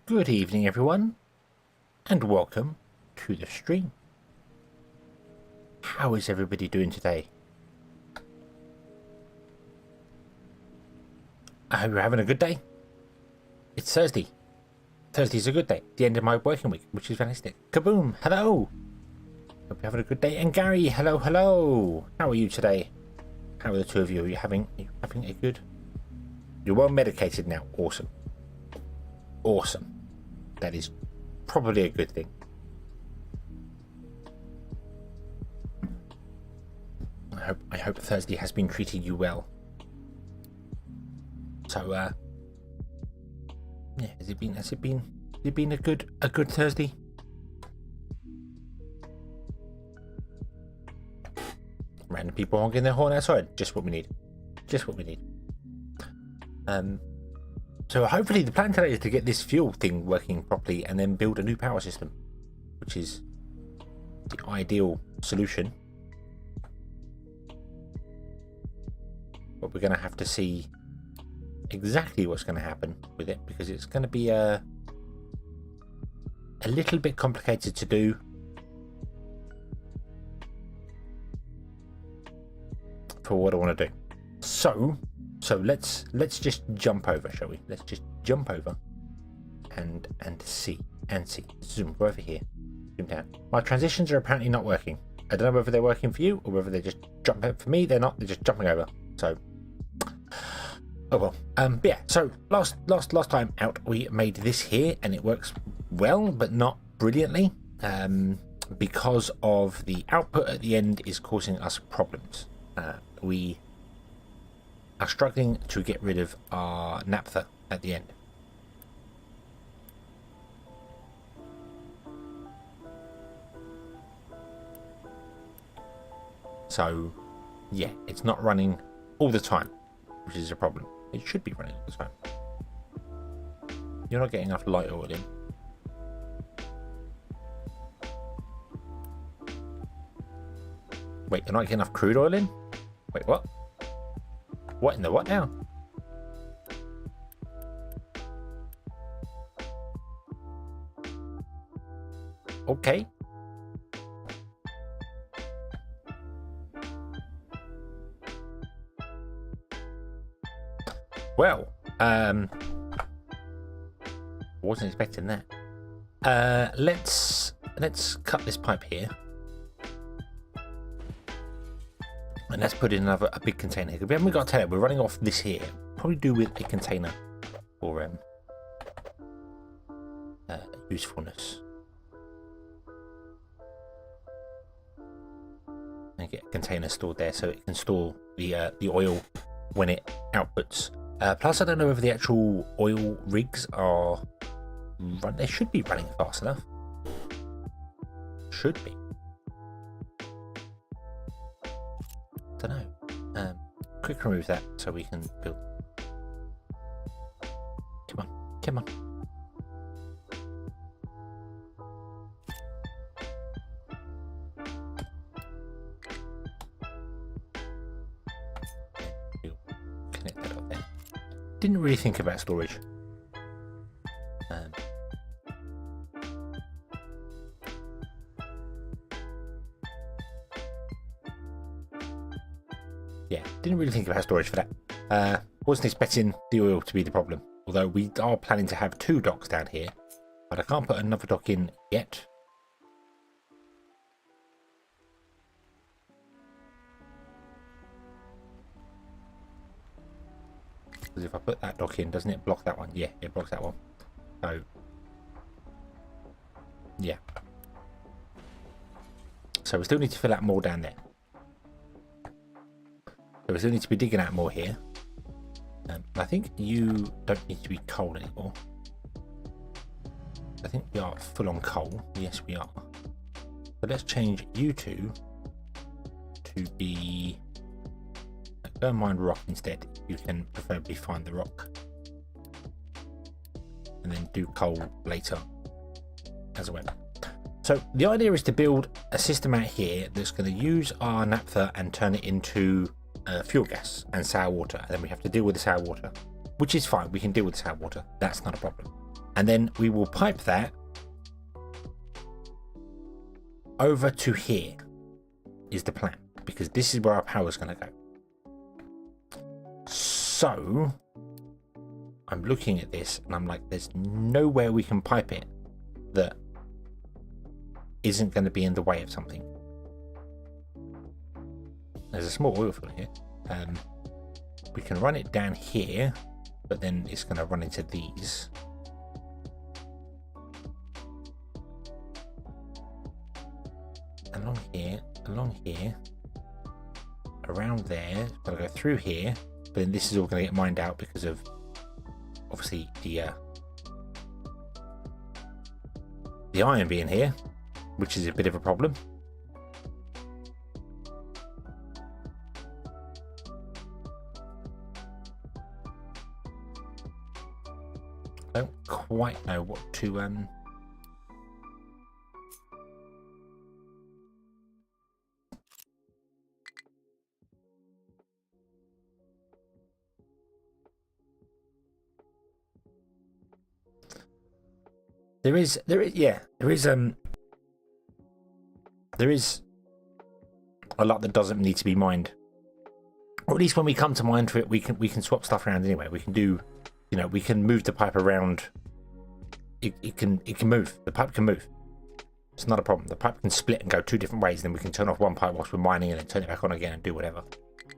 Good evening, everyone, and welcome to the stream. How is everybody doing today? I hope you're having a good day. It's Thursday. Thursday's a good day, the end of my working week, which is fantastic. Kaboom! Hello! Hope you're having a good day. And Gary, hello, hello! How are you today? How are the two of you? Are you having a good... You're well medicated now. Awesome. Awesome. That is probably a good thing. I hope Thursday has been treating you well. So yeah, has it been a good Thursday? Random people honking their horn outside, just what we need. Just what we need. So hopefully the plan today is to get this fuel thing working properly and then build a new power system, which is the ideal solution. But we're going to have to see exactly what's going to happen with it, because it's going to be a little bit complicated to do. For what I want to do. So let's just jump over, shall we? Let's just jump over and see. Zoom, go over here. Zoom down. My transitions are apparently not working. I don't know whether they're working for you or whether they're just jumping. For me, they're not. They're just jumping over. So, oh well. But yeah. So last time out, we made this here, and it works well, but not brilliantly, because of the output at the end is causing us problems. We are struggling to get rid of our naphtha at the end. So, yeah, it's not running all the time, which is a problem. It should be running all the time. You're not getting enough light oil in. Wait, you're not getting enough crude oil in? Wait, what? What in the what now? Okay. Well, wasn't expecting that. Let's cut this pipe here. And let's put in a big container here. We haven't got a tailor. We're running off this here. Probably do with a container for usefulness. And get a container stored there so it can store the oil when it outputs. Plus, I don't know whether the actual oil rigs are they should be running fast enough. Should be. Don't know. Quick remove that so we can build. Come on. Connect that up there. Didn't really think about storage. Yeah, didn't really think about storage for that. Wasn't expecting the oil to be the problem. Although we are planning to have 2 docks down here. But I can't put another dock in yet. Because if I put that dock in, doesn't it block that one? Yeah, it blocks that one. So, yeah. So we still need to fill out more down there. So we still need to be digging out more here. I think you don't need to be coal anymore. I think we are full on coal. Yes, we are. But let's change you two to be... Go and mine rock instead. You can preferably find the rock. And then do coal later as well. So the idea is to build a system out here that's going to use our naphtha and turn it into fuel gas and sour water, and then we have to deal with the sour water, which is fine. We can deal with the sour water. That's not a problem. And then we will pipe that over to here is the plan, because this is where our power is going to go. So I'm looking at this and I'm like, there's nowhere we can pipe it that isn't going to be in the way of something. There's a small oil fill here. We can run it down here, but then it's going to run into these. Along here, around there, it's got to go through here, but then this is all going to get mined out because of obviously the iron being here, which is a bit of a problem. I don't quite know what to There is a lot that doesn't need to be mined, or at least when we come to mine for it, we can swap stuff around anyway. We can do, we can move the pipe around. It can move. The pipe can move. It's not a problem. The pipe can split and go two different ways. Then we can turn off one pipe whilst we're mining and then turn it back on again and do whatever.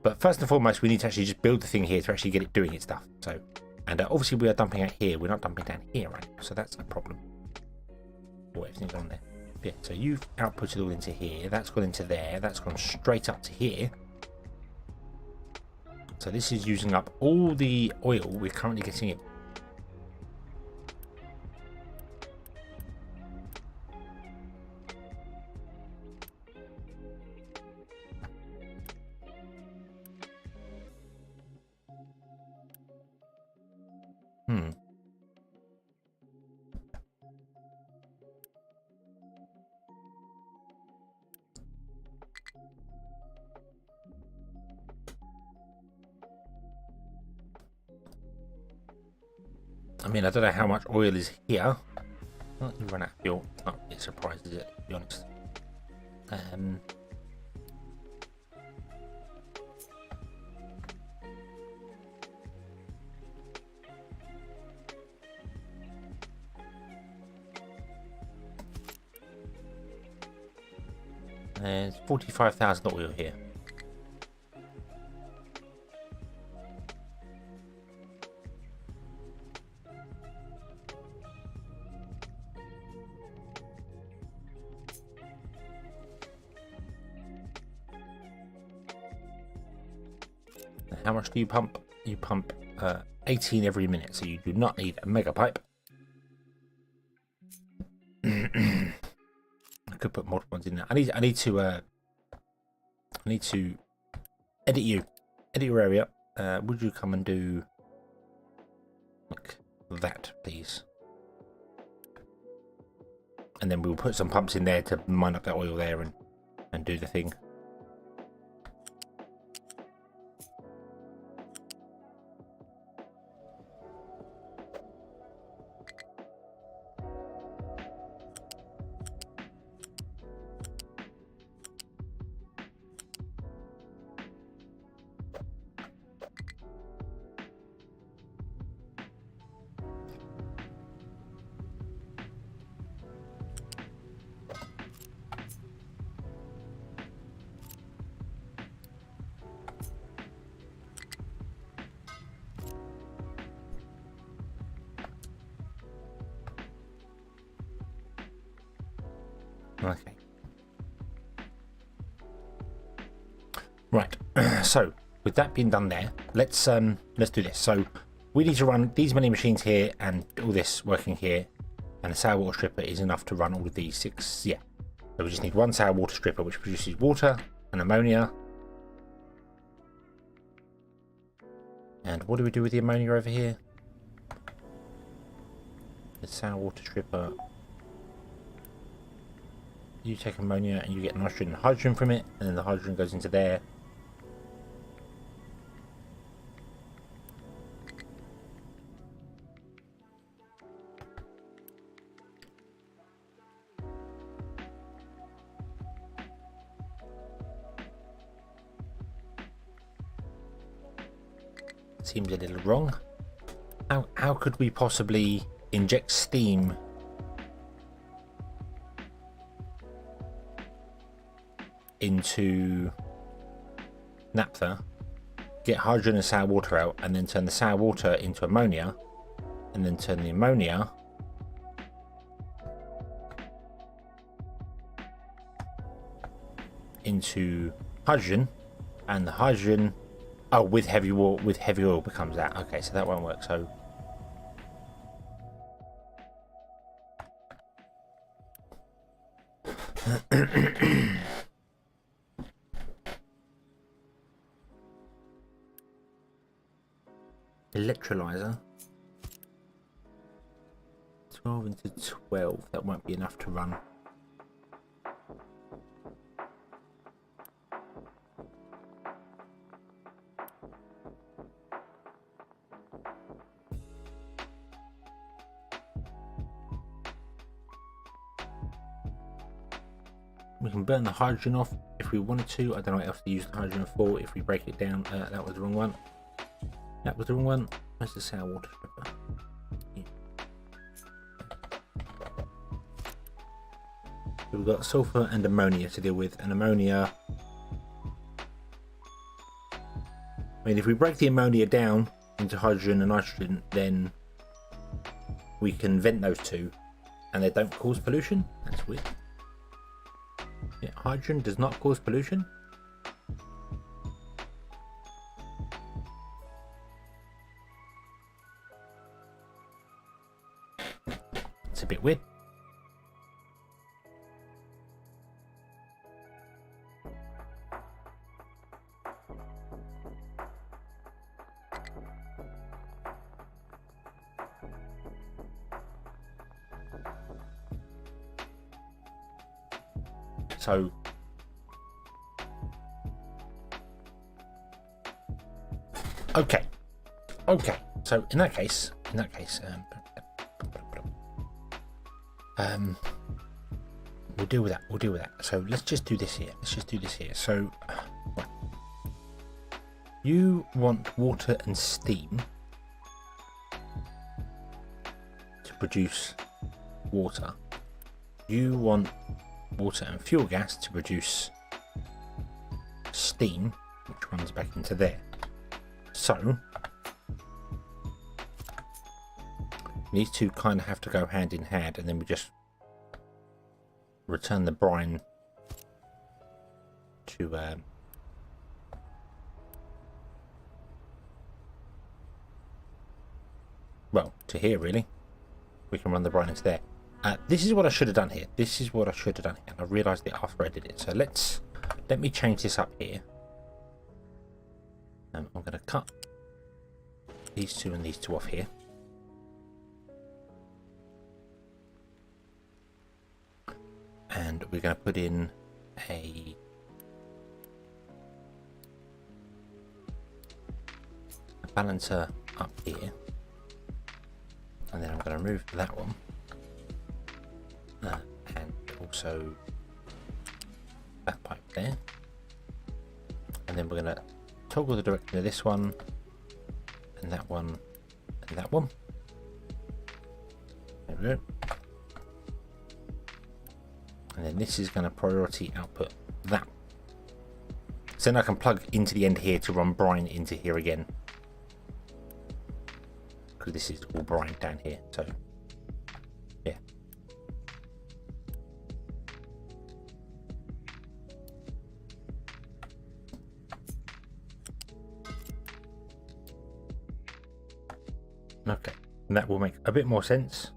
But first and foremost, we need to actually just build the thing here to actually get it doing its stuff. So, and obviously we are dumping out here. We're not dumping down here right now, so that's a problem. Oh, everything's on there. Yeah, so you've outputted all into here. That's gone into there. That's gone straight up to here. So this is using up all the oil we're currently getting in. I mean, I don't know how much oil is here. Well, you run out of fuel. Not a bit surprised, is it, to be honest? There's 45,000 oil here. How much do you pump? You pump 18 every minute, so you do not need a mega pipe. I could put multiple ones in there. I need to edit you. Edit your area. Would you come and do like that, please? And then we'll put some pumps in there to mine up that oil there and do the thing. Okay. Right. So with that being done there, let's do this. So we need to run these many machines here and all this working here, and a sour water stripper is enough to run all of these 6. Yeah. So we just need one sour water stripper which produces water and ammonia. And what do we do with the ammonia over here? The sour water stripper. You take ammonia and you get nitrogen and hydrogen from it, and then the hydrogen goes into there. seems a little wrong. How could we possibly inject steam into naphtha, get hydrogen and sour water out, and then turn the sour water into ammonia, and then turn the ammonia into hydrogen, and the hydrogen, oh, with heavy oil becomes that. Okay, so that won't work. So electrolyzer, 12 into 12, that won't be enough to run. We can burn the hydrogen off if we wanted to. I don't know what else to use the hydrogen for if we break it down. That was the wrong one. That was the wrong one. Where's the sour water stripper? Yeah. So we've got sulfur and ammonia to deal with. And ammonia, I mean, if we break the ammonia down into hydrogen and nitrogen, then we can vent those two and they don't cause pollution. That's weird. Yeah, hydrogen does not cause pollution. It's a bit weird. So okay, so in that case, we'll deal with that. So let's just do this here. So right. You want water and steam to produce water. You want water and fuel gas to produce steam, which runs back into there. So these two kind of have to go hand in hand, and then we just return the brine to well, to here really. We can run the brine into there. This is what I should have done here. And I realised it after I did it. So let me change this up here. I'm going to cut these two and these two off here. And we're going to put in a balancer up here. And then I'm going to remove that one. And also that pipe there, and then we're going to toggle the direction of this one and that one and that one. There we go. And then this is going to priority output that, so then I can plug into the end here to run brine into here again, because this is all brine down here. So yeah. Okay, and that will make a bit more sense.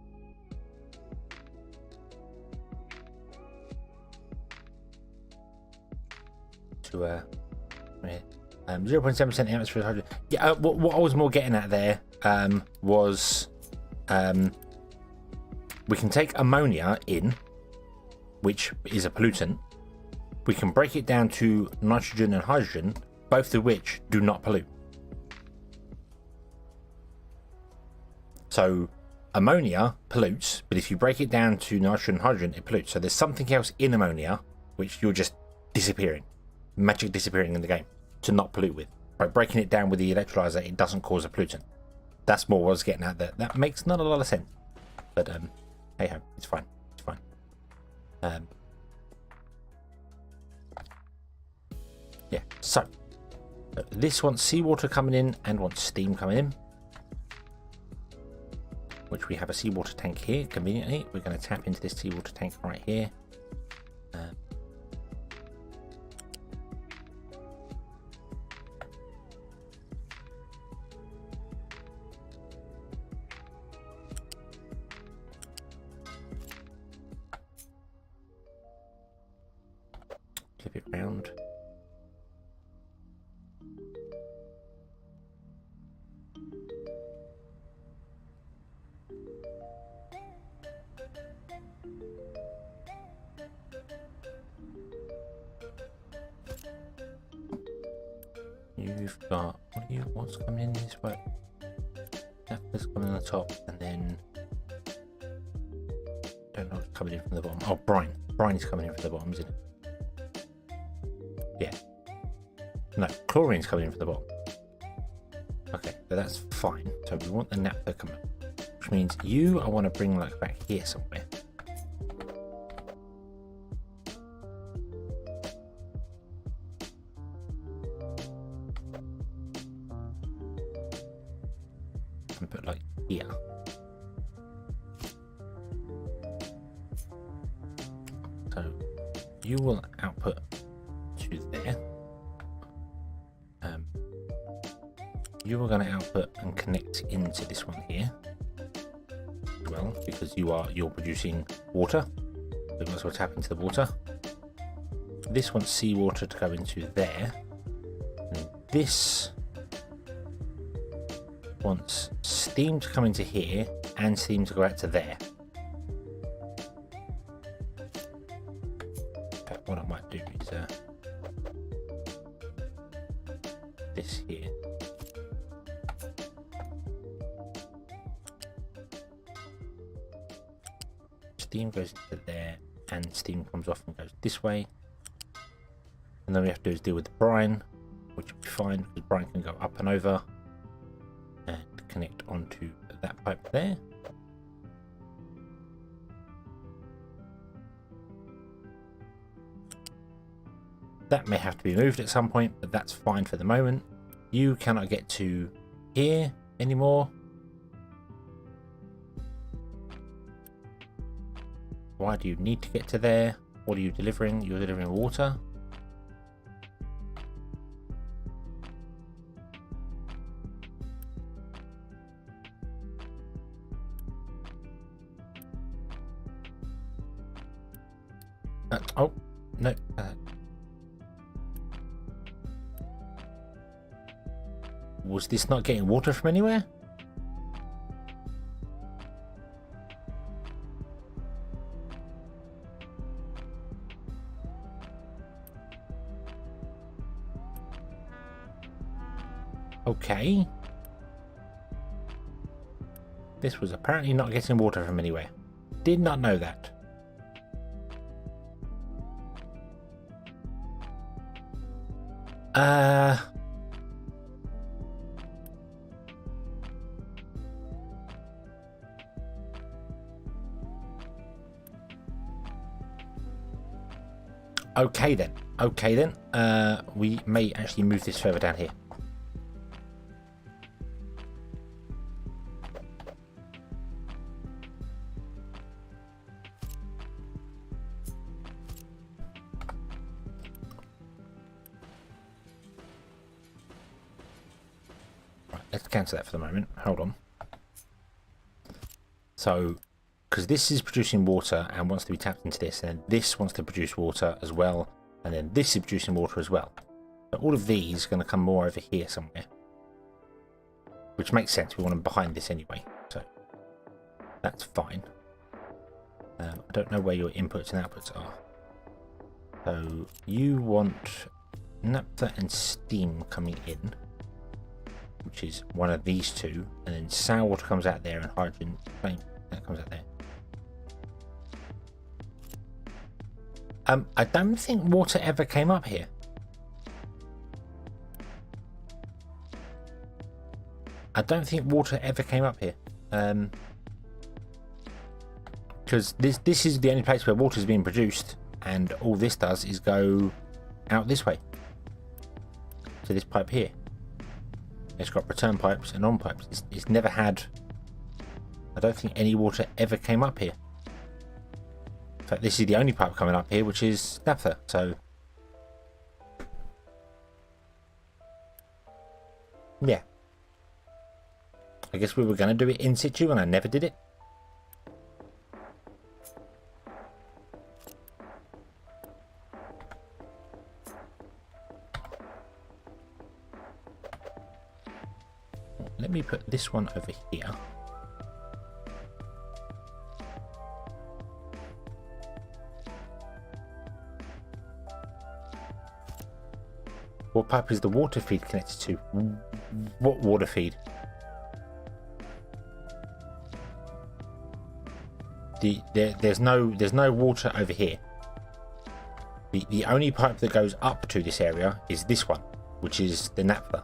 To 0.7% atmosphere hydrogen. Yeah, what I was more getting at there was we can take ammonia in, which is a pollutant. We can break it down to nitrogen and hydrogen, both of which do not pollute. So ammonia pollutes, but if you break it down to nitrogen and hydrogen, it pollutes. So there's something else in ammonia which you're just disappearing, magic disappearing in the game to not pollute with. by breaking it down with the electrolyzer, it doesn't cause a pollutant. That's more what I was getting at there. That makes not a lot of sense. But hey ho, it's fine. It's fine. Yeah, so this wants seawater coming in and wants steam coming in. Which we have a seawater tank here, conveniently. We're going to tap into this seawater tank right here. Flip it round. You've got what's coming in this way? That's coming on the top, and then don't know what's coming in from the bottom. Oh, brine. Brine is coming in from the bottom, isn't it? Yeah. No, chlorine's coming in from the bottom. Okay, so that's fine. So we want the naphtha coming, which means I want to bring like back here somewhere. And put like here. So you will output to there. You are going to output and connect into this one here as well, because you're producing water. So we might as well tap into the water. This wants seawater to go into there, and this wants steam to come into here and steam to go out to there. In fact, what I might do is this here. Steam goes into there and steam comes off and goes this way. And then we have to do is deal with the brine, which will be fine because brine can go up and over and connect onto that pipe there. That may have to be moved at some point, but that's fine for the moment. You cannot get to here anymore. Why do you need to get to there? What are you delivering? You're delivering water. Oh, no. Was this not getting water from anywhere? Okay. This was apparently not getting water from anywhere. Did not know that. Okay then. Okay then. We may actually move this further down here. Let's cancel that for the moment. Hold on. So, because this is producing water and wants to be tapped into this, and this wants to produce water as well, and then this is producing water as well. So all of these are going to come more over here somewhere, which makes sense. We want them behind this anyway, so that's fine. I don't know where your inputs and outputs are. So you want naphtha and steam coming in, which is one of these two, and then sour water comes out there and hydrogen flame that comes out there. I don't think water ever came up here. I don't think water ever came up here. Because this is the only place where water is being produced, and all this does is go out this way to this pipe here. It's got return pipes and on pipes. It's never had, I don't think any water ever came up here. In fact, this is the only pipe coming up here, which is naphtha. So yeah, I guess we were going to do it in situ and I never did it. Let me put this one over here. What pipe is the water feed connected to? What water feed? There's no water over here. The only pipe that goes up to this area is this one, which is the naphtha.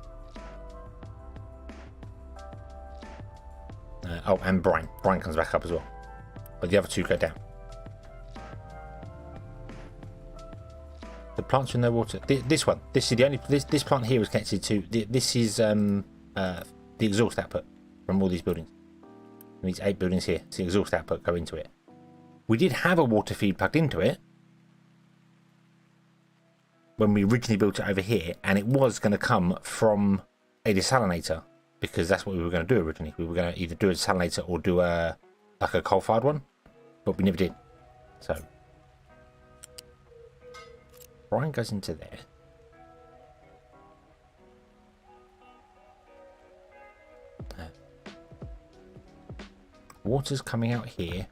Oh, and brine. Brine comes back up as well. But the other two go down. The plants with no water. This one. This is the only. This plant here is connected to. This is the exhaust output from all these buildings. These 8 buildings here. It's the exhaust output go into it. We did have a water feed plugged into it when we originally built it over here, and it was going to come from a desalinator. Because that's what we were going to do originally. We were going to either do a desalinator or do a coal-fired one, but we never did. So brine goes into there. Water's coming out here,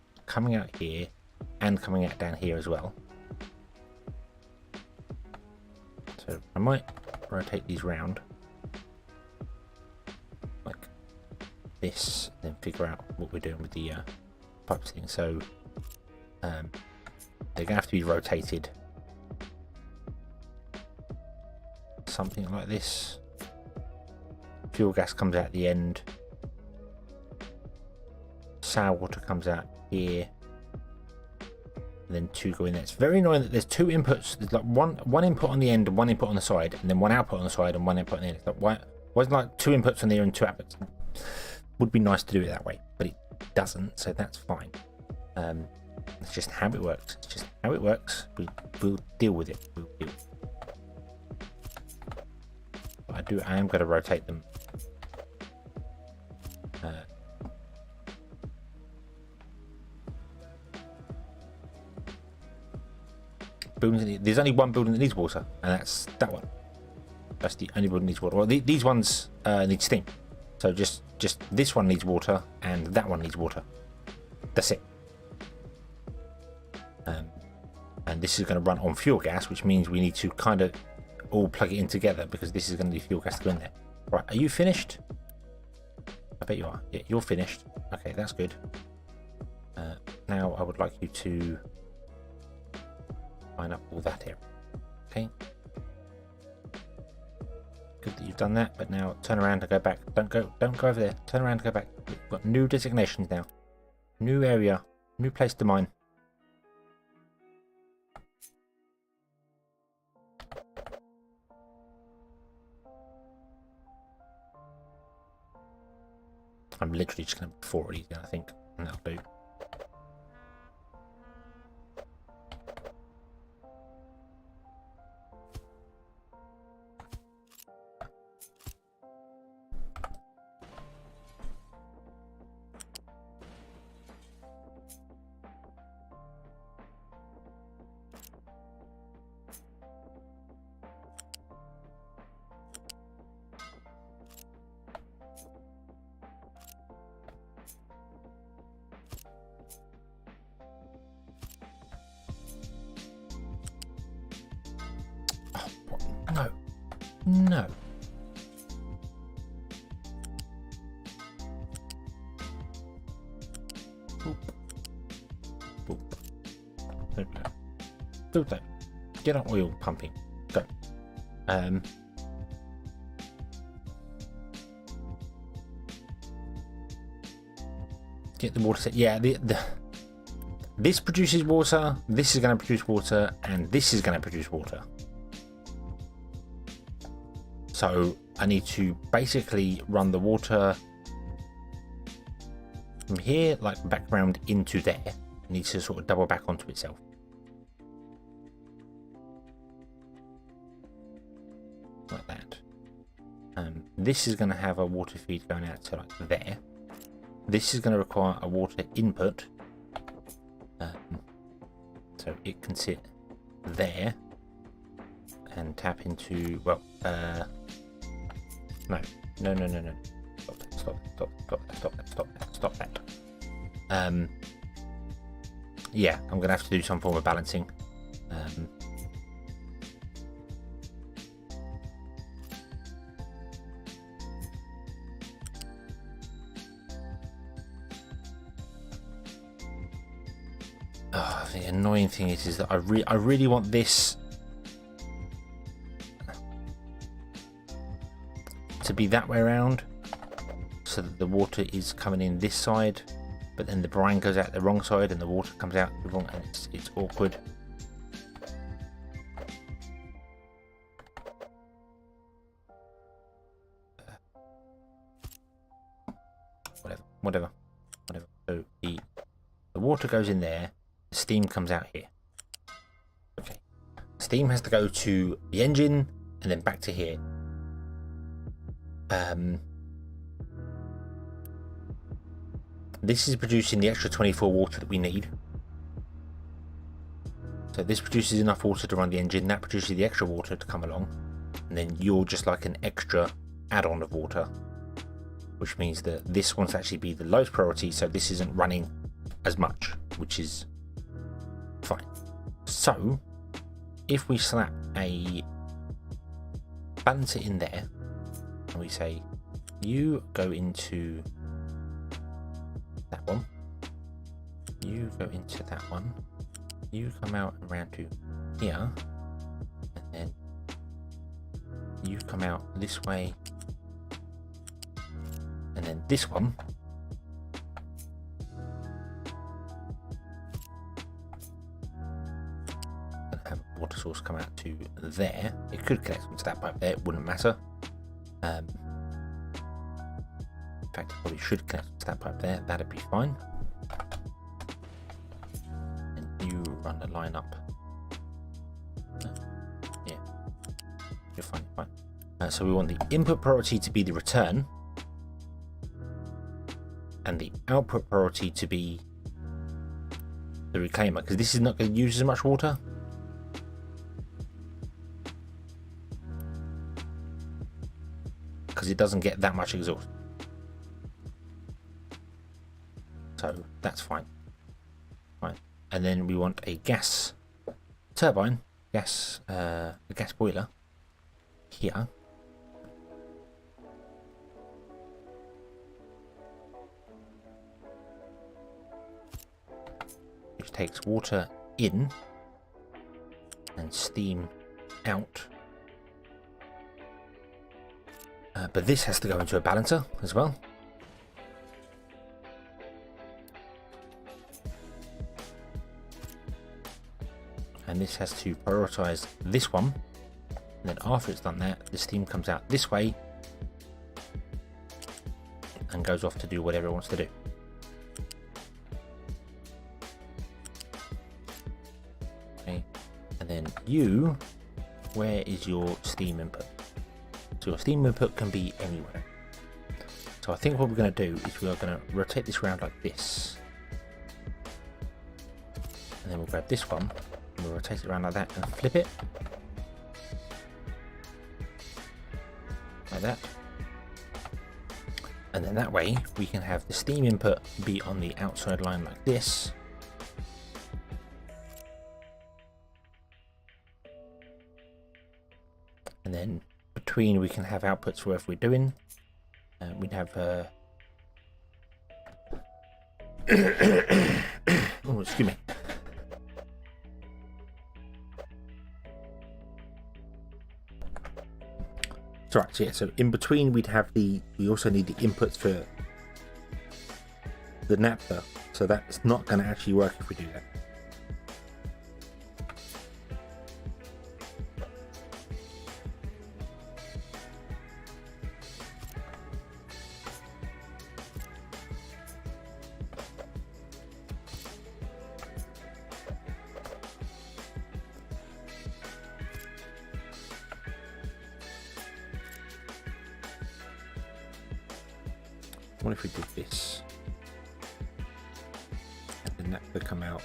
and coming out down here as well. So I might rotate these round. This, then figure out what we're doing with the pipes thing. So they're gonna have to be rotated something like this. Fuel gas comes out the end, sour water comes out here, and then 2 go in there. It's very annoying that there's 2 inputs. There's like one input on the end and 1 input on the side, and then 1 output on the side and 1 input on the end. It's like, why isn't like 2 inputs on the end and 2 outputs? Would be nice to do it that way, but it doesn't, so that's fine. It's just how it works. It's just how it works. We'll deal with it. But I am going to rotate them. There's only one building that needs water, and that's that one. That's the only building that needs water. Well, these ones need steam. So just this one needs water and that one needs water. That's it. And this is going to run on fuel gas, which means we need to kind of all plug it in together because this is going to need fuel gas to go in there. Right, are you finished? I bet you are. Yeah, you're finished. Okay, that's good. Now I would like you to line up all that here. Okay. Good that you've done that, but now turn around and go back. Don't go over there. Turn around and go back. We've got new designations now. New area. New place to mine. I'm literally just going to put 4 of these in, I think, and that'll do. No. No. Boop. Boop. There we go. Do that. Get our oil pumping. Go. Get the water set. Yeah, this produces water, this is going to produce water, and this is going to produce water. So I need to basically run the water from here, like background into there. It needs to sort of double back onto itself. Like that. This is going to have a water feed going out to like there. This is going to require a water input. So it can sit there and tap into, well, no. Stop that. Yeah, I'm going to have to do some form of balancing. The annoying thing is that I really want this to be that way around, so that the water is coming in this side, but then the brine goes out the wrong side and the water comes out the wrong, and it's awkward. Whatever. So the water goes in there. Steam comes out here. Okay. Steam has to go to the engine and then back to here. This is producing the extra 24 water that we need. So this produces enough water to run the engine. That produces the extra water to come along. And then you're just like an extra add-on of water. Which means that this wants to actually be the lowest priority, so this isn't running as much, which is fine. So if we slap a balancer in there and we say you go into that one, you go into that one, you come out around to here, and then you come out this way, and then this one and have water source come out to there. It could connect onto that pipe there, it wouldn't matter. In fact, it probably should connect to that pipe there, that'd be fine. And you run the line up. Yeah, you're fine. So we want the input priority to be the return, and the output priority to be the reclaimer, because this is not going to use as much water. Because it doesn't get that much exhaust. So that's fine. And then we want a gas turbine, a gas boiler here. Which takes water in and steam out. But this has to go into a balancer as well. And this has to prioritize this one. And then after it's done that, the steam comes out this way and goes off to do whatever it wants to do. Okay. And then you, where is your steam input? So your steam input can be anywhere. So I think what we're going to do is we are going to rotate this around like this. And then we'll grab this one and we'll rotate it around like that and flip it. Like that. And then that way we can have the steam input be on the outside line like this. And then between we can have outputs for whatever we're doing. We'd have oh, excuse me. So right, so yeah, so in between we'd have we also need the inputs for the naphtha, so that's not going to actually work if we do that. What if we did this? And then that would come out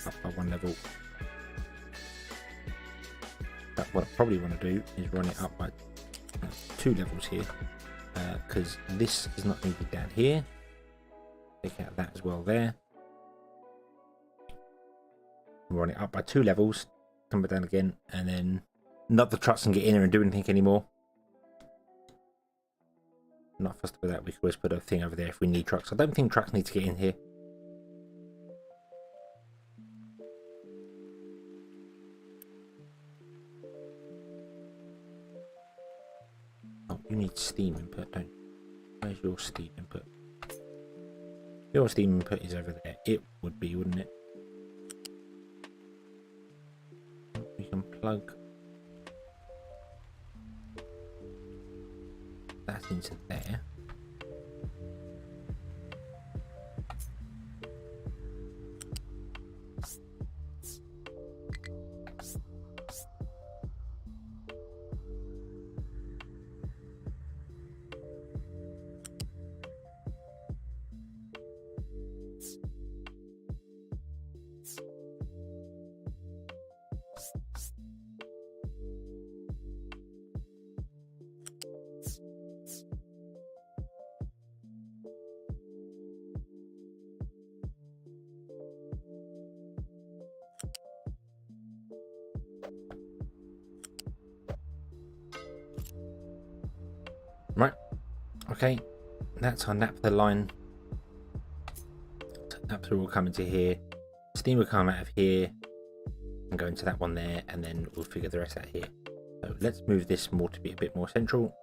up by one level. But what I probably want to do is run it up by 2 levels here, because this is not needed down here. Take out that as well there. Run it up by 2 levels, come back down again, and then not the trucks can get in there and do anything anymore. Not fussed with that. We can always put a thing over there if we need trucks. I don't think trucks need to get in here. Oh, you need steam input, don't you? Where's your steam input? Your steam input is over there. It would be, wouldn't it? We can plug that into there. Right, okay, that's our naphtha line. So naphtha will come into here, steam will come out of here and go into that one there, and then we'll figure the rest out here. So let's move this more to be a bit more central.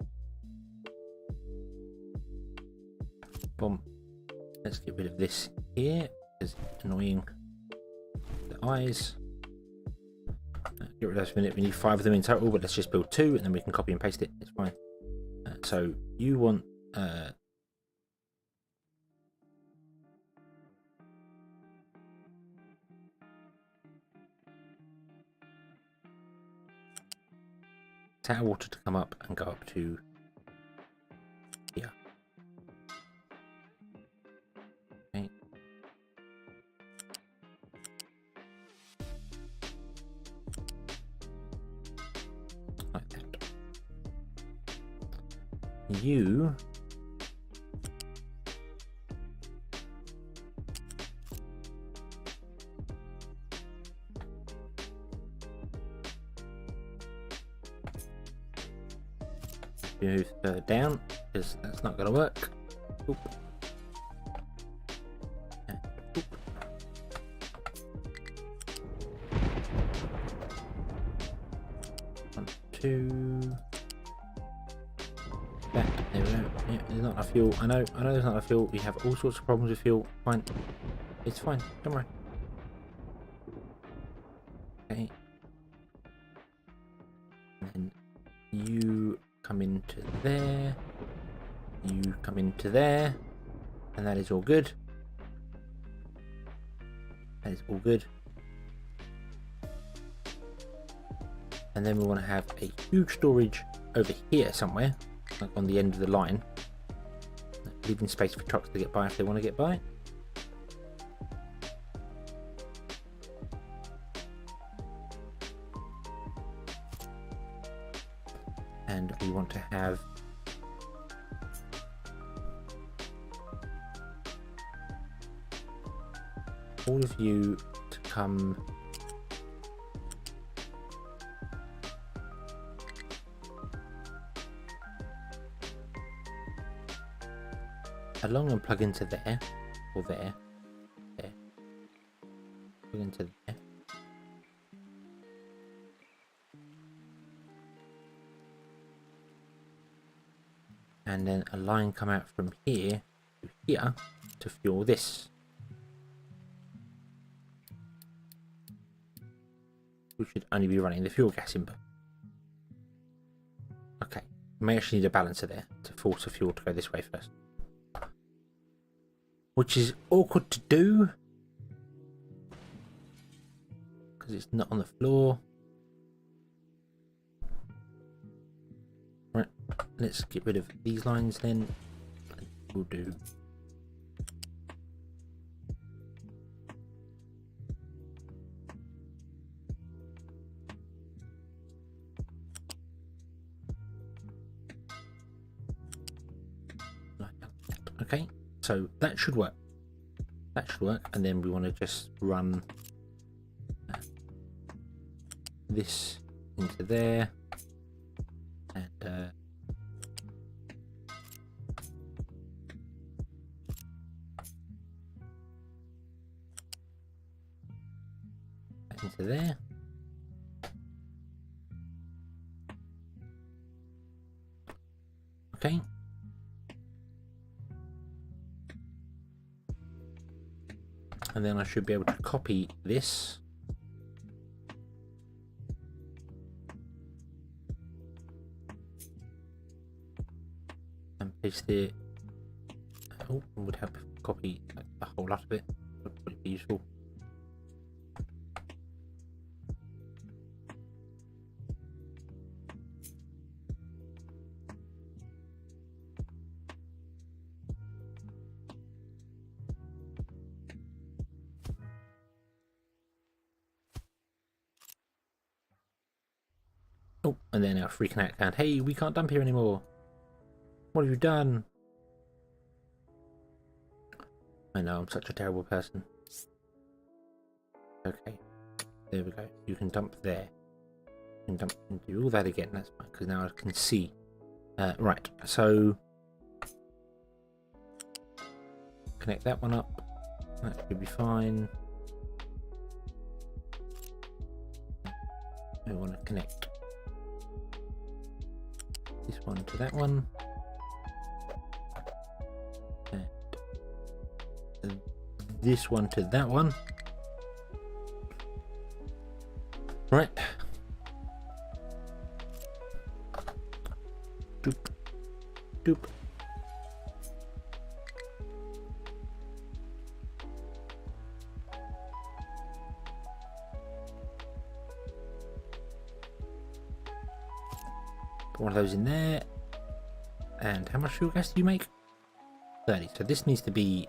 Boom. Let's get rid of this here, it's annoying the eyes. Get rid of those a minute. We need 5 of them in total, but let's just build 2 and then we can copy and paste it, it's fine. So you want tower water to come up and go up to here. Okay. Like that. You move down, because that's not going to work. Oop. Oop. 1, 2. Back. There we go. Yeah, there's not enough fuel. I know there's not enough fuel. We have all sorts of problems with fuel. Fine. It's fine. Don't worry. Okay. And then you come into there. You come into there. And that is all good. That is all good. And then we want to have a huge storage over here somewhere, like on the end of the line, leaving space for trucks to get by if they want to get by. And we want to have all of you to come along and plug into there, or there, plug into there. And then a line come out from here to here. to fuel this. We should only be running the fuel gas input. Okay, we may actually need a balancer there to force the fuel to go this way first. Which is awkward to do because it's not on the floor. Right, let's get rid of these lines then. We'll do okay, so that should work. That should work, and then we want to just run this into there, and into there. Okay. And then I should be able to copy this. And paste it. Oh, I would have to copy a whole lot of it. Would be useful. Oh, and then our freaking out account. Hey, we can't dump here anymore. What have you done? I know, I'm such a terrible person. Okay, there we go. You can dump there. You can dump and do all that again. That's fine, because now I can see. Right, so connect that one up. That should be fine. We want to connect this one to that one, and this one to that one. Right. Doop. Doop. Put one of those in there. And how much fuel gas do you make? 30. So this needs to be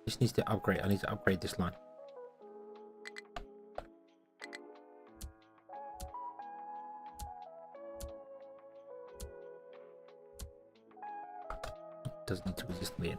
this needs to upgrade. I need to upgrade this line. Does need to resist me in.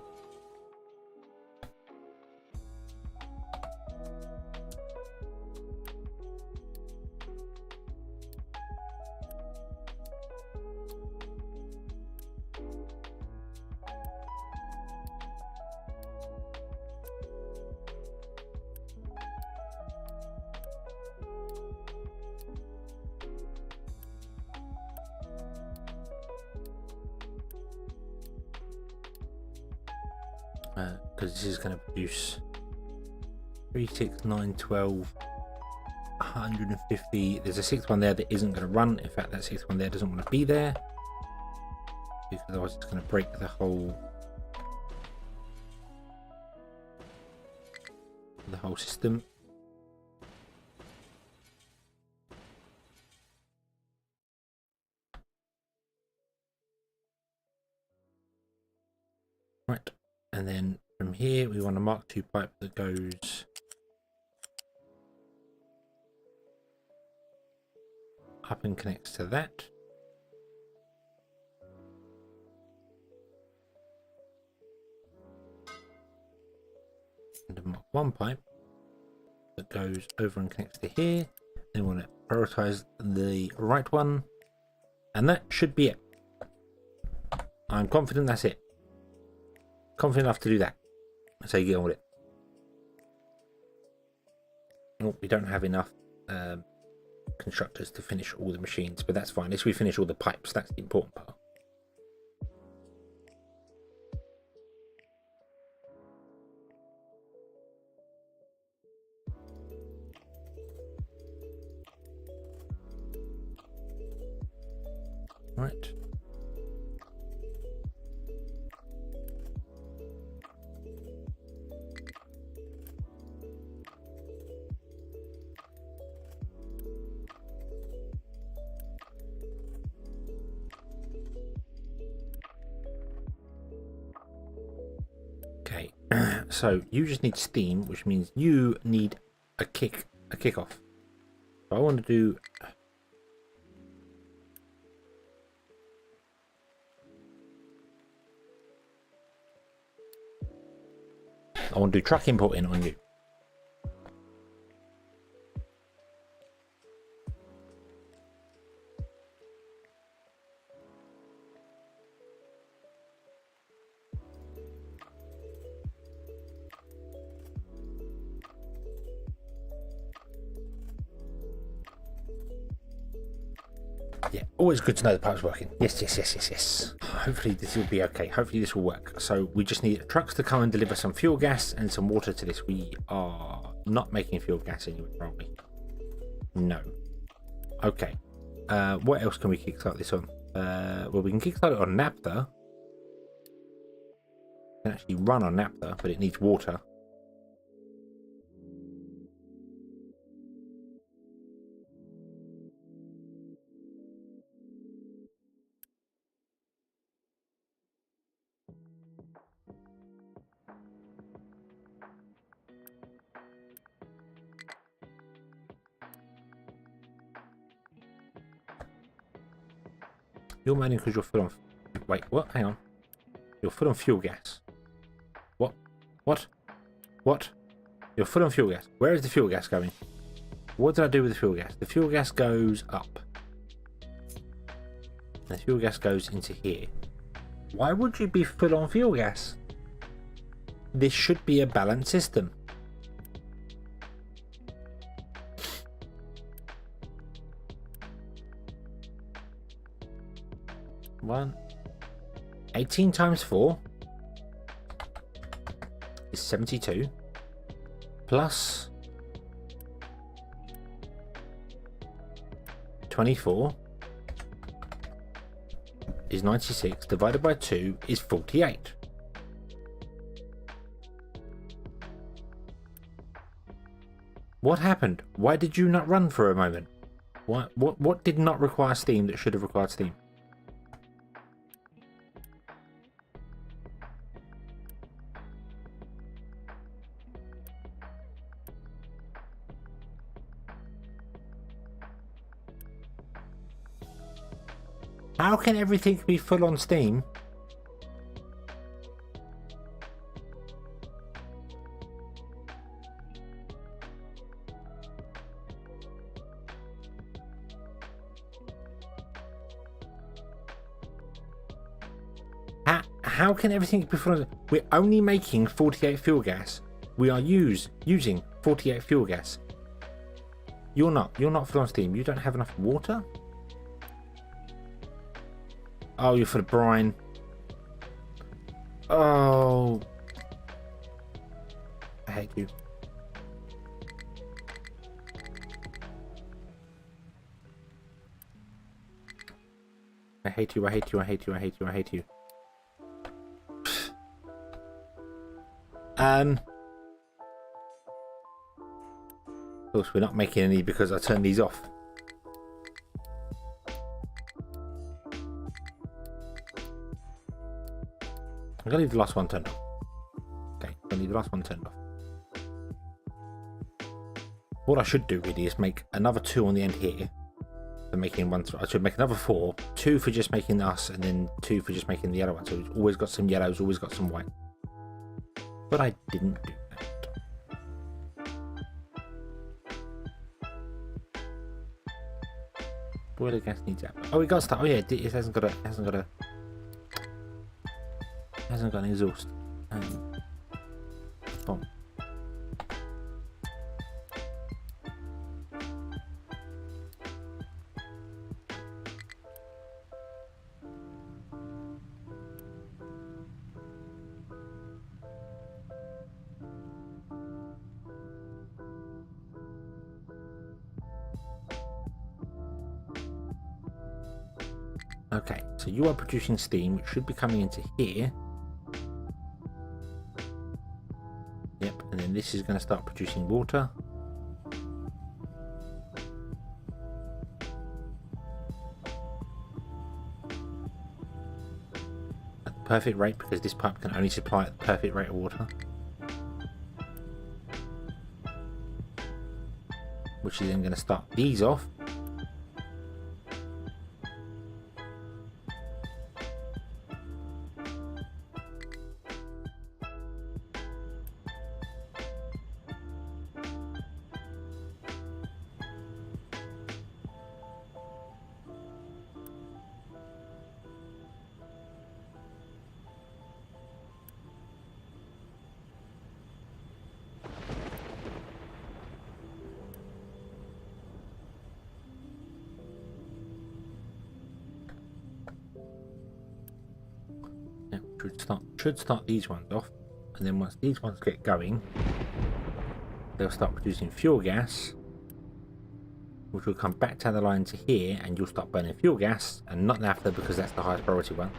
Because this is going to produce 3, 6, 9, 12, 150. There's a sixth one there that isn't going to run. In fact, that sixth one there doesn't want to be there, because otherwise it's going to break the whole system. Right, and then from here we want a Mark II pipe that goes up and connects to that. And a Mark I pipe that goes over and connects to here. Then we want to prioritize the right one, and that should be it. I'm confident that's it. Confident enough to do that. So you get on with it. Well, we don't have enough constructors to finish all the machines, but that's fine. At least we finish all the pipes. That's the important part. Right. Okay, so you just need steam, which means you need a kickoff. So I want to do. I want to do truck importing on you. Yeah, always good to know the pipe's working. Yes, yes, yes, yes, yes. Hopefully this will be okay. Hopefully this will work. So we just need trucks to come and deliver some fuel gas and some water to this. We are not making fuel gas anyway, are we? No. Okay. What else can we kickstart this on? Well, we can kickstart it on naphtha. It can actually run on naphtha, but it needs water. You're mining because you're full on. Wait, what? Hang on. You're full on fuel gas. What? What? What? You're full on fuel gas. Where is the fuel gas going? What did I do with the fuel gas? The fuel gas goes up. The fuel gas goes into here. Why would you be full on fuel gas? This should be a balanced system. One. 18 times 4 is 72. Plus 24 is 96. Divided by 2 is 48. What happened? Why did you not run for a moment? What did not require steam that should have required steam? How can everything be full on steam? How can everything be full on? We're only making 48 fuel gas. We are using 48 fuel gas. You're not full on steam. You don't have enough water? Oh, you're full of brine. Oh. I hate you. I hate you, I hate you, I hate you, I hate you, I hate you. Of course, we're not making any because I turned these off. I'm gonna leave the last one turned off. Okay, I'm gonna leave the last one turned off. What I should do really is make another 2 on the end here. For making one, I should make another 4. 2 for just making us, and then 2 for just making the other one. So we've always got some yellows, always got some white. But I didn't do that. Boiler gas needs that. Oh, we got stuff. Oh yeah, it hasn't got an exhaust. Boom. Okay, so you are producing steam, which should be coming into here. Yep, and then this is going to start producing water. At the perfect rate, because this pipe can only supply at the perfect rate of water. Which is then going to start these off. Should start these ones off, and then once these ones get going, they'll start producing fuel gas, which will come back down the line to here, and you'll start burning fuel gas and not naphtha, because that's the highest priority one.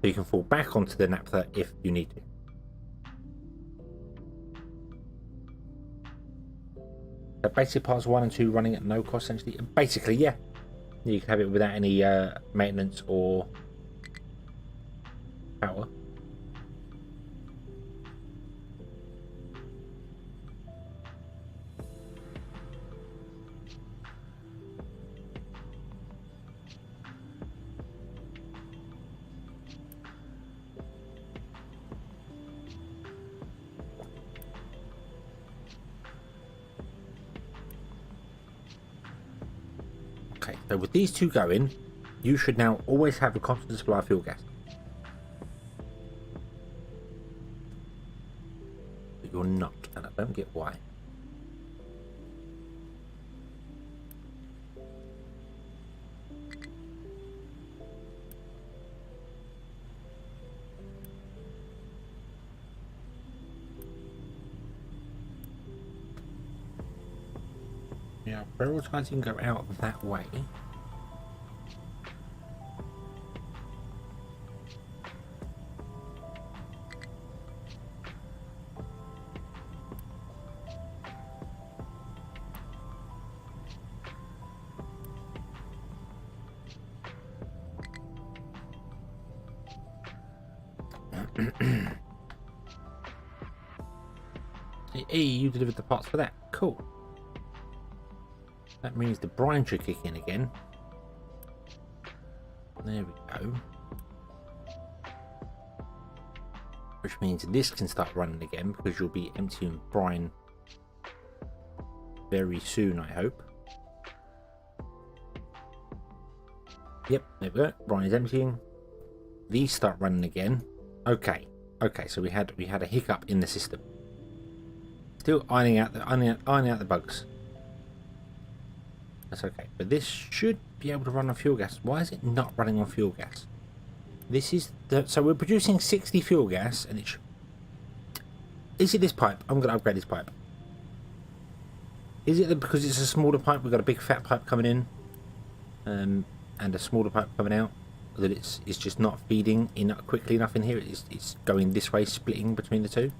So you can fall back onto the naphtha if you need to. So basically parts 1 and 2 running at no cost, essentially. Basically, yeah. You can have it without any maintenance or power. Okay, so with these two going, you should now always have a constant supply of fuel gas. But you're not, and I don't get why. Yeah, prioritizing go out that way. Hey, you delivered the parts for that. Cool. That means the brine should kick in again. There we go. Which means this can start running again, because you'll be emptying brine very soon, I hope. Yep, there we go. Brine is emptying. These start running again. Okay. Okay, so we had a hiccup in the system. Still ironing out the bugs. That's okay, but this should be able to run on fuel gas. Why is it not running on fuel gas? This is so we're producing 60 fuel gas, and it is it this pipe? I'm going to upgrade this pipe. Is it because it's a smaller pipe? We've got a big fat pipe coming in, and a smaller pipe coming out. That it's just not feeding quickly enough in here. It's going this way, splitting between the two.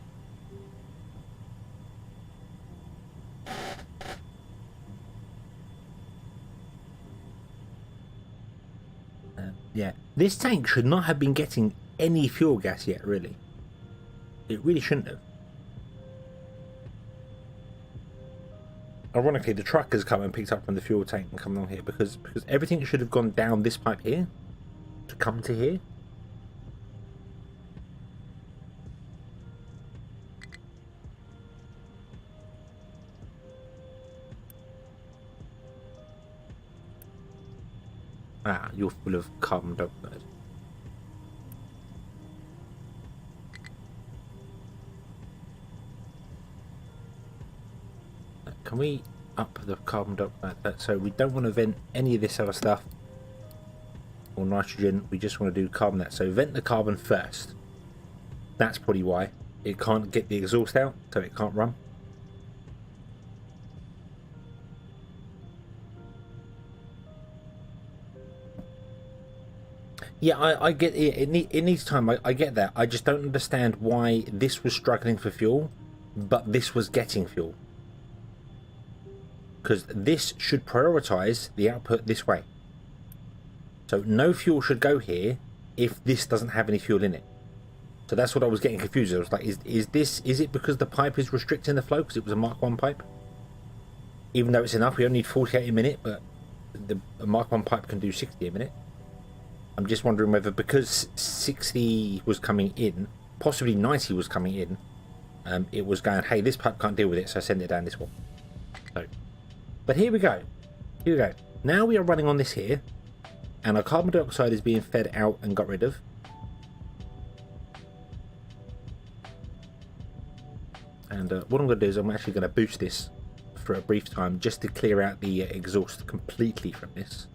Yeah, this tank should not have been getting any fuel gas yet, really. It really shouldn't have. Ironically, the truck has come and picked up from the fuel tank and come along here, because everything should have gone down this pipe here to come to here. Ah, you're full of carbon dioxide. Can we up the carbon dioxide? So we don't want to vent any of this other stuff or nitrogen. We just want to do carbon. So vent the carbon first. That's probably why it can't get the exhaust out, so it can't run. Yeah, I get it. It needs time. I get that. I just don't understand why this was struggling for fuel, but this was getting fuel. Because this should prioritize the output this way. So no fuel should go here if this doesn't have any fuel in it. So that's what I was getting confused. I was like, is it because the pipe is restricting the flow because it was a Mark 1 pipe? Even though it's enough, we only need 48 a minute, but the Mark 1 pipe can do 60 a minute. I'm just wondering whether because 60 was coming in, possibly 90 was coming in, it was going, hey, this pipe can't deal with it, so send it down this one. So, but here we go. Here we go. Now we are running on this here, and our carbon dioxide is being fed out and got rid of. And what I'm going to do is I'm actually going to boost this for a brief time just to clear out the exhaust completely from this.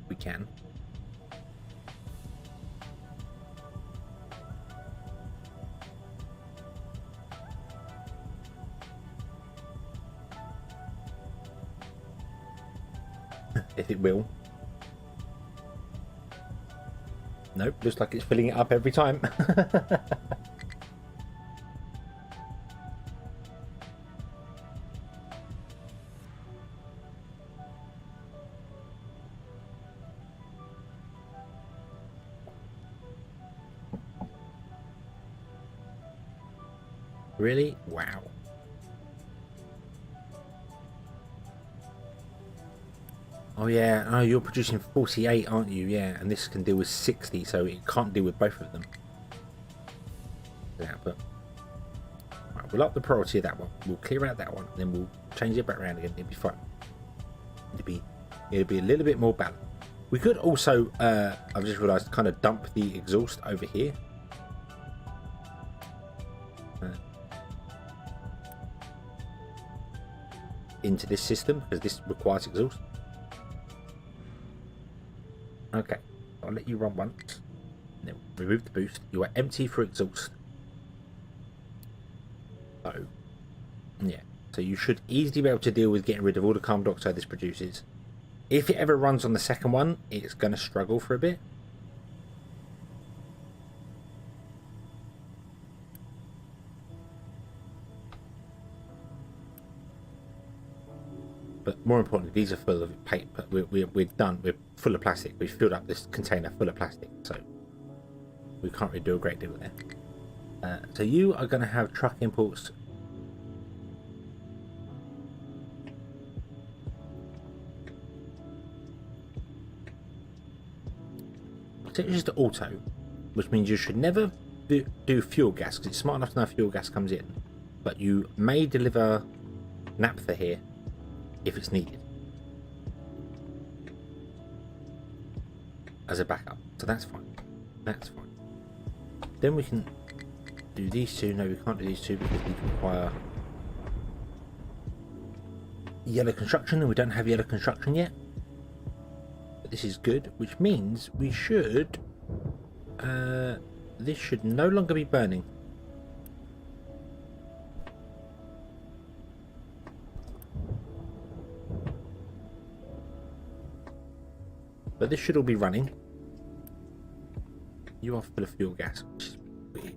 We can. If it will. Nope, looks like it's filling it up every time. Really? Wow. Oh yeah, oh you're producing 48, aren't you? Yeah, and this can deal with 60, so it can't deal with both of them. Yeah, but right, we'll up the priority of that one. We'll clear out that one, and then we'll change it back around again. It'll be fine. It'll be a little bit more balanced. We could also, I've just realised, kind of dump the exhaust over here. Into this system, because this requires exhaust. Okay, I'll let you run once. And then remove the boost. You are empty for exhaust. So, yeah. So you should easily be able to deal with getting rid of all the carbon dioxide this produces. If it ever runs on the second one, it's going to struggle for a bit. But more importantly, these are full of paper. We're done. We're full of plastic. We've filled up this container full of plastic, so we can't really do a great deal there. So you are going to have truck imports. So it's just auto, which means you should never do fuel gas because it's smart enough to know fuel gas comes in, but you may deliver naphtha here if it's needed as a backup, so that's fine. That's fine. Then we can do these two. No, we can't do these two because these require yellow construction, and we don't have yellow construction yet. But this is good, which means we should this should no longer be burning. But this should all be running. You are full of fuel gas, which is weird.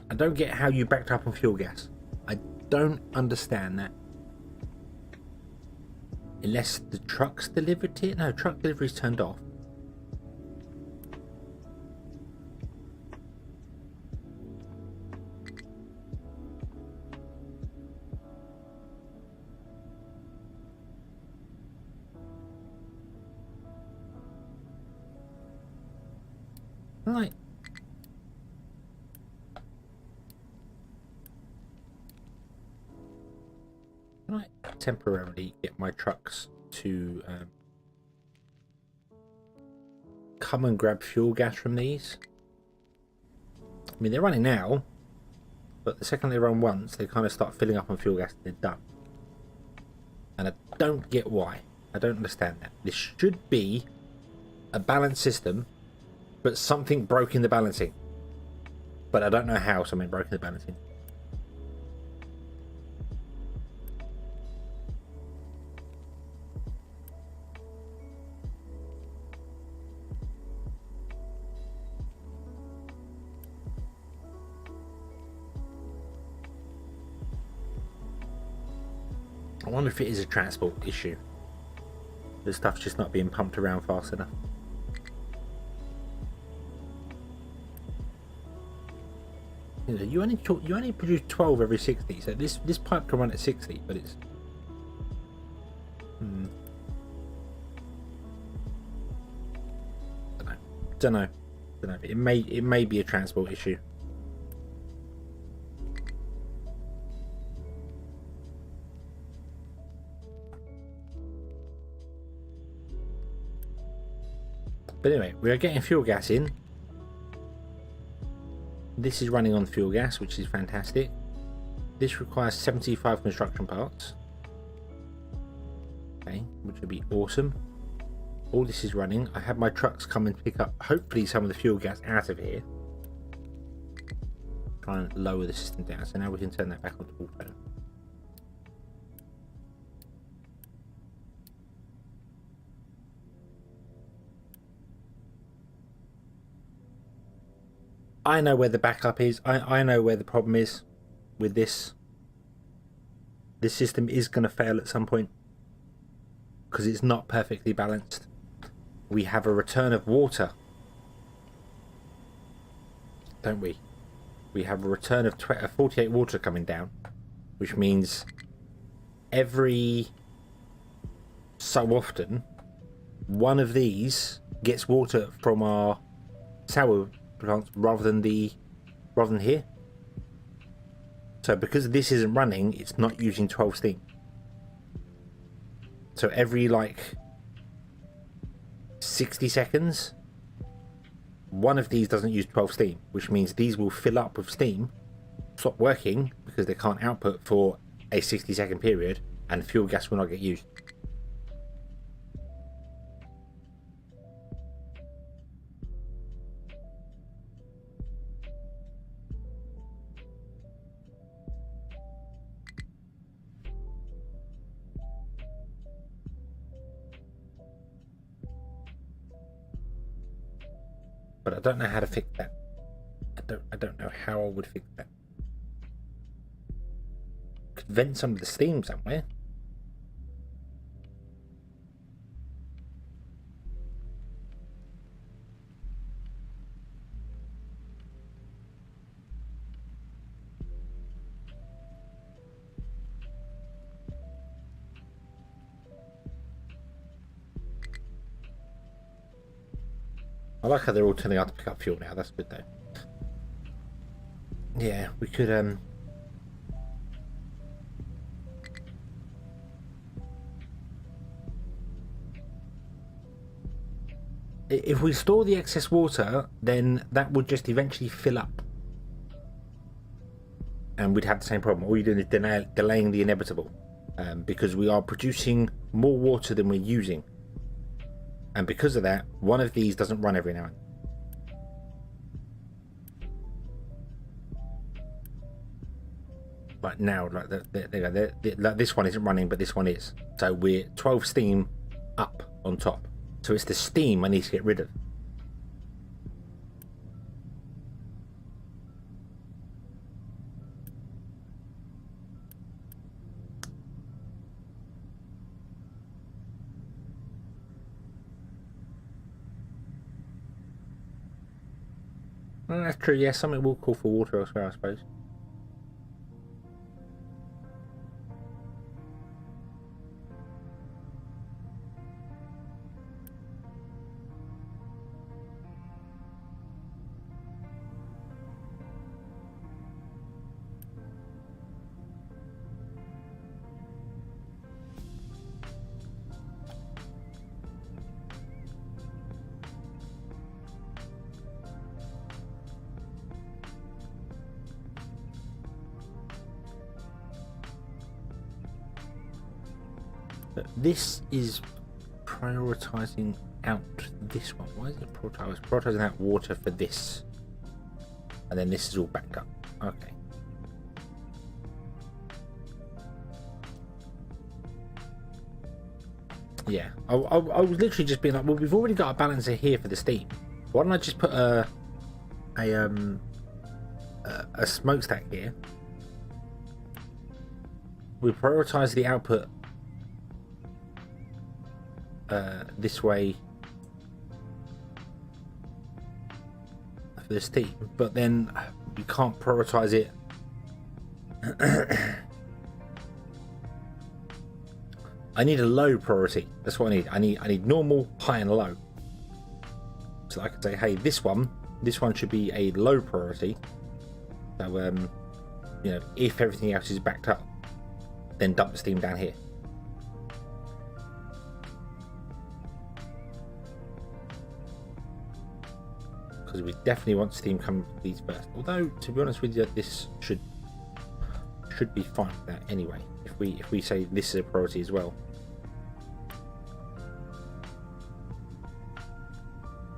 I don't get how you backed up on fuel gas. I don't understand that. Unless the trucks delivered it. No, truck delivery's turned off. Right. Can I temporarily get my trucks to come and grab fuel gas from these? I mean, they're running now, but the second they run once, they kind of start filling up on fuel gas and they're done. And I don't get why. I don't understand that. This should be a balanced system, but something broke in the balancing. But I don't know how something broke in the balancing. wonder if it is a transport issue. The stuff's just not being pumped around fast enough. You know, you only produce 12 every 60, so this pipe can run at 60, but it's don't know. It may be a transport issue. But anyway, we are getting fuel gas in. This is running on fuel gas, which is fantastic. This requires 75 construction parts. Okay, which would be awesome. All this is running. I had my trucks come and pick up, hopefully, some of the fuel gas out of here. Try and lower the system down. So now we can turn that back onto auto. I know where the backup is. I know where the problem is with this. This system is going to fail at some point because it's not perfectly balanced. We have a return of water, don't we? We have a return of 48 water coming down, which means every so often one of these gets water from our sour plants rather than here. So because this isn't running, it's not using 12 steam. So every like 60 seconds, one of these doesn't use 12 steam, which means these will fill up with steam, stop working because they can't output for a 60-second period, and fuel gas will not get used. But I don't know how to fix that. I don't know how I would fix that. Could vent some of the steam somewhere. I like how they're all turning out to pick up fuel now. That's good though. Yeah, we could if we store the excess water, then that would just eventually fill up, and we'd have the same problem. All you're doing is delaying the inevitable, because we are producing more water than we're using. And because of that, one of these doesn't run every now and then. Like now, like like this one isn't running, but this one is. So we're 12 steam up on top. So it's the steam I need to get rid of. Well, that's true, yeah, something will call for water elsewhere, I suppose. But this is prioritizing out this one. Why is it prioritizing? Prioritizing out water for this, and then this is all backed up. Okay. Yeah, I was literally just being like, well, we've already got a balancer here for the steam. Why don't I just put a smokestack here? We prioritize the output this way for the steam, but then you can't prioritize it. I need a low priority. That's what I need. I need normal, high, and low. So I can say, hey, this one should be a low priority. So you know, if everything else is backed up, then dump the steam down here. Because we definitely want steam coming from these first. Although, to be honest with you, this should be fine with that anyway. If we say this is a priority as well.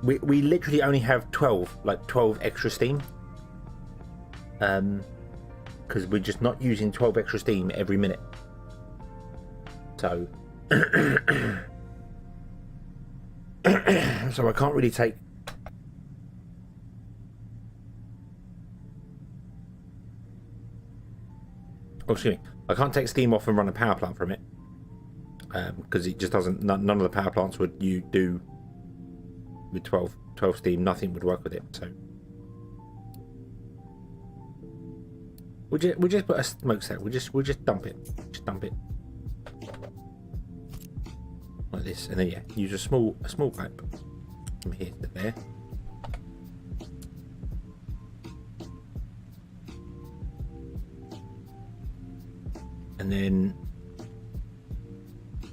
We literally only have 12 extra steam. Because we're just not using 12 extra steam every minute. So so I can't really take excuse me, I can't take steam off and run a power plant from it, because it just doesn't. None of the power plants would you do with 12 steam. Nothing would work with it. So we'll just put a smokestack. We'll just dump it. Just dump it like this, and then yeah, use a small pipe from here to there. And then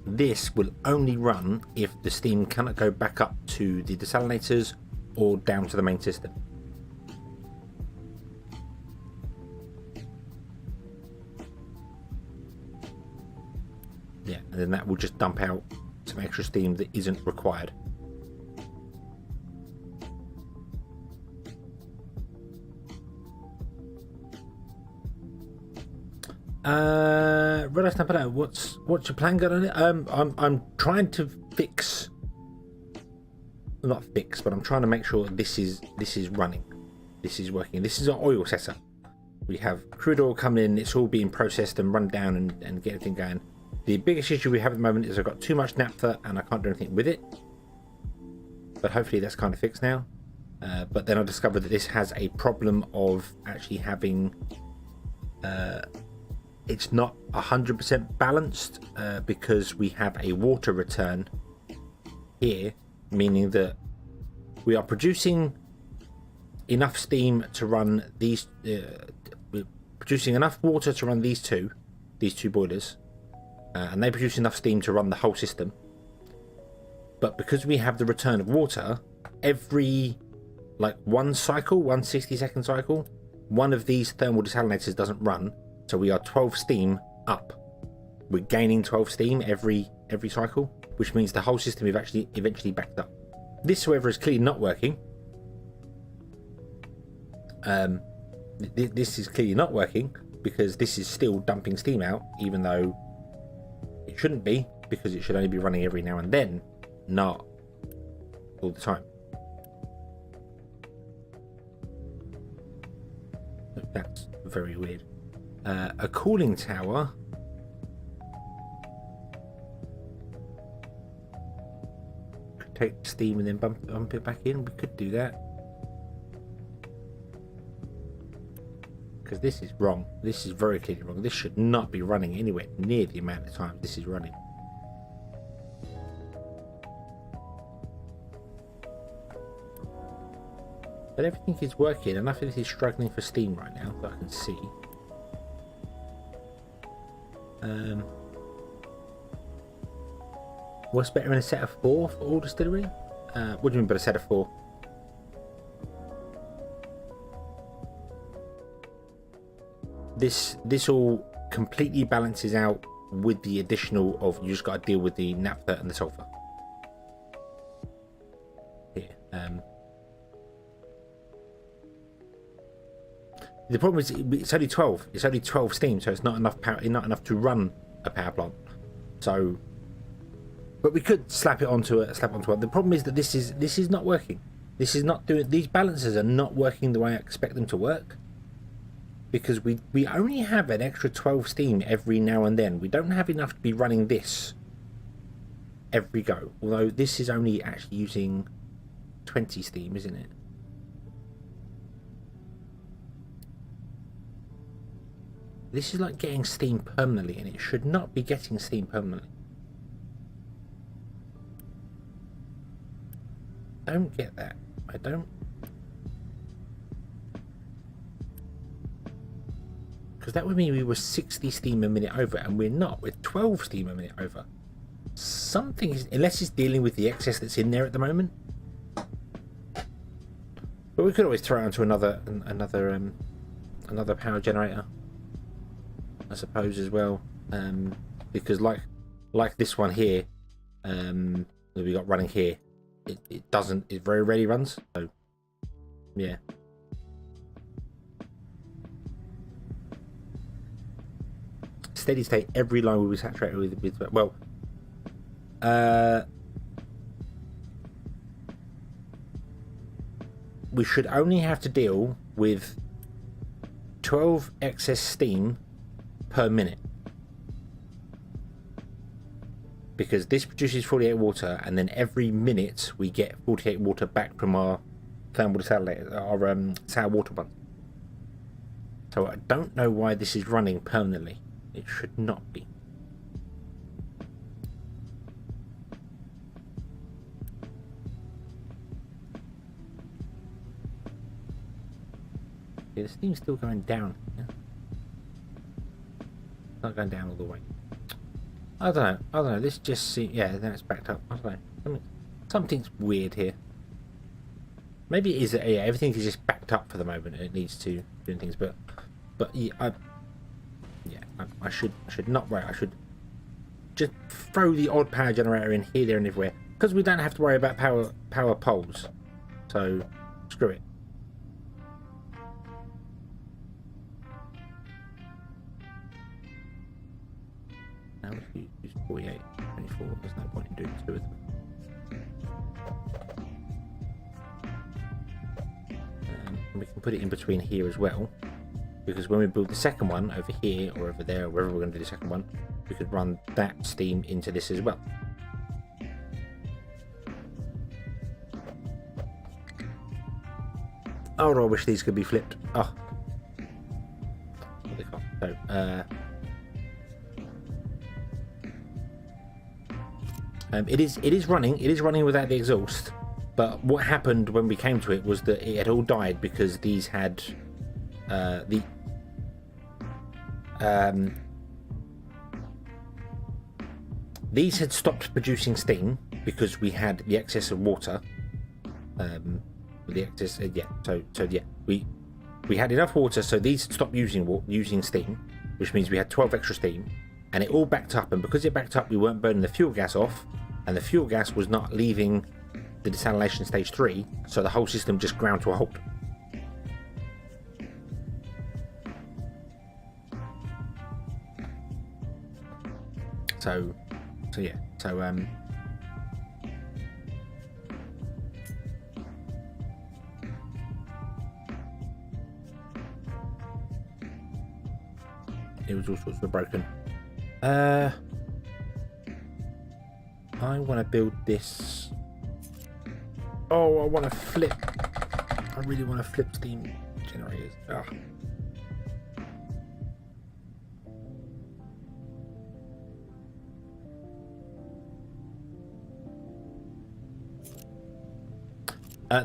this will only run if the steam cannot go back up to the desalinators or down to the main system. Yeah, and then that will just dump out some extra steam that isn't required. Red Ice Napoleon, what's your plan going on? I'm trying to not fix, but I'm trying to make sure this is running, this is working. This is our oil setup. We have crude oil coming in, it's all being processed and run down and get everything going. The biggest issue we have at the moment is I've got too much naphtha and I can't do anything with it, but hopefully that's kind of fixed now. But then I discovered that this has a problem of actually having it's not 100% balanced, because we have a water return here, meaning that we are producing enough steam to run these we're producing enough water to run these two boilers, and they produce enough steam to run the whole system. But because we have the return of water every one 60-second cycle, one of these thermal desalinators doesn't run. So we are 12 steam up. We're gaining 12 steam every cycle, which means the whole system is actually eventually backed up. This, however, is clearly not working. This is clearly not working because this is still dumping steam out, even though it shouldn't be, because it should only be running every now and then, not all the time. That's very weird. A cooling tower. Could take steam and then bump it back in. We could do that. Because this is wrong. This is very clearly wrong. This should not be running anywhere near the amount of time this is running. But everything is working, and nothing is struggling for steam right now that I can see. What's better in a set of 4 for all distillery? What do you mean by a set of 4? This all completely balances out with the additional of, you just got to deal with the naphtha and the sulfur. Here, the problem is it's only 12. It's only 12 steam, so it's not enough power, not enough to run a power plant. So, but we could slap onto one. The problem is that this is not working. This is not doing. These balancers are not working the way I expect them to work. Because we only have an extra 12 steam every now and then. We don't have enough to be running this every go. Although this is only actually using 20 steam, isn't it? This is like getting steam permanently, and it should not be getting steam permanently. I don't get that. I don't. Because that would mean we were 60 steam a minute over, and we're not. We're 12 steam a minute over. Something is, unless it's dealing with the excess that's in there at the moment. But we could always throw it onto another power generator, I suppose, as well. Because like this one here, that we got running here, it very rarely runs. So yeah. Steady state, every line will be saturated with well, we should only have to deal with 12 excess steam per minute, because this produces 48 water, and then every minute we get 48 water back from our thermal desalinators, our sour water ones. So I don't know why this is running permanently. It should not be. Yeah, the steam's still going down. Yeah. Not going down all the way. I don't know. This just seems, yeah, then it's backed up. I don't know. Something's weird here. Maybe it is. Yeah, everything is just backed up for the moment, and it needs to do things. But yeah, I should not worry. I should just throw the odd power generator in here, there, and everywhere, because we don't have to worry about power poles. So screw it. Now if you use 48, 24, there's no point in doing two of them. And we can put it in between here as well, because when we build the second one over here or over there, or wherever we're going to do the second one, we could run that steam into this as well. Oh, I wish these could be flipped. Oh, they can't. So, it is running. It is running without the exhaust. But what happened when we came to it was that it had all died because these had these had stopped producing steam because we had the excess of water. The excess, yeah. So yeah, we had enough water, so these stopped using steam, which means we had 12 extra steam, and it all backed up. And because it backed up, we weren't burning the fuel gas off, and the fuel gas was not leaving the desalination stage 3, so the whole system just ground to a halt. So yeah, it was all sorts of broken. I want to build this. Oh, I want to flip. I really want to flip steam generators. Ugh.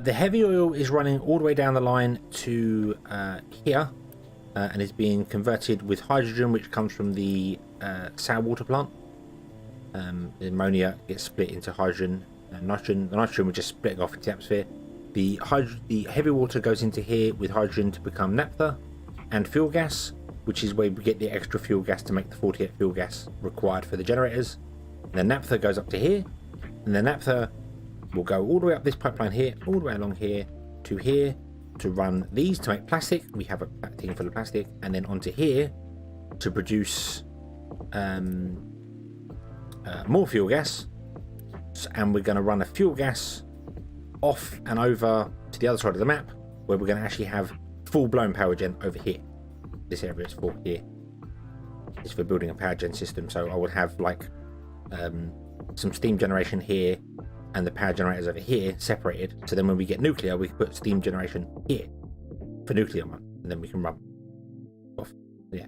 The heavy oil is running all the way down the line to here, and is being converted with hydrogen, which comes from the sour water plant. The ammonia gets split into hydrogen and nitrogen. The nitrogen will just split off into the atmosphere. The heavy water goes into here with hydrogen to become naphtha and fuel gas, which is where we get the extra fuel gas to make the 48 fuel gas required for the generators. And the naphtha goes up to here, and the naphtha will go all the way up this pipeline here, all the way along here to run these to make plastic. We have a thing full of plastic, and then onto here to produce more fuel gas. And we're going to run a fuel gas off and over to the other side of the map, where we're going to actually have full-blown power gen over here. This area is for here. It's for building a power gen system, so I would have like some steam generation here and the power generators over here separated. So then when we get nuclear, we can put steam generation here for nuclear one, and then we can run off. Yeah.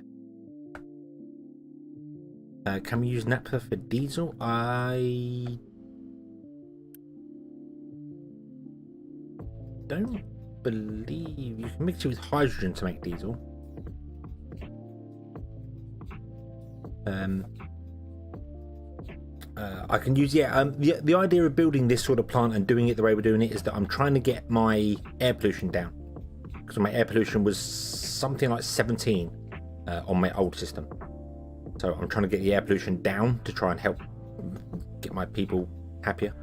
Can we use naphtha for diesel? I don't believe you can mix it with hydrogen to make diesel. I can use, the idea of building this sort of plant and doing it the way we're doing it is that I'm trying to get my air pollution down, because my air pollution was something like 17 on my old system. So I'm trying to get the air pollution down to try and help get my people happier.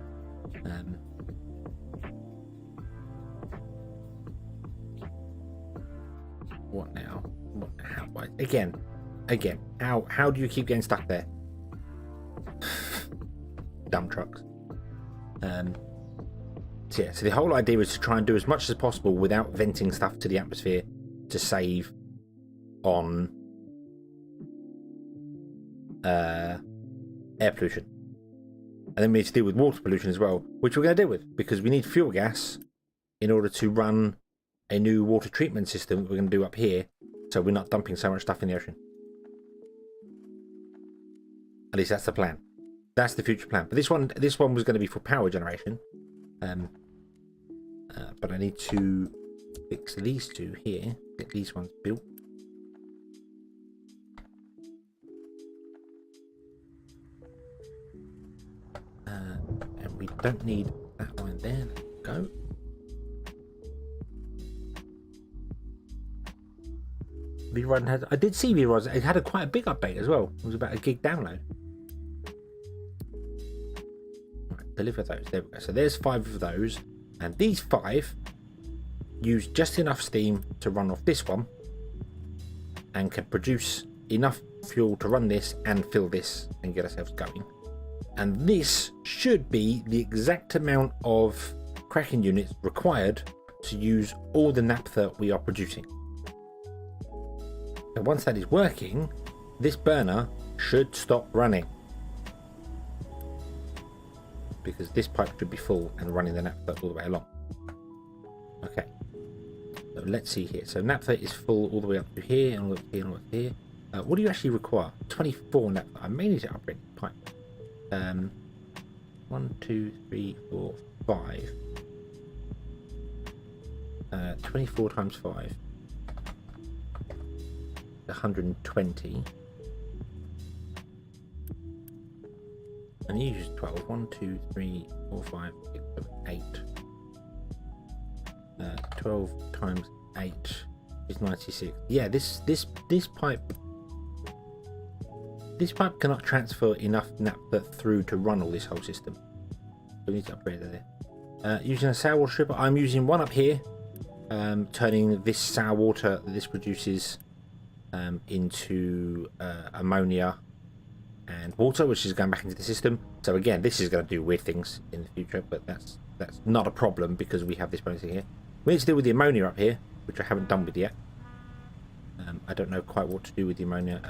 What now? Again, how do you keep getting stuck there? Dump trucks. So the whole idea is to try and do as much as possible without venting stuff to the atmosphere to save on air pollution. And then we need to deal with water pollution as well, which we're going to deal with because we need fuel gas in order to run a new water treatment system that we're going to do up here, so we're not dumping so much stuff in the ocean. At least that's the plan. That's the future plan. But this one was going to be for power generation. But I need to fix these two here. Get these ones built. And we don't need that one there. There we go. VROD had, I did see VROD. It had quite a big update as well. It was about a gig download. Right, deliver those. There we go. So there's 5 of those, and these 5 use just enough steam to run off this one, and can produce enough fuel to run this and fill this and get ourselves going. And this should be the exact amount of cracking units required to use all the naphtha we are producing. And once that is working, this burner should stop running, because this pipe should be full and running the naphtha all the way along. Okay, so let's see here. So naphtha is full all the way up to here and all the way up to here and all the way up to here. What do you actually require? 24 naphtha. I may need to upgrade the pipe. 1, 2, 3, 4, 5. 24 times 5. 120, and you use 12. 1, 2, 3, 4, 5, 6, 7, 8. 12 times 8 is 96. Yeah, this pipe cannot transfer enough naphtha through to run all this whole system. So we need to upgrade it there. Using a sour water stripper, I'm using one up here, turning this sour water that this produces into ammonia and water, which is going back into the system. So again, this is going to do weird things in the future, but that's not a problem because we have this bonus here. We need to deal with the ammonia up here, which I haven't done with yet. I don't know quite what to do with the ammonia.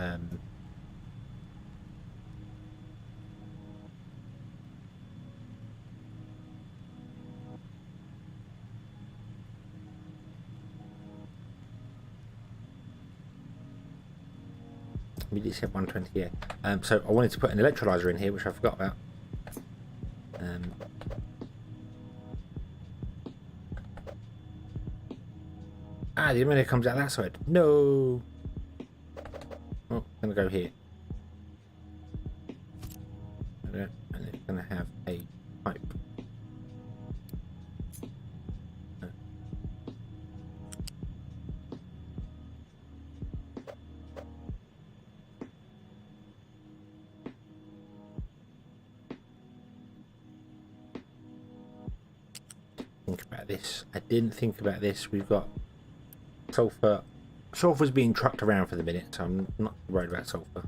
We did set 120 here. So I wanted to put an electrolyzer in here, which I forgot about. The ammonia comes out that side. No. Oh, I'm gonna go here. And it's gonna have a pipe. Think about this. I didn't think about this. We've got sulfur. Sulfur's being trucked around for the minute, so I'm not worried about sulfur.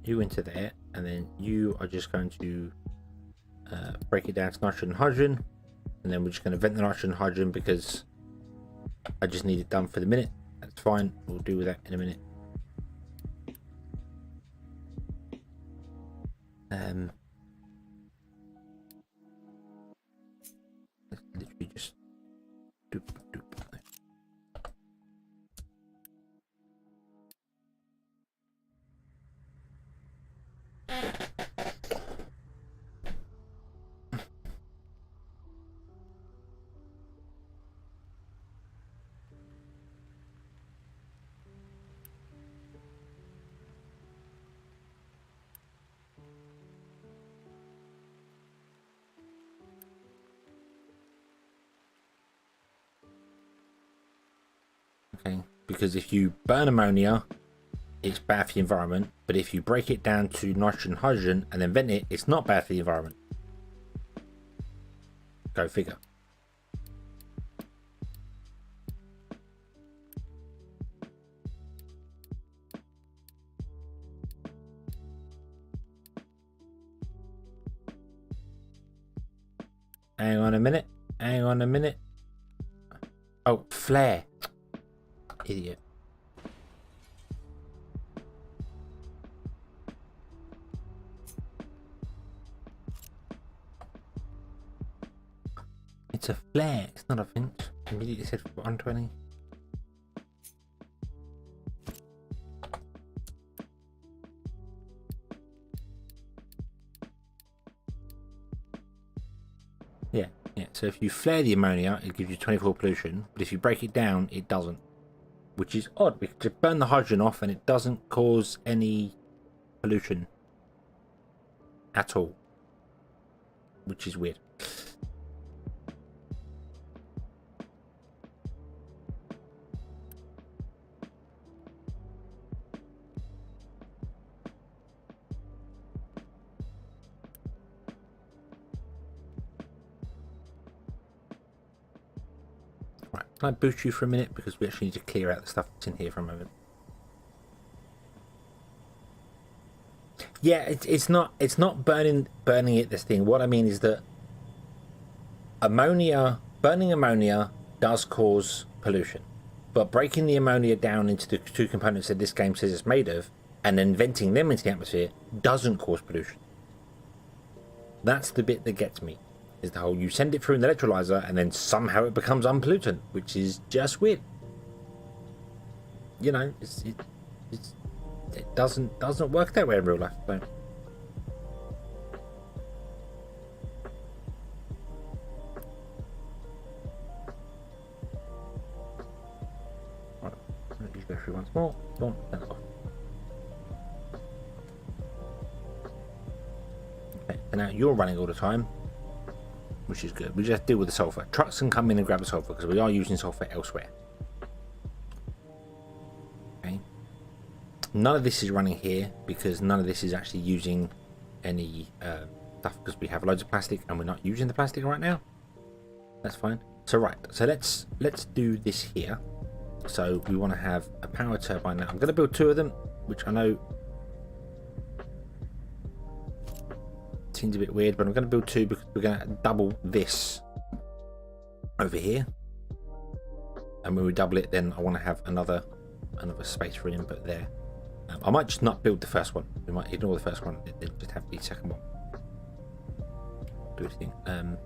You into there, and then you are just going to break it down to nitrogen and hydrogen, and then we're just going to vent the nitrogen and hydrogen because I just need it done for the minute. That's fine, we'll deal with that in a minute. Let's literally just doop, doop. Okay, because if you burn ammonia, it's bad for the environment, but if you break it down to nitrogen and hydrogen and then vent it, it's not bad for the environment. Go figure. Hang on a minute. Hang on a minute. Oh, flare. Idiot. It's a flare. It's not a vent. Immediately said 120. Yeah, so if you flare the ammonia, it gives you 24 pollution, but if you break it down, it doesn't. Which is odd, because you burn the hydrogen off and it doesn't cause any pollution at all. Which is weird. Right, can I boost you for a minute? Because we actually need to clear out the stuff that's in here for a moment. Yeah, it's not burning it, this thing. What I mean is that burning ammonia does cause pollution. But breaking the ammonia down into the two components that this game says it's made of, and then venting them into the atmosphere, doesn't cause pollution. That's the bit that gets me. Is the whole you send it through an electrolyzer and then somehow it becomes unpollutant, which is just weird. You know, it doesn't work that way in real life. So. Right, let me go through once more. Boom, turn it off. Okay, so now you're running all the time, which is good. We just deal with the sulfur. Trucks can come in and grab the sulfur because we are using sulfur elsewhere. Okay. None of this is running here because none of this is actually using any stuff because we have loads of plastic and we're not using the plastic right now. That's fine. So right, so let's do this here. So we want to have a power turbine now. I'm going to build 2 of them, which I know seems a bit weird, but I'm going to build 2 because we're going to double this over here, and when we double it, then I want to have another space for an input there. I might just not build the first one. We might ignore the first one and then just have the second one. Do everything. And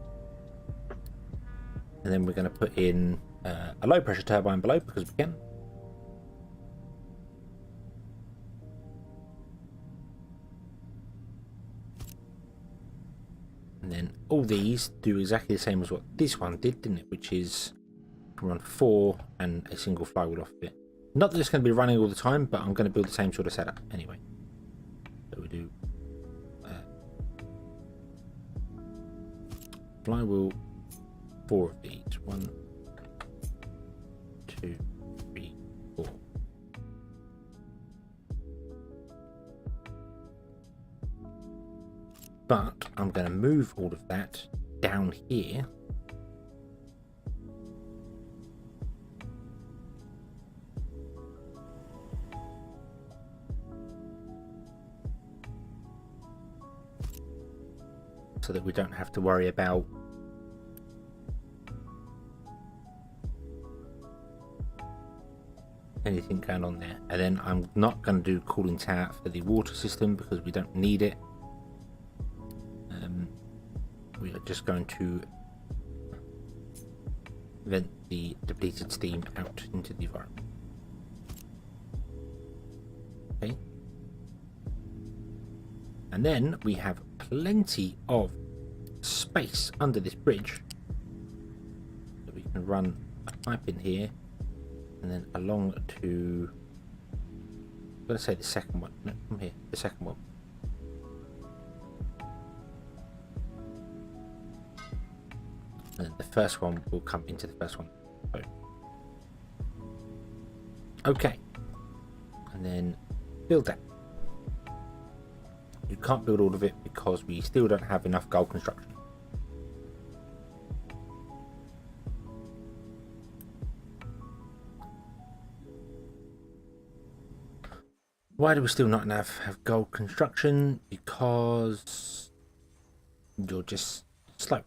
then we're going to put in a low pressure turbine below because we can. And then all these do exactly the same as what this one did, didn't it? Which is run 4 and a single flywheel off of it. Not that it's going to be running all the time, but I'm going to build the same sort of setup anyway. So we do flywheel 4 of these. 1, 2, 3, 4. But I'm going to move all of that down here. So that we don't have to worry about anything going on there. And then I'm not going to do cooling tower for the water system because we don't need it. We are just going to vent the depleted steam out into the environment. Okay. And then we have plenty of space under this bridge that we can run a pipe in here and then along to, let's say the second one. No, from here, the second one. And then the first one will come into the first one. So, okay. And then build that. You can't build all of it because we still don't have enough gold construction. Why do we still not have gold construction? Because you're just slow.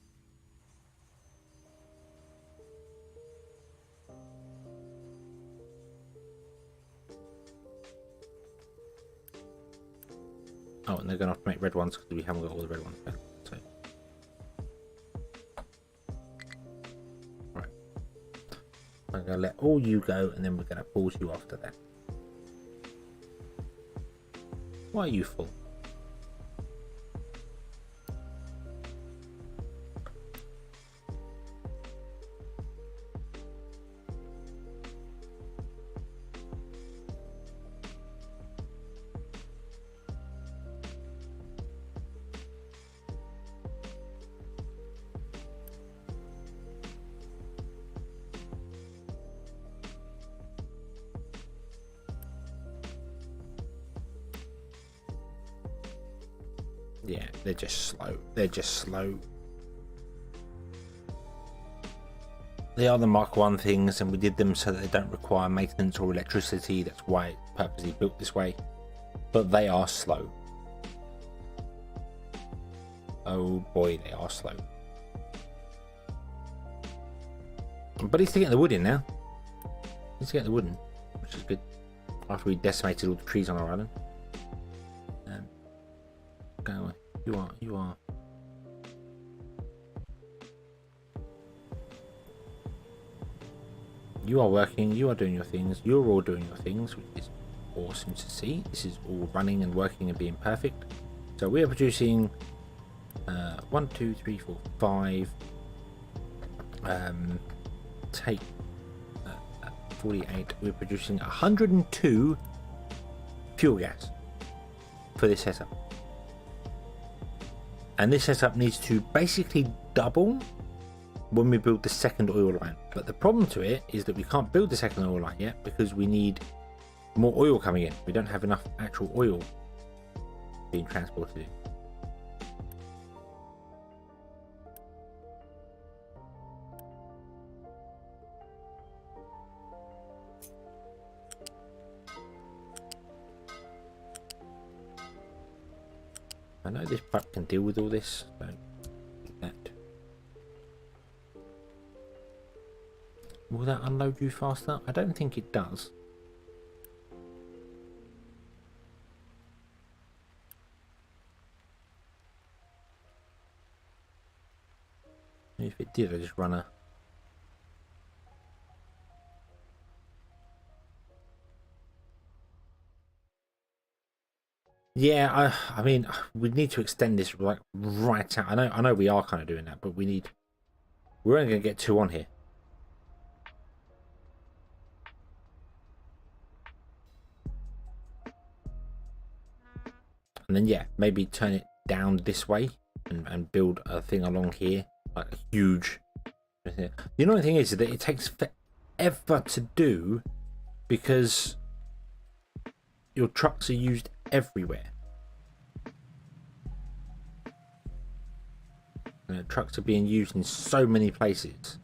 Oh, and they're going to have to make red ones because we haven't got all the red ones there. So, right. I'm going to let all you go, and then we're going to pause you after that. Why are you full? Yeah, they're just slow. They're just slow. They are the Mark 1 things, and we did them so that they don't require maintenance or electricity. That's why it's purposely built this way. But they are slow. Oh boy, they are slow. But he's getting the wood in now. He's getting the wood in, which is good. After we decimated all the trees on our island. Go away. You are. You are working, you are doing your things, you're all doing your things, which is awesome to see. This is all running and working and being perfect. So we are producing 1, 2, 3, 4, 5. Take 48. We're producing 102 fuel gas for this setup. And this setup needs to basically double when we build the second oil line. But the problem to it is that we can't build the second oil line yet because we need more oil coming in. We don't have enough actual oil being transported in. I know this pipe can deal with all this, so that. Will that unload you faster? I don't think it does. If it did, I just run a. Yeah, I mean, we need to extend this like right out. I know we are kind of doing that, but we're only going to get 2 on here. And then yeah, maybe turn it down this way and build a thing along here, like a huge. The annoying thing is that it takes forever to do because your trucks are used everywhere. Trucks are being used in so many places.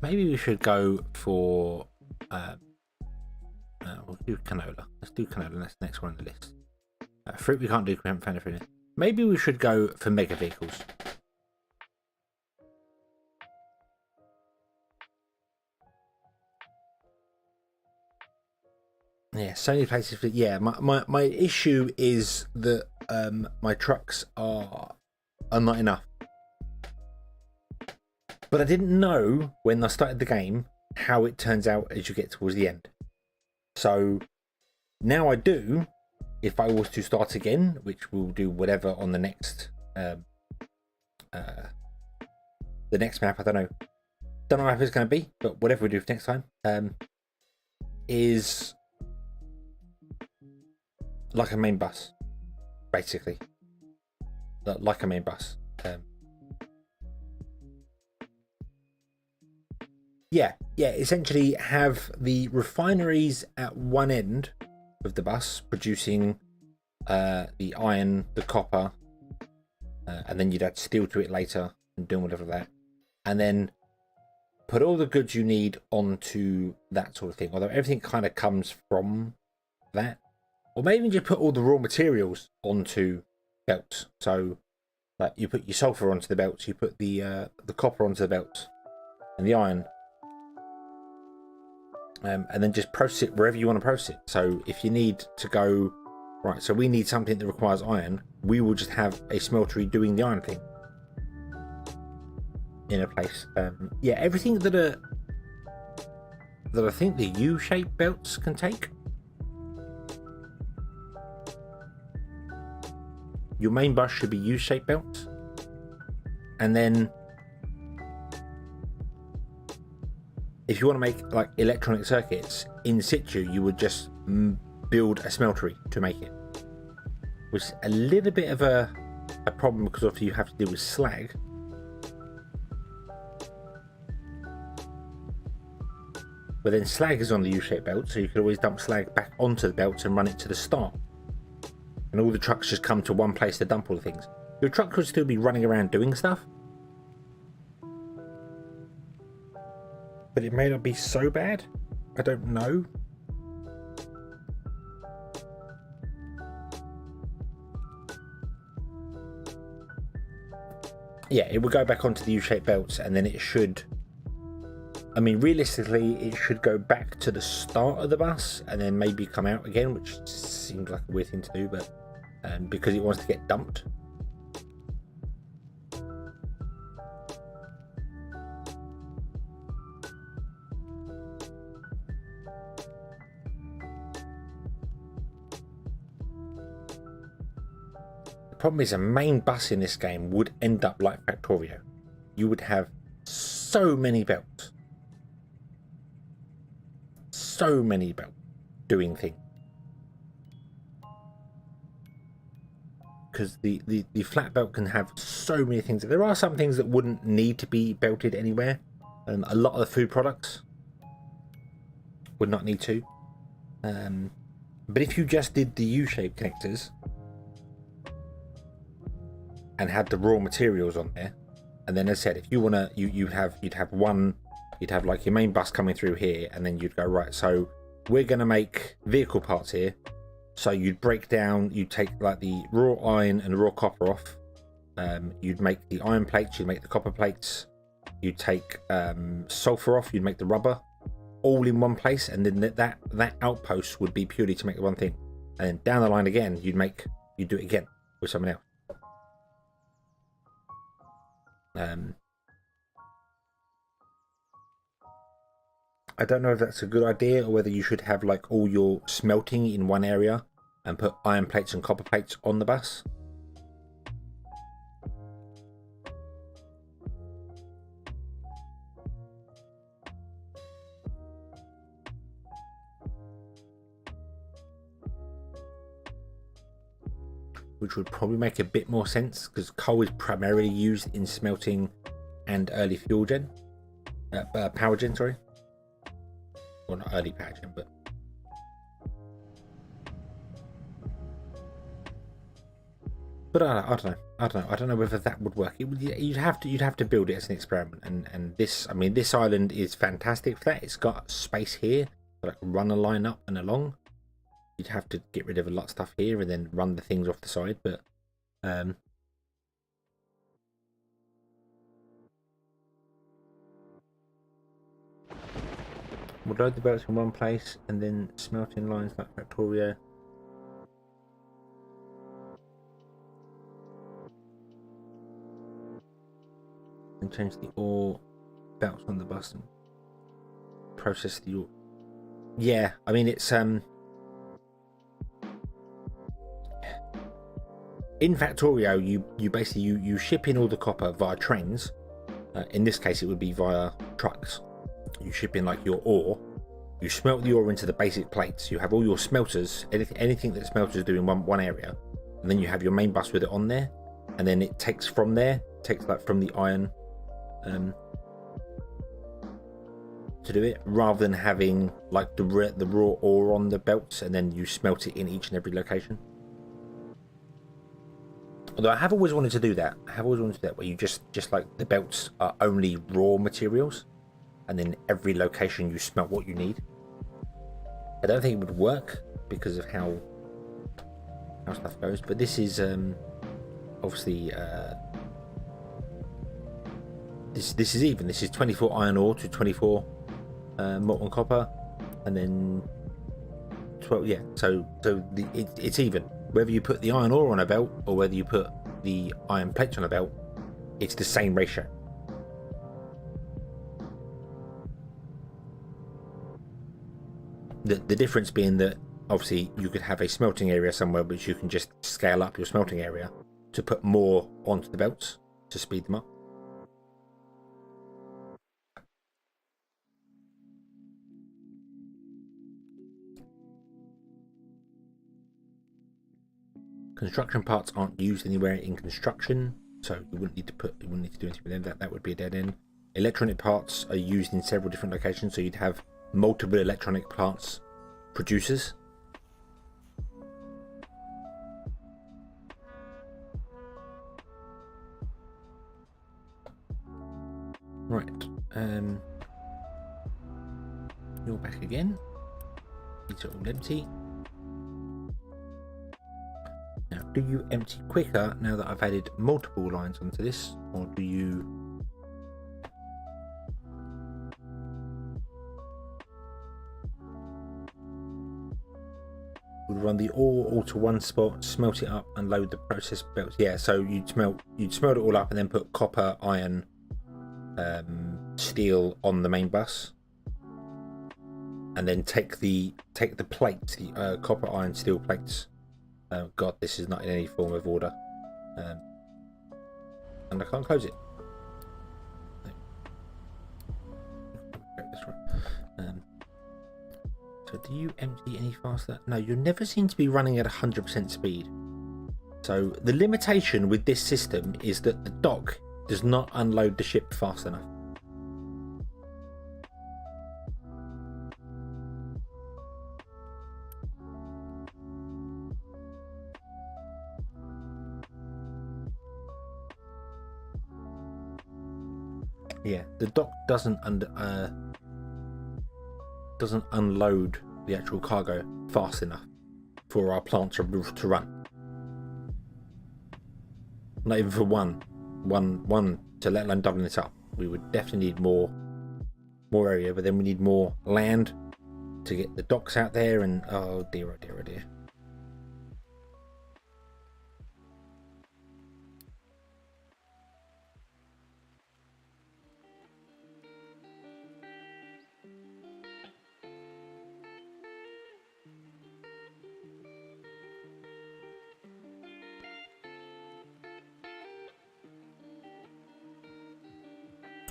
Maybe we should go for We'll do canola. Let's do canola. That's the next one on the list. Fruit we can't do. We haven't found a fruit. Maybe we should go for mega vehicles. Yeah, so many places. For, yeah, my issue is that my trucks are not enough. But I didn't know when I started the game how it turns out as you get towards the end. So now I do. If I was to start again, which we'll do whatever on the next map, I don't know how it's going to be, but whatever we do for next time, is like a main bus, basically, like a main bus. Yeah, essentially have the refineries at one end of the bus producing the iron, the copper, and then you'd add steel to it later and doing whatever that, and then put all the goods you need onto that sort of thing, although everything kind of comes from that, or maybe just put all the raw materials onto belts. So like you put your sulfur onto the belts, you put the copper onto the belts and the iron, and then just process it wherever you want to process it. So if you need to go, right, so we need something that requires iron, we will just have a smeltery doing the iron thing in a place. Yeah, everything that I think the U-shaped belts can take. Your main bus should be U-shaped belts, and then if you want to make like electronic circuits in situ, you would just build a smeltery to make it, which is a little bit of a problem because obviously you have to deal with slag. But then slag is on the U-shaped belt, so you could always dump slag back onto the belts and run it to the start. And all the trucks just come to one place to dump all the things. Your truck could still be running around doing stuff, but it may not be so bad. I don't know. Yeah, it will go back onto the U-shaped belts, and then it should, I mean, realistically, it should go back to the start of the bus and then maybe come out again, which seems like a weird thing to do, but because it wants to get dumped. The problem is a main bus in this game would end up like Factorio. You would have so many belts. So many belts doing things. Because the flat belt can have so many things. There are some things that wouldn't need to be belted anywhere. A lot of the food products would not need to. But if you just did the U-shaped connectors and had the raw materials on there, and then as I said, if you wanna, you'd have like your main bus coming through here, and then you'd go, right, so we're gonna make vehicle parts here. So you'd break down, you'd take like the raw iron and raw copper off. You'd make the iron plates, you'd make the copper plates, you'd take sulfur off, you'd make the rubber, all in one place, and then that outpost would be purely to make the one thing. And then down the line again, you'd do it again with someone else. I don't know if that's a good idea, or whether you should have like all your smelting in one area and put iron plates and copper plates on the bus. Which would probably make a bit more sense, because coal is primarily used in smelting and early fuel gen, power gen, sorry. Well, not early power gen, but I don't know whether that would work. You'd have to build it as an experiment, and this, I mean, this island is fantastic for that. It's got space here, So like run a line up and along. You'd have to get rid of a lot of stuff here and then run the things off the side, but we'll load the belts in one place and then smelting lines like Factorio. And change the ore belts on the bus and process the ore. Yeah, I mean it's in Factorio you basically you ship in all the copper via trains. In this case it would be via trucks. You ship in like your ore, you smelt the ore into the basic plates, you have all your smelters, anything that smelters do in one area, and then you have your main bus with it on there, and then it takes from there, like from the iron to do it, rather than having like the raw ore on the belts and then you smelt it in each and every location. Although I have always wanted to do that. Where you just like the belts are only raw materials, and then every location you smelt what you need. I don't think it would work because of how stuff goes. But this is obviously this is even. This is 24 iron ore to 24 molten copper, and then 12. Yeah, so it's even. Whether you put the iron ore on a belt or whether you put the iron plates on a belt, it's the same ratio. The difference being that obviously you could have a smelting area somewhere which you can just scale up your smelting area to put more onto the belts to speed them up. Construction parts aren't used anywhere in construction, so you wouldn't need to do anything with them. That would be a dead end. Electronic parts are used in several different locations, so you'd have multiple electronic parts producers. Right, you're back again. These are all empty. Now, do you empty quicker now that I've added multiple lines onto this, or do you would run the ore all to one spot, smelt it up, and load the process belts? Yeah, so you'd smelt it all up and then put copper, iron, steel on the main bus, and then take the plates, the copper, iron, steel plates. God, this is not in any form of order, and I can't close it. So do you empty any faster? No, you never seem to be running at 100% speed. So the limitation with this system is that the dock does not unload the ship fast enough. Yeah, the dock doesn't unload the actual cargo fast enough for our plant to run. Not even for one to let alone doubling it up. We would definitely need more area, but then we need more land to get the docks out there, and oh dear, oh dear, oh dear.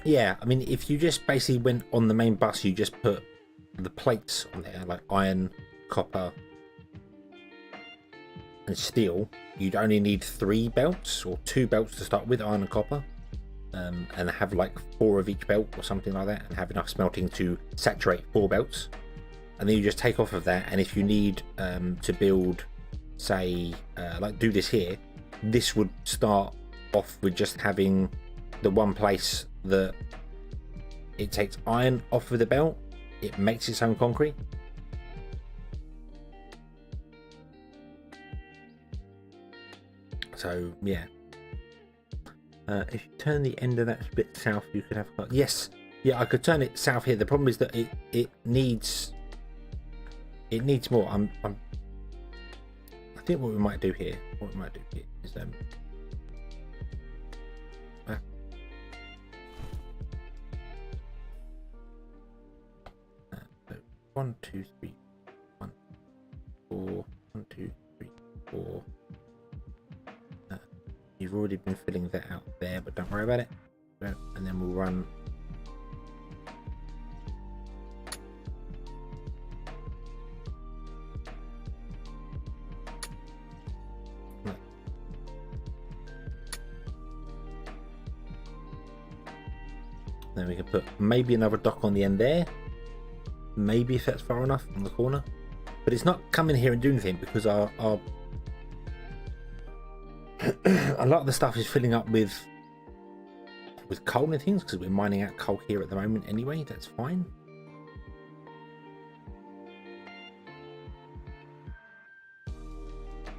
Yeah, I mean, if you just basically went on the main bus, you just put the plates on there, like iron, copper, and steel, you'd only need 3 belts or 2 belts to start with, iron and copper, and have like 4 of each belt or something like that, and have enough smelting to saturate 4 belts. And then you just take off of that, and if you need to build, say, like do this here, this would start off with just having the one place that it takes iron off of the belt, it makes its own concrete, So yeah, if you turn the end of that bit south, you could have, yes, yeah, I could turn it south here. The problem is that it needs more. I think what we might do here is so 1 2 3 1 4 1 2 3 4. You've already been filling that out there, but don't worry about it. And then we'll run. Then we can put maybe another dock on the end there. Maybe if that's far enough on the corner. But it's not coming here and doing anything because our a lot of the stuff is filling up with coal and things because we're mining out coal here at the moment anyway. That's fine.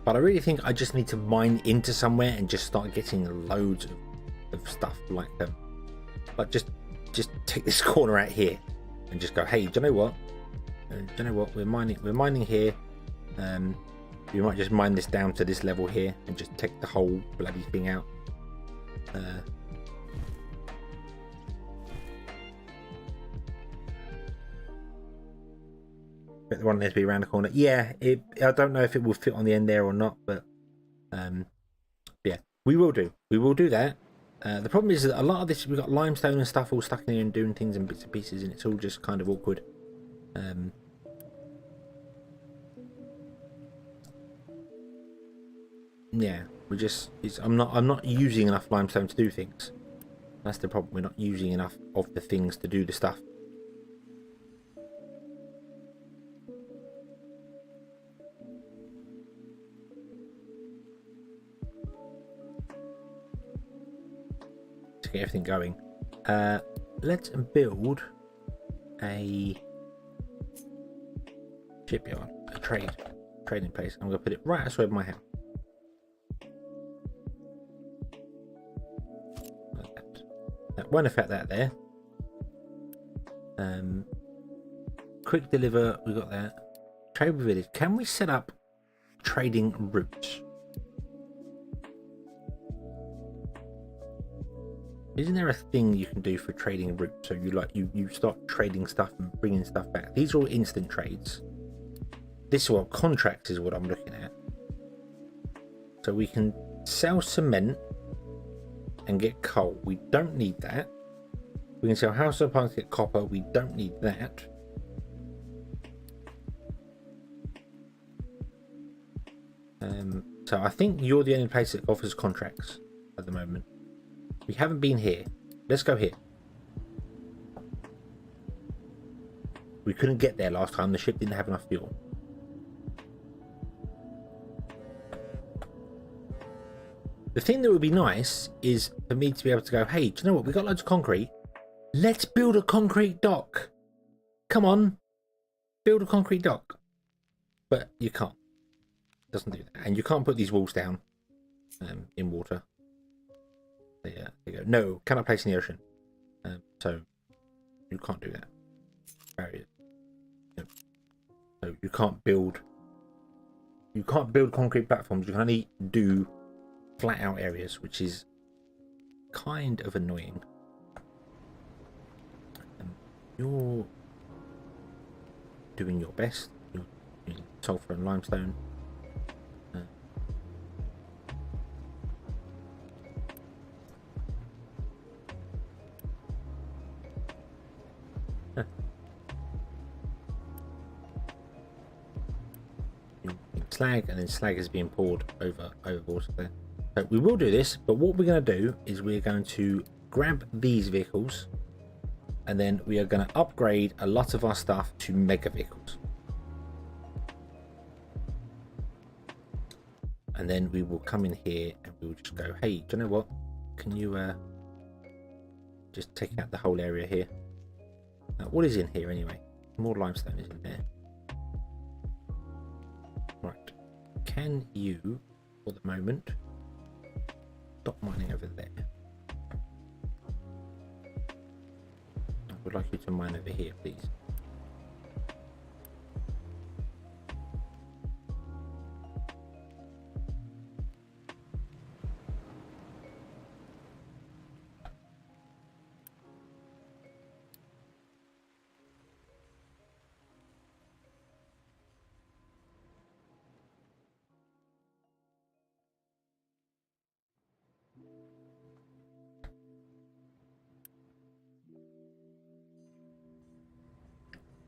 But I really think I just need to mine into somewhere and just start getting loads of stuff like just take this corner out here and just go, hey, do you know what? We're mining here. We might just mine this down to this level here and just take the whole bloody thing out. But the one needs to be around the corner. Yeah, I don't know if it will fit on the end there or not, but yeah, we will do that. The problem is that a lot of this, we've got limestone and stuff all stuck in here and doing things in bits and pieces, and it's all just kind of awkward. Yeah, I'm not using enough limestone to do things. That's the problem. We're not using enough of the things to do the stuff. To get everything going, let's build a shipyard, a trading place. I'm going to put it right outside my house. That won't affect that there. Quick deliver, we got that. Trade with village. Can we set up trading routes? Isn't there a thing you can do for trading routes? So you start trading stuff and bringing stuff back. These are all instant trades. This one, contracts, is what I'm looking at. So we can sell cement and get coal. We don't need that. We can sell house apartments, get copper. We don't need that. So I think you're the only place that offers contracts at the moment. We haven't been here. Let's go here. We couldn't get there last time. The ship didn't have enough fuel. The thing that would be nice is for me to be able to go, hey, do you know what? We've got loads of concrete. Let's build a concrete dock. Come on. Build a concrete dock. But you can't. It doesn't do that. And you can't put these walls down in water. There you go. No, cannot place in the ocean. So you can't do that. Barrier. Yep. So you can't build concrete platforms. You can only do flat out areas, which is kind of annoying. You're doing your best. You're using sulfur and limestone. Slag, and then slag is being poured overboard there. So we will do this, but what we're going to do is we're going to grab these vehicles, and then we are going to upgrade a lot of our stuff to mega vehicles. And then we will come in here and we will just go, hey, do you know what? Can you just take out the whole area here? What is in here anyway? More limestone is in there. Right. Can you, for the moment, stop mining over there. I would like you to mine over here, please.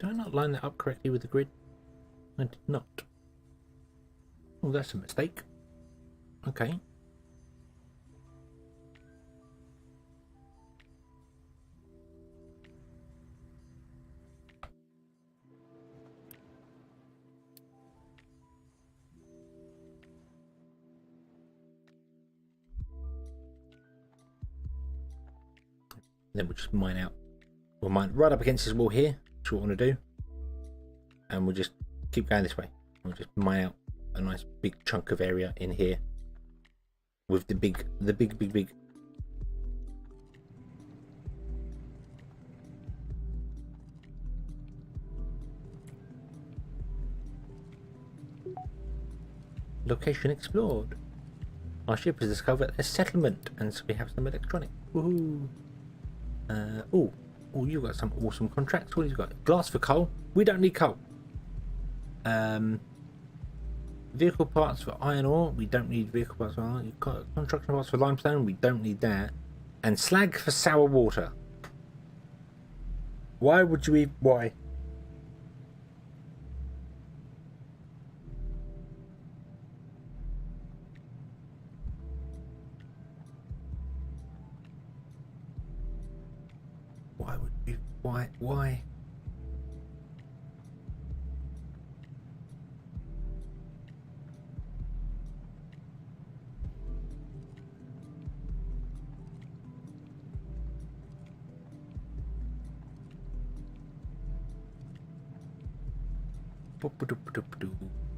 Did I not line that up correctly with the grid? I did not. Oh, that's a mistake. Okay. Then we'll just mine out. We'll mine right up against this wall here, which we want to do. And we'll just keep going this way. We'll just mine out a nice big chunk of area in here with the big location explored. Our ship has discovered a settlement, and so we have some electronic. Woohoo! Oh, you've got some awesome contracts. What have you got? Glass for coal. We don't need coal. Vehicle parts for iron ore. We don't need vehicle parts for iron. You've got construction parts for limestone. We don't need that. And slag for sour water. Why would you even... Why? Why would you... Why?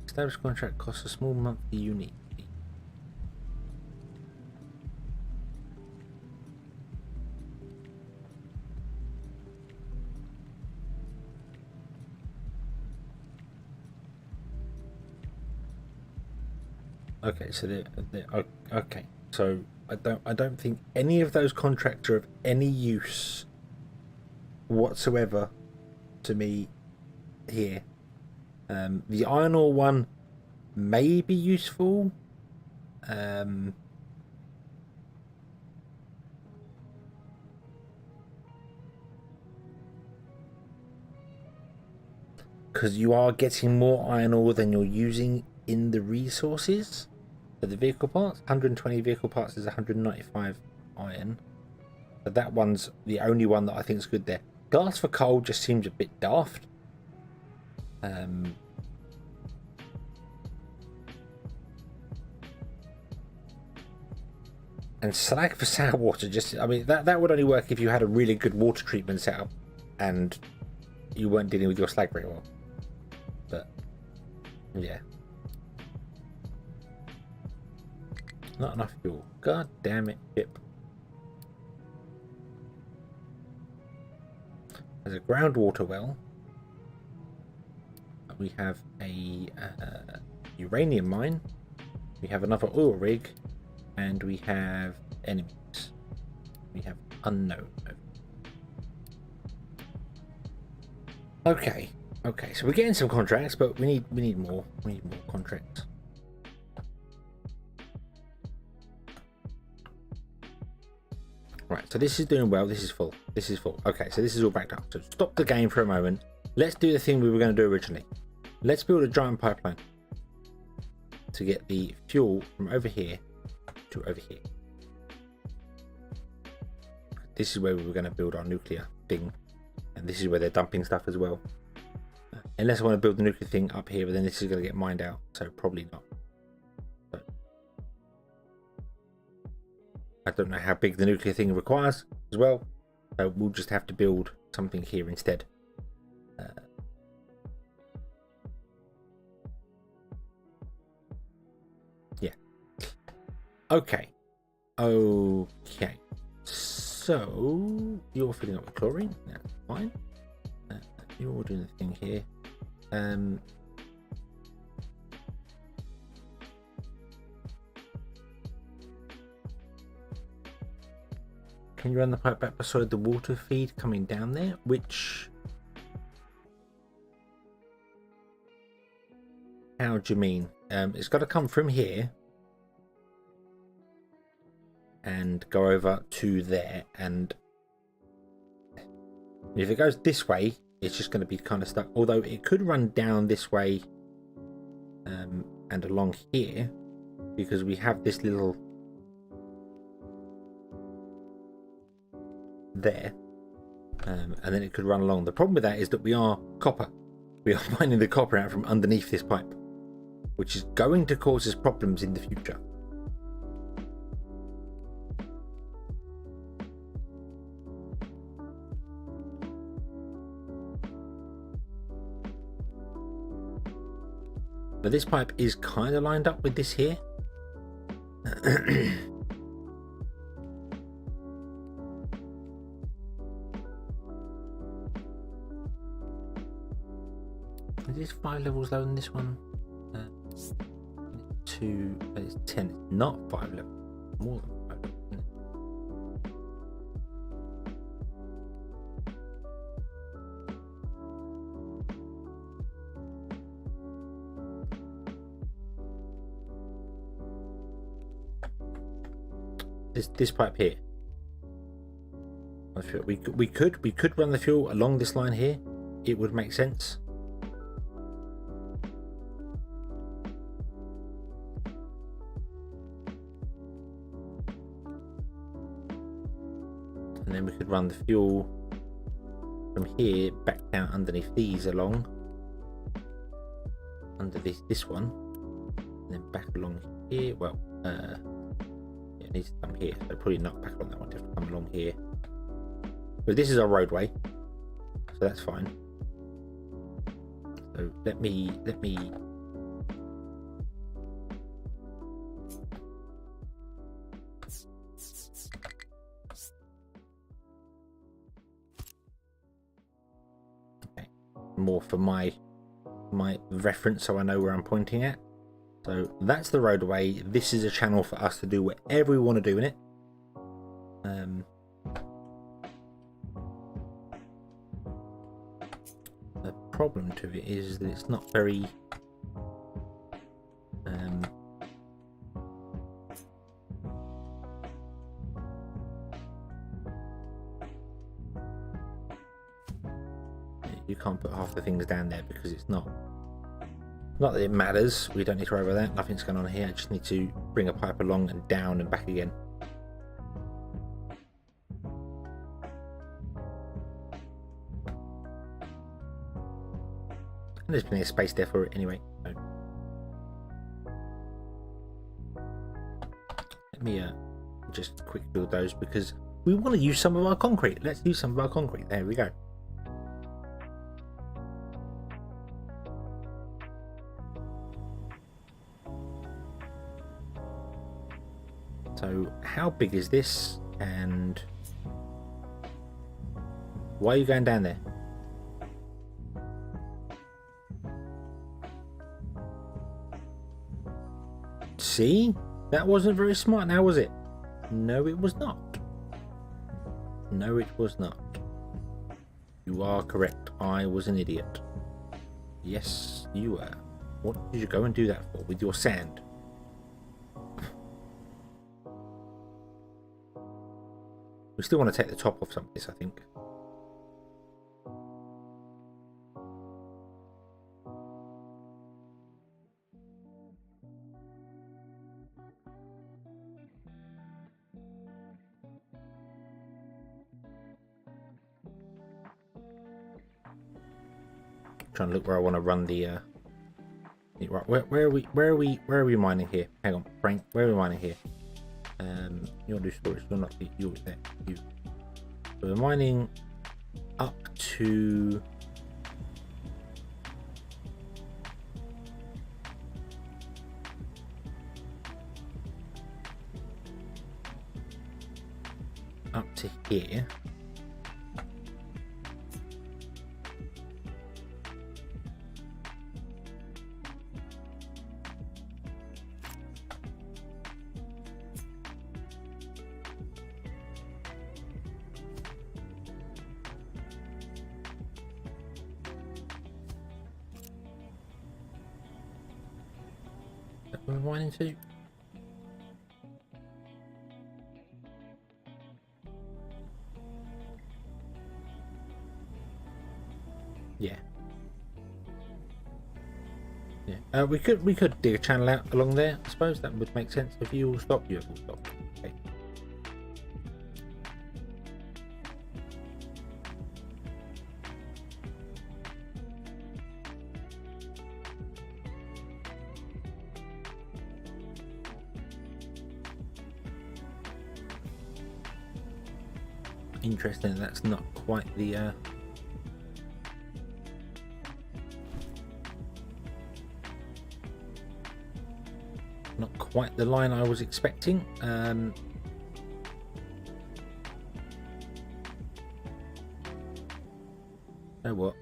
Established contract costs a small monthly unit. Okay, so they're okay. So I don't think any of those contracts are of any use whatsoever to me here. The iron ore one may be useful. Because you are getting more iron ore than you're using in the resources. For the vehicle parts, 120 vehicle parts is 195 iron. So that one's the only one that I think is good there. Glass for coal just seems a bit daft. And slag for sour water, just, I mean, that would only work if you had a really good water treatment setup and you weren't dealing with your slag very well. But yeah, not enough fuel. God damn it, ship. There's a groundwater well. We have a uranium mine. We have another oil rig, and we have enemies. We have unknown. Okay, so we're getting some contracts, but we need more. We need more contracts. Right, so this is doing well. This is full. This is full. Okay, so this is all backed up. So stop the game for a moment. Let's do the thing we were going to do originally. Let's build a giant pipeline to get the fuel from over here to over here. This is where we were going to build our nuclear thing, and this is where they're dumping stuff as well. Unless I want to build the nuclear thing up here, but then this is going to get mined out, so probably not. But I don't know how big the nuclear thing requires as well, so we'll just have to build something here instead. Yeah. Okay. Okay. So you're filling up with chlorine. That's fine. You're doing the thing here. Can you run the pipe back beside the water feed coming down there? Which... How do you mean? It's got to come from here and go over to there, and if it goes this way, it's just going to be kind of stuck. Although it could run down this way and along here, because we have this little there, and then it could run along. The problem with that is that we are mining the copper out from underneath this pipe, which is going to cause us problems in the future. But this pipe is kind of lined up with this here. Is this 5 levels lower than this one? 2, it's 10. It's not 5 levels. More than 5 levels, isn't it? This pipe here. We could run the fuel along this line here. It would make sense. And then we could run the fuel from here back down underneath these along under this one, and then back along here. Well, it needs to come here, so probably not back along that one. Just come along here. But this is our roadway, so that's fine. So let me. Okay, more for my reference, so I know where I'm pointing at. So that's the roadway. This is a channel for us to do whatever we want to do in it. The problem to it is that it's not very you can't put half the things down there because it's not that it matters. We don't need to worry about that. Nothing's going on here. I just need to bring a pipe along and down and back again. And there's plenty of space there for it anyway. So let me just quick build those because we want to use some of our concrete. Let's use some of our concrete. There we go. So how big is this, and why are you going down there? See? That wasn't very smart now, was it? No, it was not. No, it was not. You are correct. I was an idiot. Yes, you were. What did you go and do that for with your sand? We still want to take the top off some of this, I think. Trying to look where I want to run the right, where are we mining here? Hang on, Frank, where are we mining here? You'll do storage, you'll not be you there. You. So we're mining up to up to here. We're mining to. Yeah. Yeah. We could dig a channel out along there. I suppose that would make sense. If you all stop, you all stop. Okay. Interesting. That's not quite the. Not quite the line I was expecting. You know what?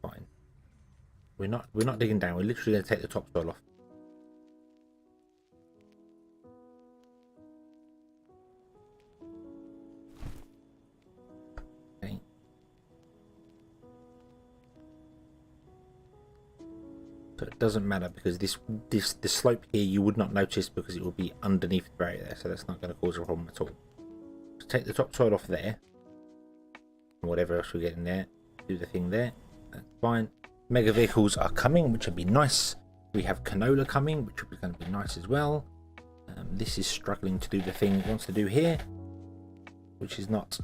Fine. We're not digging down. We're literally going to take the topsoil off. Okay. So it doesn't matter because this slope here you would not notice because it will be underneath the barrier there, so that's not going to cause a problem at all. Just take the topsoil off there, and whatever else we get in there, do the thing there. That's fine. Mega vehicles are coming, which would be nice. We have canola coming, which would be going to be nice as well. This is struggling to do the thing it wants to do here, which is not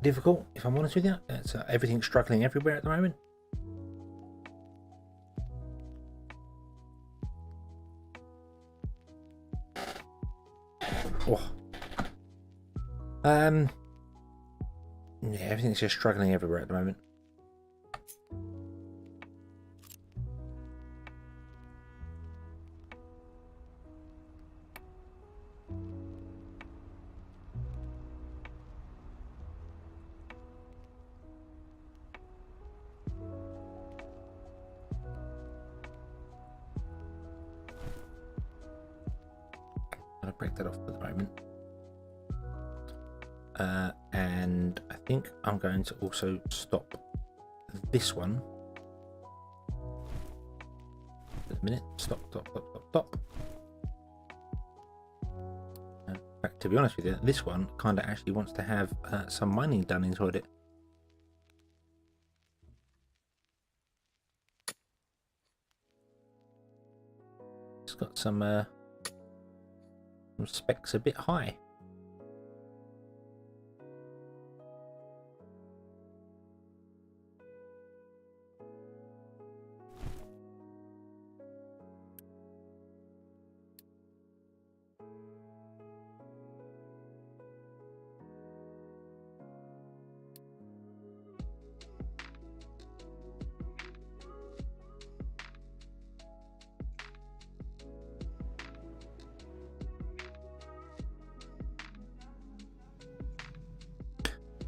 difficult, if I'm honest with you. It's everything's struggling everywhere at the moment. Oh. Yeah, everything's just struggling everywhere at the moment. I'll break that off for the moment. And I think I'm going to also stop this one. Just a minute. Stop. In fact, to be honest with you, this one kind of actually wants to have some mining done inside it. It's got some specs a bit high.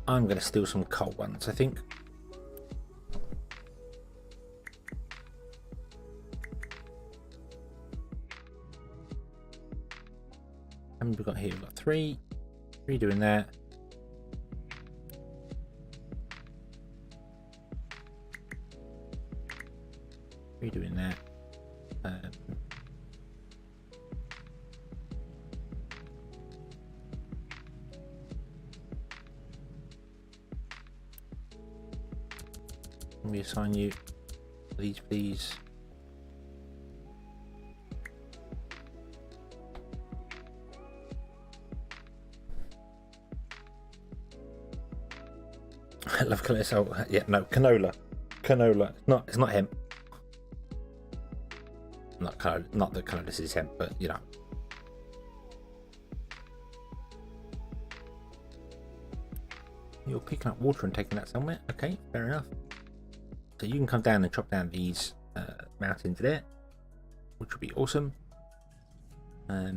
I'm going to steal some coal ones, I think. How many have we got here? We've got three doing that. Three doing that. Let me assign you these, please. I love canola. Oh, yeah, no, canola. It's not hemp. Not that canola is hemp, but you know. You're picking up water and taking that somewhere. Okay, fair enough. So you can come down and chop down these mountains there, which would be awesome. I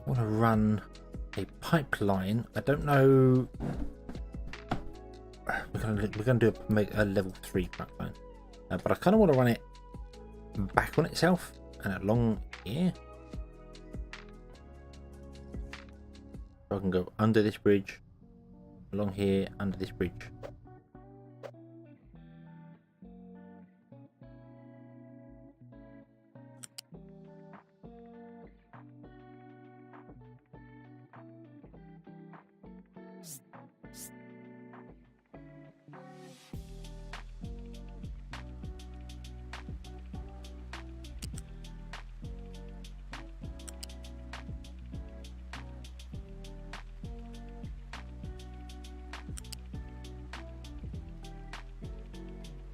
want to run a pipeline. I don't know. We're gonna do make a level 3 pipeline, but I kind of want to run it back on itself and along here. So I can go under this bridge, along here, under this bridge.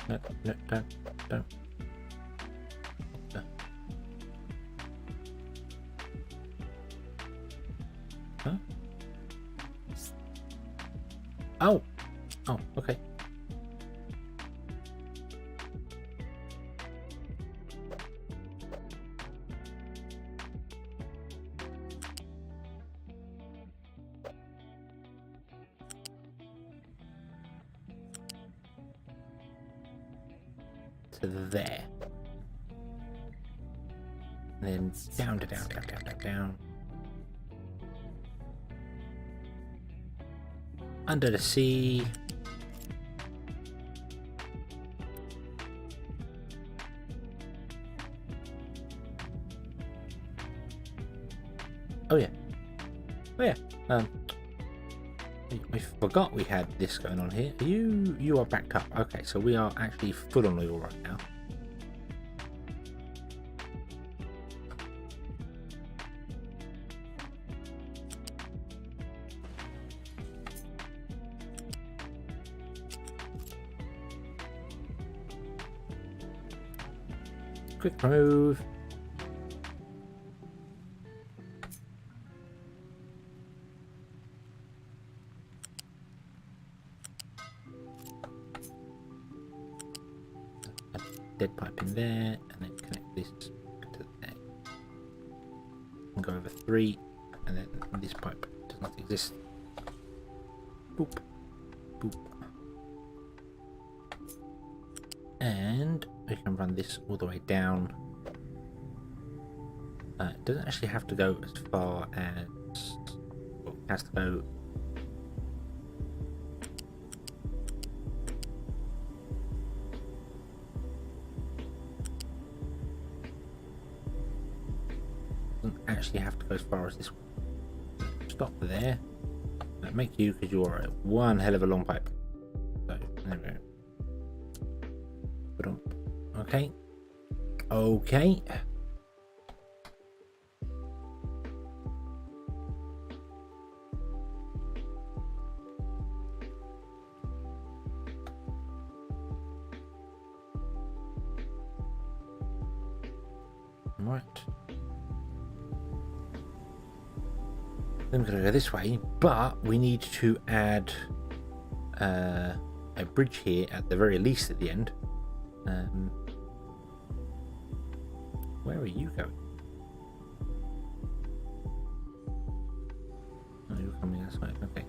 No, don't. Huh? Oh, okay. To there. And then down. Under the sea. Oh yeah. I forgot we had this going on here. You are backed up. Okay, so we are actually full on oil right now. Quick move. Dead pipe in there, and then connect this to there. And go over 3, and then this pipe does not exist. Boop, boop. And we can run this all the way down. It doesn't actually have to go as far as, well, it has to go. Actually have to go as far as this one. Stop there. Make you, because you're one hell of a long pipe. So there we go. Okay. Right. Then we're going to go this way, but we need to add a bridge here at the very least at the end. Where are you going? Oh, you're coming this way. Okay.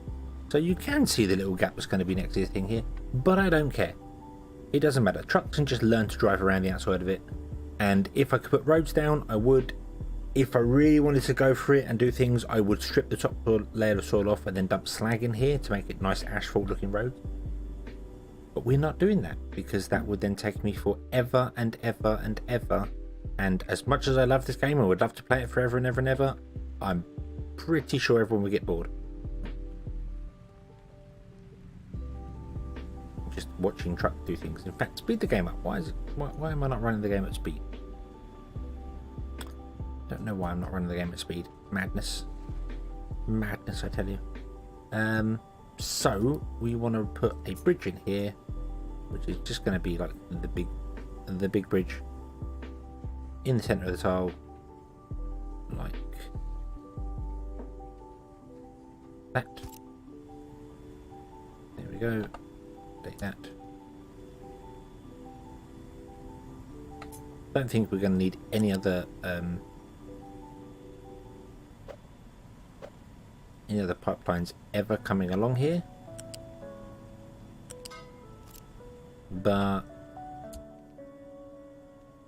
So you can see the little gap that's going to be next to this thing here, but I don't care. It doesn't matter. Trucks can just learn to drive around the outside of it. And if I could put roads down, I would. If I really wanted to go for it and do things, I would strip the top layer of soil off and then dump slag in here to make it nice asphalt looking roads. But we're not doing that, because that would then take me forever and ever and ever. And as much as I love this game, I would love to play it forever and ever and ever, I'm pretty sure everyone will get bored. Just watching truck do things. In fact, speed the game up. Why am I not running the game at speed? Don't know why I'm not running the game at speed. Madness. Madness, I tell you. So we want to put a bridge in here, which is just going to be like the big bridge in the center of the tile, like that. There we go. Take that. Don't think we're going to need any other pipelines ever coming along here, but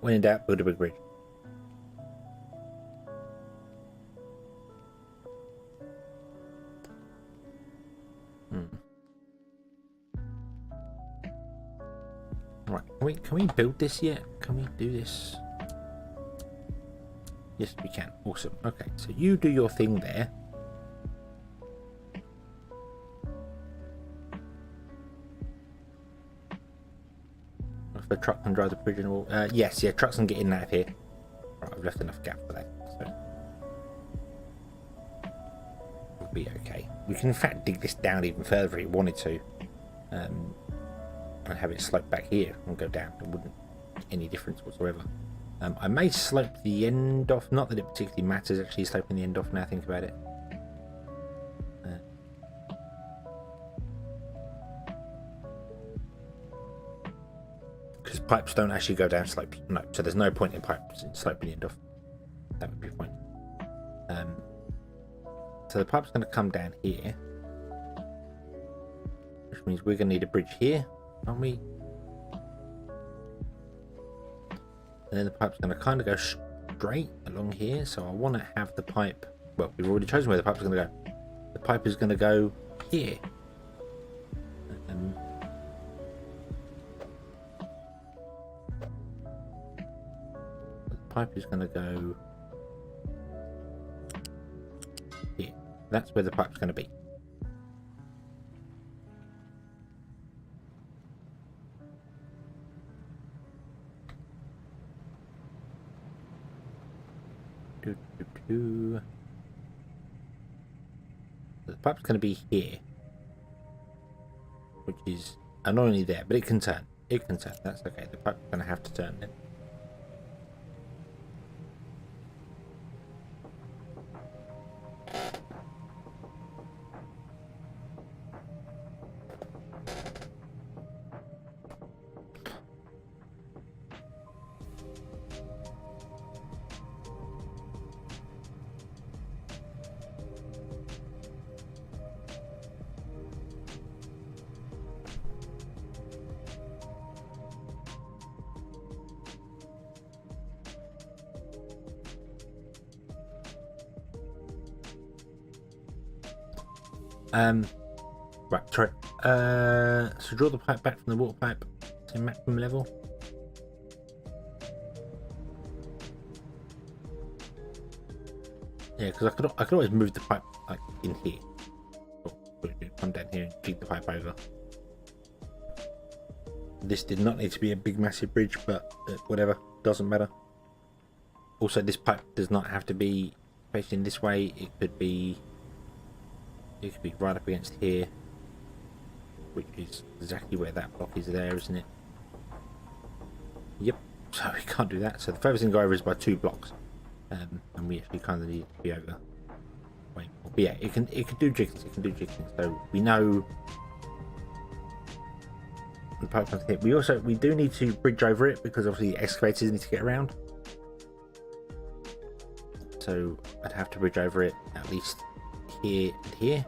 when in doubt, build a big bridge. Right, can we build this yet? Can we do this? Yes, we can. Awesome. Okay, so you do your thing there. If the truck can drive the bridge and all. Yes, yeah, trucks can get in and out of here. Right, I've left enough gap for that, so we'll be okay. We can in fact dig this down even further if we wanted to, and have it slope back here and go down. It wouldn't make any difference whatsoever. I may slope the end off. Not that it particularly matters actually sloping the end off now I think about it. Because pipes don't actually go down slope. No, so there's no point in pipes sloping the end off. That would be a point. So the pipe's going to come down here, which means we're going to need a bridge here, aren't we? And then the pipe's going to kind of go straight along here. So I want to have the pipe. Well, we've already chosen where the pipe's going to go. The pipe is going to go here. The pipe is going to go here. That's where the pipe's going to be. The pipe's going to be here, which is annoyingly there, but it can turn. It can turn. That's okay. The pipe's going to have to turn then. Right, sorry. So draw the pipe back from the water pipe to maximum level. Yeah, because I could always move the pipe like in here. Come down here and jig the pipe over. This did not need to be a big massive bridge, but whatever, doesn't matter. Also, this pipe does not have to be facing this way. It could be right up against here, which is exactly where that block is there, isn't it? Yep, so we can't do that. So the furthest thing to go over is by 2 blocks, and we actually kind of need to be over. Wait, but yeah, it can do jiggling. It can do jiggling. So we know the pipe comes here. We do need to bridge over it because obviously the excavators need to get around. So I'd have to bridge over it at least here and here.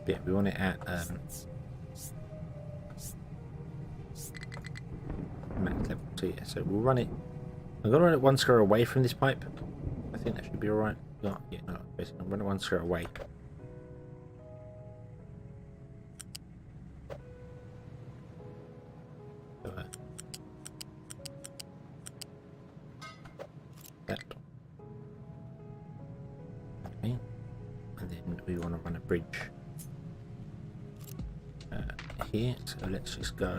Yeah, we want it at max level. So yeah, so we'll run it. I'm gonna run it 1 square away from this pipe. I think that should be alright. Yeah, no, basically I'm running 1 square away. So, that. Okay, and then we want to run a bridge. here, so let's just go.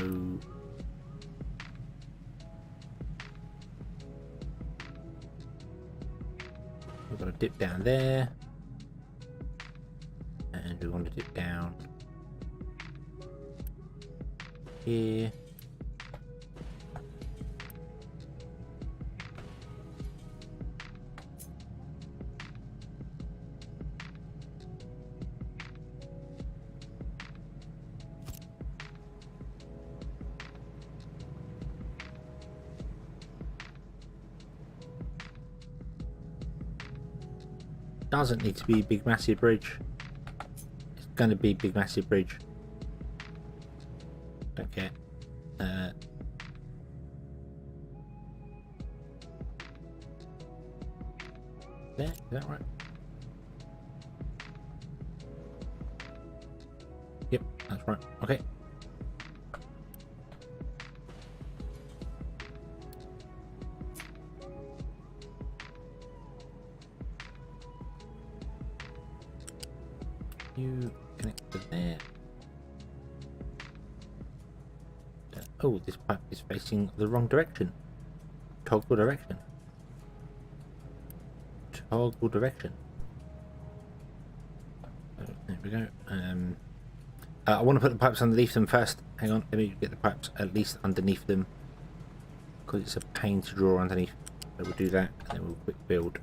We've got to dip down there, and we want to dip down here. Doesn't need to be big massive bridge. It's going to be big massive bridge. Don't care. There, is that right? Yep, that's right. Okay. You connect to there. Oh, this pipe is facing the wrong direction. Toggle direction. Toggle direction. Oh, there we go. I want to put the pipes underneath them first. Hang on, let me get the pipes at least underneath them, because it's a pain to draw underneath. So we'll do that, and then we'll quick build.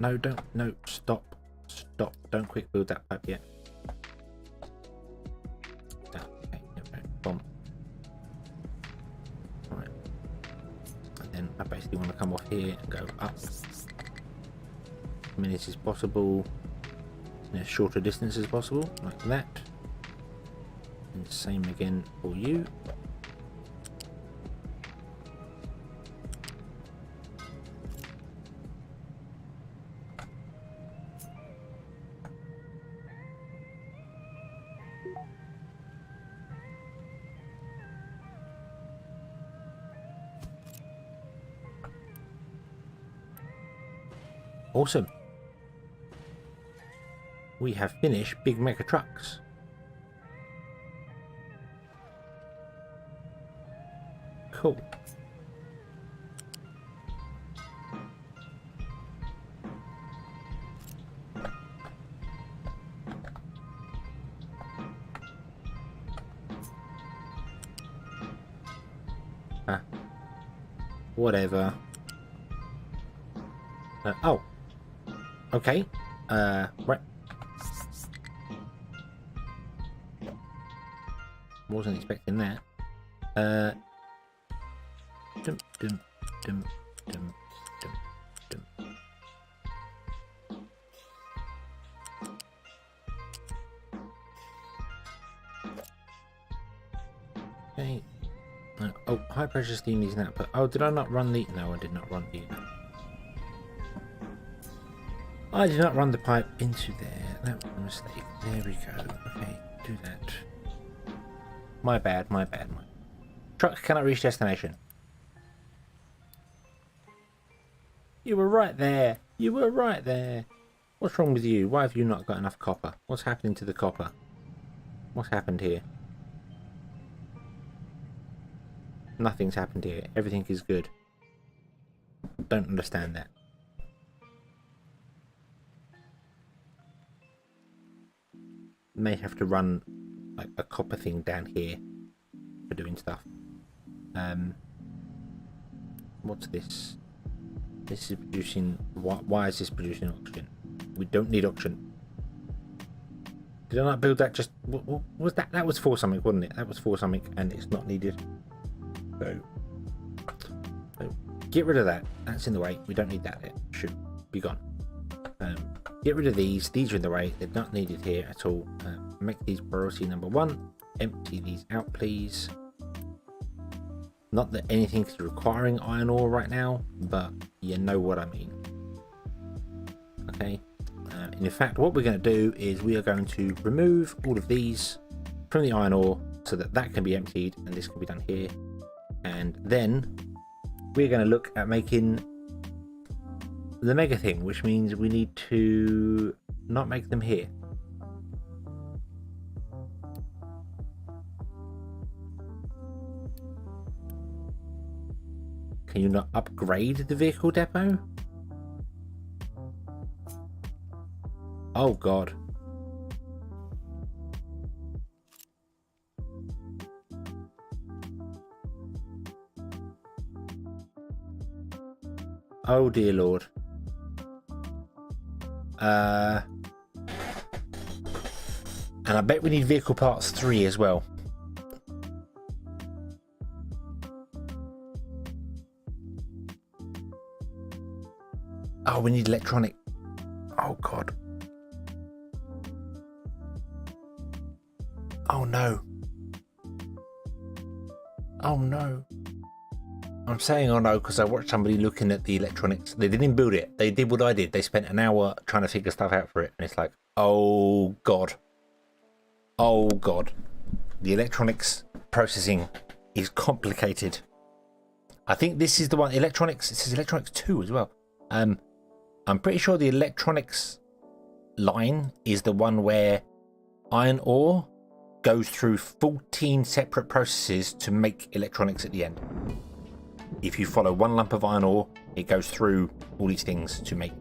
No, don't. No, stop. Stop. Don't quick build that pipe yet. Okay, bomb. Alright. And then I basically want to come off here and go up as many as possible in as shorter distance as possible, like that. And same again for you. Awesome. We have finished big mega trucks. Cool. Whatever. Oh. Okay. Right. Wasn't expecting that. Dum, dum, dum, dum, dum, dum. Okay. Oh, high pressure steam needs an output. Oh, did I not run the... No, I did not run the... I did not run the pipe into there. That was a mistake. There we go. Okay, do that. My bad, my bad, my... Truck cannot reach destination. You were right there. You were right there. What's wrong with you? Why have you not got enough copper? What's happening to the copper? What's happened here? Nothing's happened here. Everything is good. Don't understand that. May have to run like a copper thing down here for doing stuff. What's this? This is producing... Why is this producing oxygen? We don't need oxygen. Did I not build that just... What was that? That was for something, wasn't it? That was for something, and it's not needed. So get rid of that. That's in the way. We don't need that there. Shoot. Be gone. Get rid of these. These are in the way. They're not needed here at all. Make these priority number 1. Empty these out, please. Not that anything is requiring iron ore right now, but you know what I mean. Okay. And in fact, what we're going to do is we are going to remove all of these from the iron ore so that that can be emptied, and this can be done here. And then we're going to look at making the mega thing, which means we need to not make them here. Can you not upgrade the vehicle depot? Oh god. Oh dear lord. And I bet we need vehicle parts 3 as well. Oh, we need electronic. Oh god. Oh no. Oh no. I'm saying oh no because I watched somebody looking at the electronics. They didn't build it. They did what I did. They spent an hour trying to figure stuff out for it. And it's like, oh god. Oh god. The electronics processing is complicated. I think this is the one. Electronics. It says electronics 2 as well. I'm pretty sure the electronics line is the one where iron ore goes through 14 separate processes to make electronics at the end. If you follow one lump of iron ore, it goes through all these things to make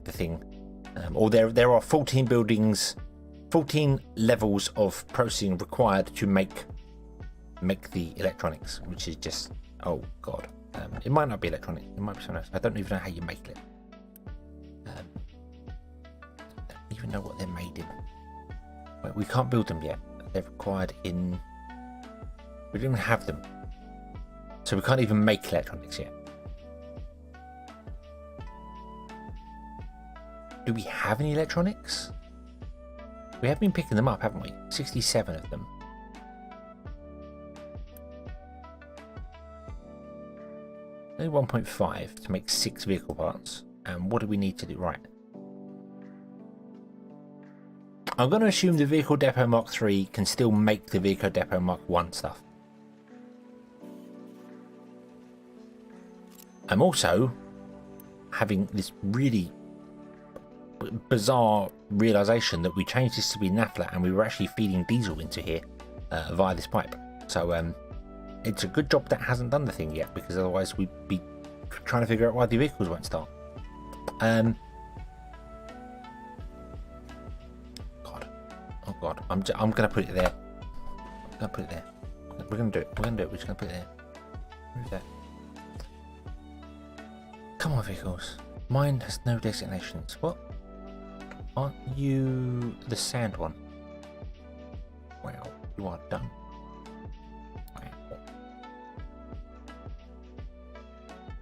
the thing. Or there are 14 buildings, 14 levels of processing required to make the electronics, which is just, oh god. It might not be electronic. It might be something else. I don't even know how you make it. Don't even know what they're made in. Wait, we can't build them yet. They're required in. We don't even have them, so we can't even make electronics yet. Do we have any electronics? We have been picking them up, haven't we? 67 of them. Only 1.5 to make 6 vehicle parts. And what do we need to do? Right. I'm going to assume the Vehicle Depot Mark 3 can still make the Vehicle Depot Mark 1 stuff. I'm also having this really bizarre realization that we changed this to be naphtha and we were actually feeding diesel into here via this pipe. So it's a good job that hasn't done the thing yet, because otherwise we'd be trying to figure out why the vehicles won't start. God. Oh god. I'm gonna put it there. I'm gonna put it there. We're gonna do it. We're just gonna put it there. Where's that? Come on, vehicles. Mine has no designations. What? Aren't you the sand one? Wow, you are done.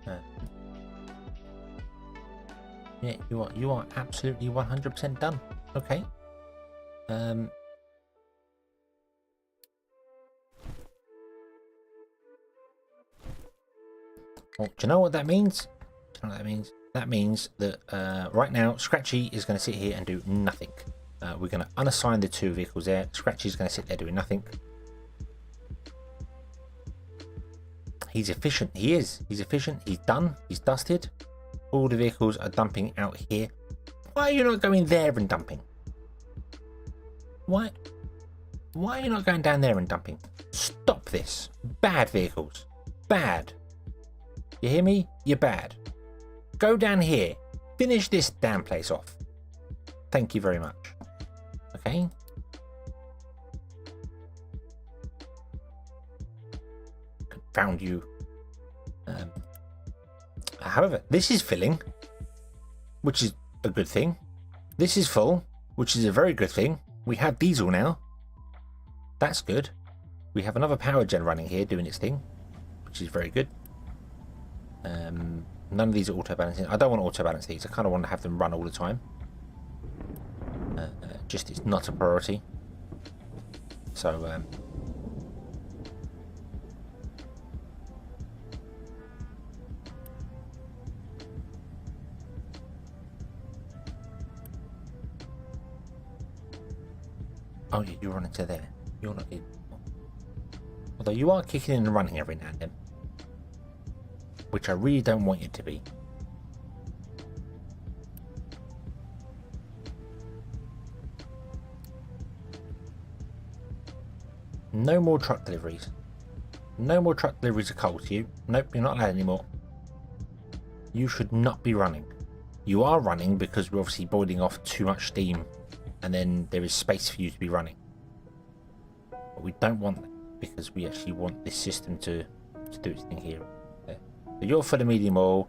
Wow. Yeah, you are absolutely 100% done. Okay. Well, do you know what that means? Do you know what that means? That means that right now Scratchy is going to sit here and do nothing. We're going to unassign the 2 vehicles there. Scratchy is going to sit there doing nothing. He's efficient. He is. He's efficient. He's done. He's dusted. All the vehicles are dumping out here. Why are you not going there and dumping? Why are you not going down there and dumping? Stop this. Bad vehicles. Bad. You hear me? You're bad. Go down here. Finish this damn place off. Thank you very much. Okay? Confound you. However, this is filling, which is a good thing. This is full, which is a very good thing. We have diesel now. That's good. We have another power gen running here doing its thing, which is very good. None of these are auto balancing. I don't want to auto balance these. I kind of want to have them run all the time. Just it's not a priority. So oh yeah, you're running to there. You're not in. Although you are kicking in and running every now and then, which I really don't want you to be. No more truck deliveries. No more truck deliveries of coal to you. Nope, you're not allowed anymore. You should not be running. You are running because we're obviously boiling off too much steam, and then there is space for you to be running. But we don't want that because we actually want this system to do its thing here. There. So you're full of medium oil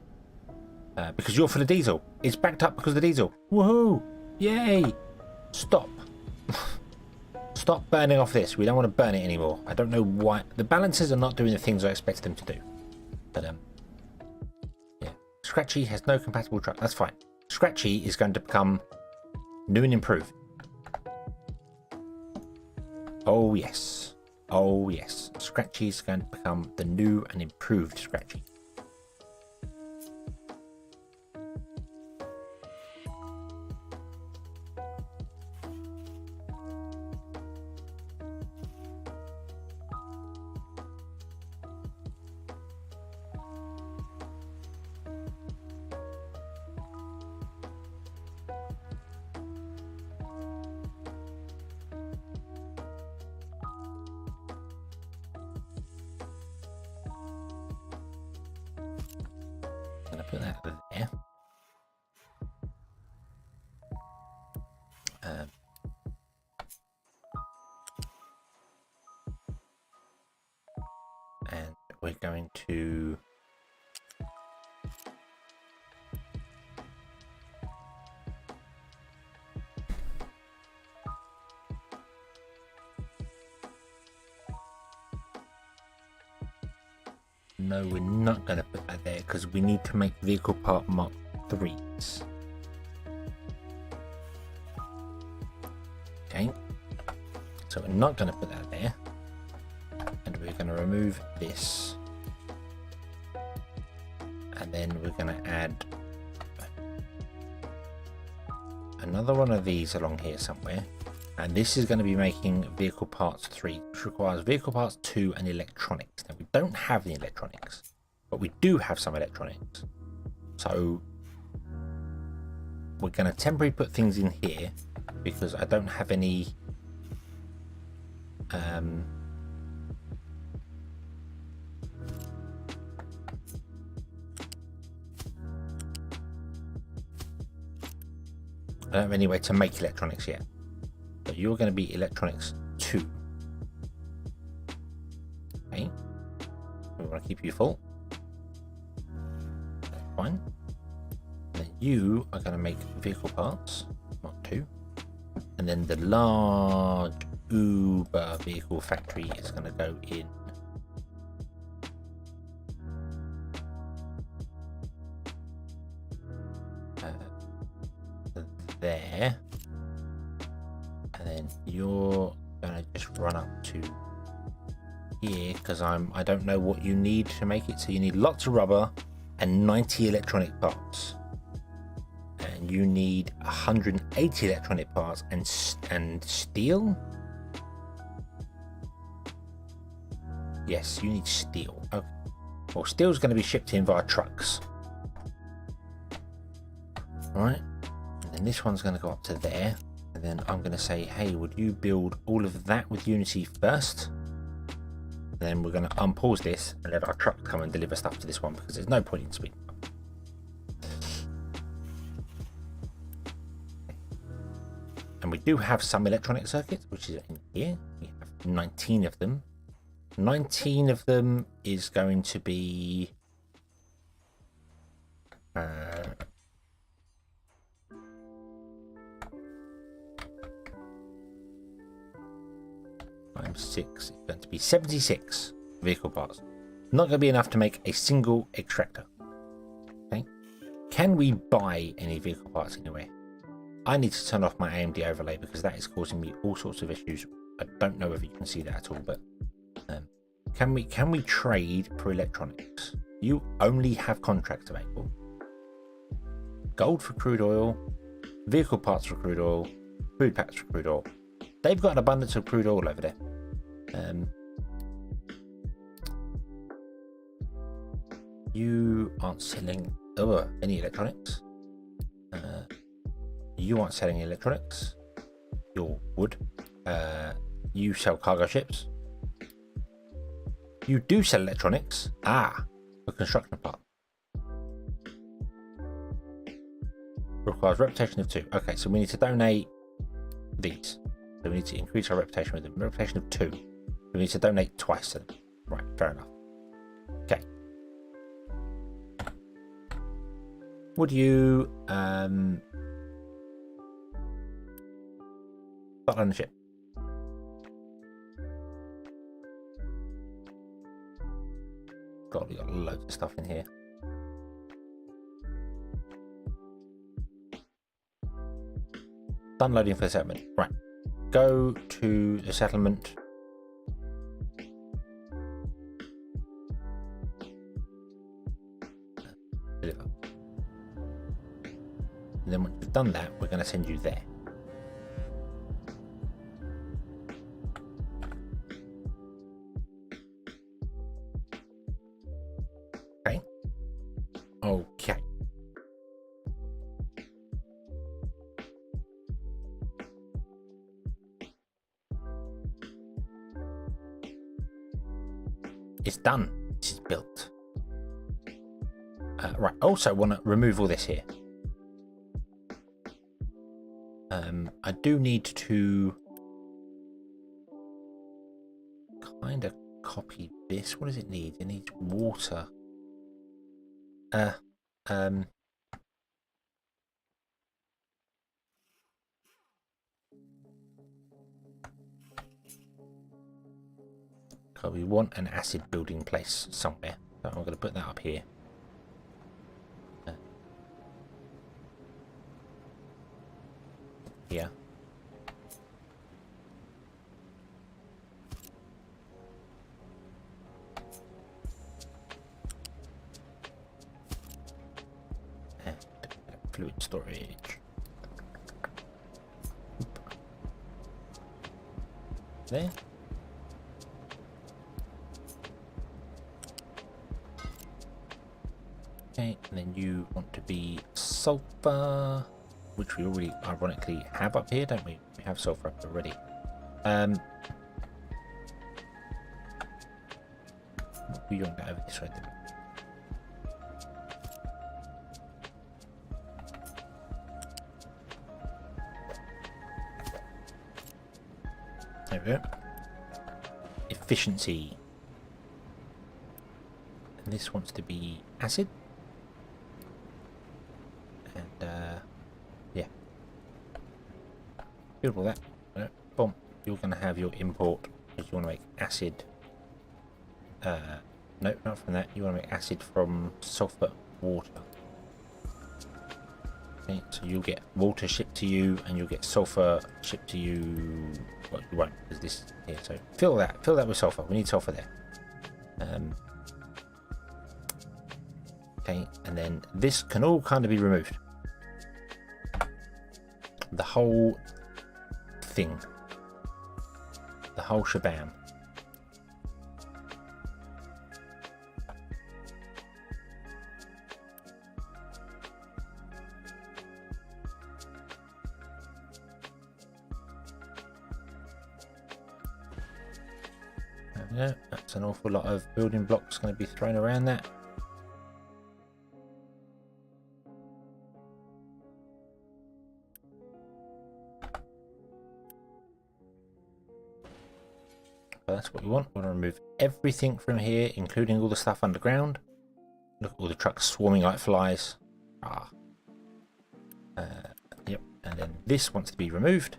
because you're full of diesel. It's backed up because of the diesel. Woohoo! Yay! Stop. Stop burning off this. We don't want to burn it anymore. I don't know why. The balancers are not doing the things I expected them to do. But, yeah. Scratchy has no compatible truck. That's fine. Scratchy is going to become new and improved. Oh, yes. Oh, yes. Scratchy is going to become the new and improved Scratchy. Put that there. And we're going to no, we're not going to put that there because we need to make vehicle part Mark 3s. Okay, so we're not going to put that there, and we're going to remove this, and then we're going to add another one of these along here somewhere, and this is going to be making vehicle parts 3, which requires vehicle parts 2 and electronics. Now we don't have the electronics, but we do have some electronics, so we're going to temporarily put things in here because I don't have any I don't have any way to make electronics yet. So you're going to be electronics 2. Okay. We want to keep you full. That's fine. And then you are going to make vehicle parts, Mark 2. And then the large Uber vehicle factory is going to go in there, and then you're gonna just run up to here because I don't know what you need to make it. So you need lots of rubber and 90 electronic parts, and you need 180 electronic parts and steel. Yes, you need steel. Okay. Well, steel's going to be shipped in via trucks. All right. And this one's going to go up to there, and then I'm going to say, hey, would you build all of that with Unity first? And then we're going to unpause this and let our truck come and deliver stuff to this one because there's no point in speeding up. And we do have some electronic circuits, which is in here. We have 19 of them. 19 of them is going to be times 6 is going to be 76 vehicle parts. Not going to be enough to make a single extractor. Okay. Can we buy any vehicle parts anywhere? I need to turn off my AMD overlay because that is causing me all sorts of issues. I don't know if you can see that at all, but can we trade for electronics? You only have contracts available. Gold for crude oil, vehicle parts for crude oil, food packs for crude oil. They've got an abundance of crude oil over there. You aren't selling any electronics. You aren't selling electronics. You're wood. You sell cargo ships. You do sell electronics. Ah, for construction part. Requires reputation of 2. Okay, so we need to donate these. So we need to increase our reputation with them. Reputation of 2. We need to donate twice to them. Right, fair enough. Okay. Would you start ownership? God, we got loads of stuff in here. Done loading for the settlement. Right. Go to the settlement. Deliver. And then once you've done that, we're going to send you there. Okay. Okay. It's done. This is built. Right. Also, want to remove all this here. I do need to kind of copy this. What does it need? It needs water. So we want an acid building place somewhere. So I'm going to put that up here. Here. And fluid storage. There. Okay, and then you want to be sulfur, which we already ironically have up here, don't we? We have sulfur up already. We want that over this way. There we go. Efficiency. And this wants to be acid. And yeah. Beautiful that. Boom. You're going to have your import because you want to make acid. No, not from that. You want to make acid from sulfur water. Okay, so you'll get water shipped to you, and you'll get sulfur shipped to you. Well, you won't, because this here. So fill that with sulfur. We need sulfur there. Okay, and then this can all kind of be removed. The whole thing. The whole shabam. Yeah, that's an awful lot of building blocks going to be thrown around that. So that's what we want. We want to remove everything from here, including all the stuff underground. Look at all the trucks swarming like flies. Yep, and then this wants to be removed.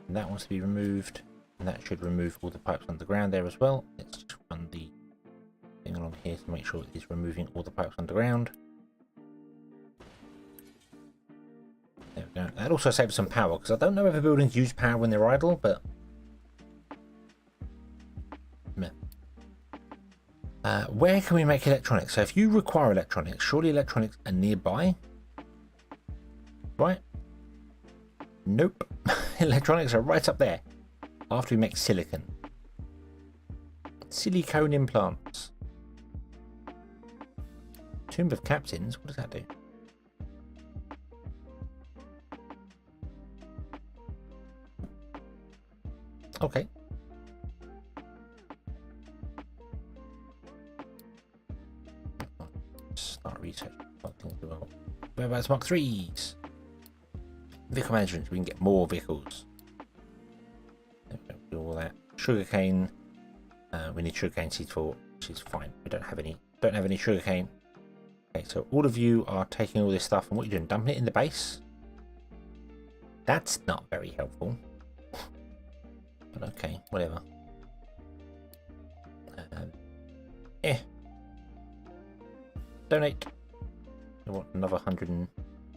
And that wants to be removed. And that should remove all the pipes underground there as well. Let's just run the thing along here to make sure it is removing all the pipes underground. There we go. That also saves some power, because I don't know if the buildings use power when they're idle, but where can we make electronics? So if you require electronics, surely electronics are nearby, right? Nope. Electronics are right up there. After we make silicon. Silicone implants. Tomb of Captains, what does that do? Okay. whereabouts Mark 3s. Vehicle management, we can get more vehicles. Do all that. Sugarcane. We need sugarcane seeds for, which is fine. We don't have any sugarcane. Okay, so all of you are taking all this stuff, and what are you doing? Dumping it in the base? That's not very helpful. But okay, whatever. Donate. I want another 100 and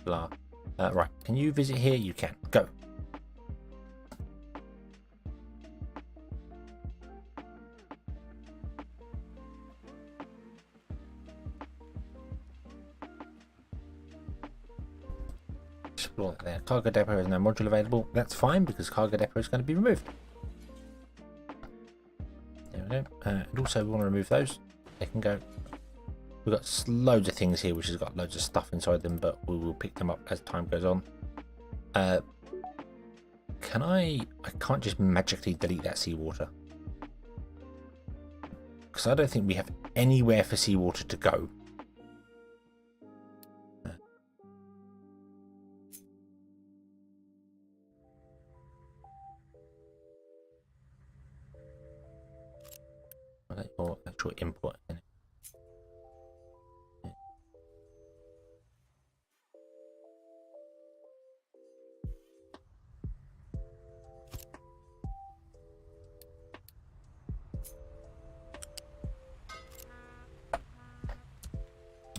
blah. Right, can you visit here? You can. Go. Explore that there. Cargo depot has no module available. That's fine because cargo depot is going to be removed. There we go. And also we want to remove those. They can go. We've got loads of things here which has got loads of stuff inside them, but we will pick them up as time goes on. Can I can't just magically delete that seawater. Because I don't think we have anywhere for seawater to go. Or actual import in it.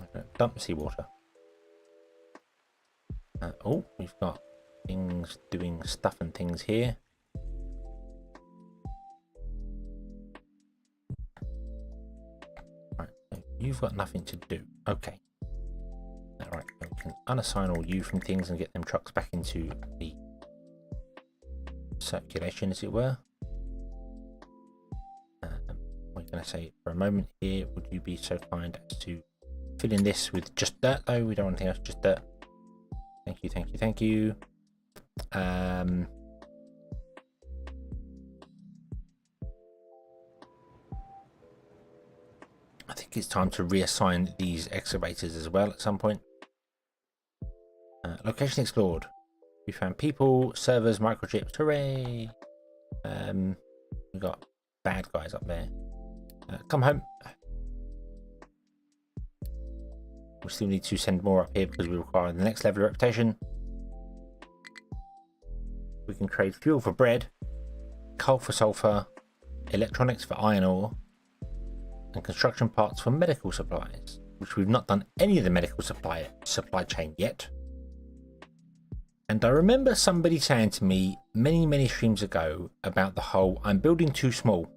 Okay, dump seawater. Oh, we've got things doing stuff and things here. You've got nothing to do. Okay. Alright, we can unassign all you from things and get them trucks back into the circulation, as it were. We're going to say for a moment here, would you be so kind as to fill in this with just dirt, though? We don't want anything else, just dirt. Thank you, thank you, thank you. I think it's time to reassign these excavators as well at some point. Location explored. We found people, servers, microchips. Hooray! We got bad guys up there. Come home. We still need to send more up here because we require the next level of reputation. We can trade fuel for bread, coal for sulfur, electronics for iron ore, and construction parts for medical supplies, which we've not done any of the medical supply chain yet. And I remember somebody saying to me many streams ago about the whole I'm building too small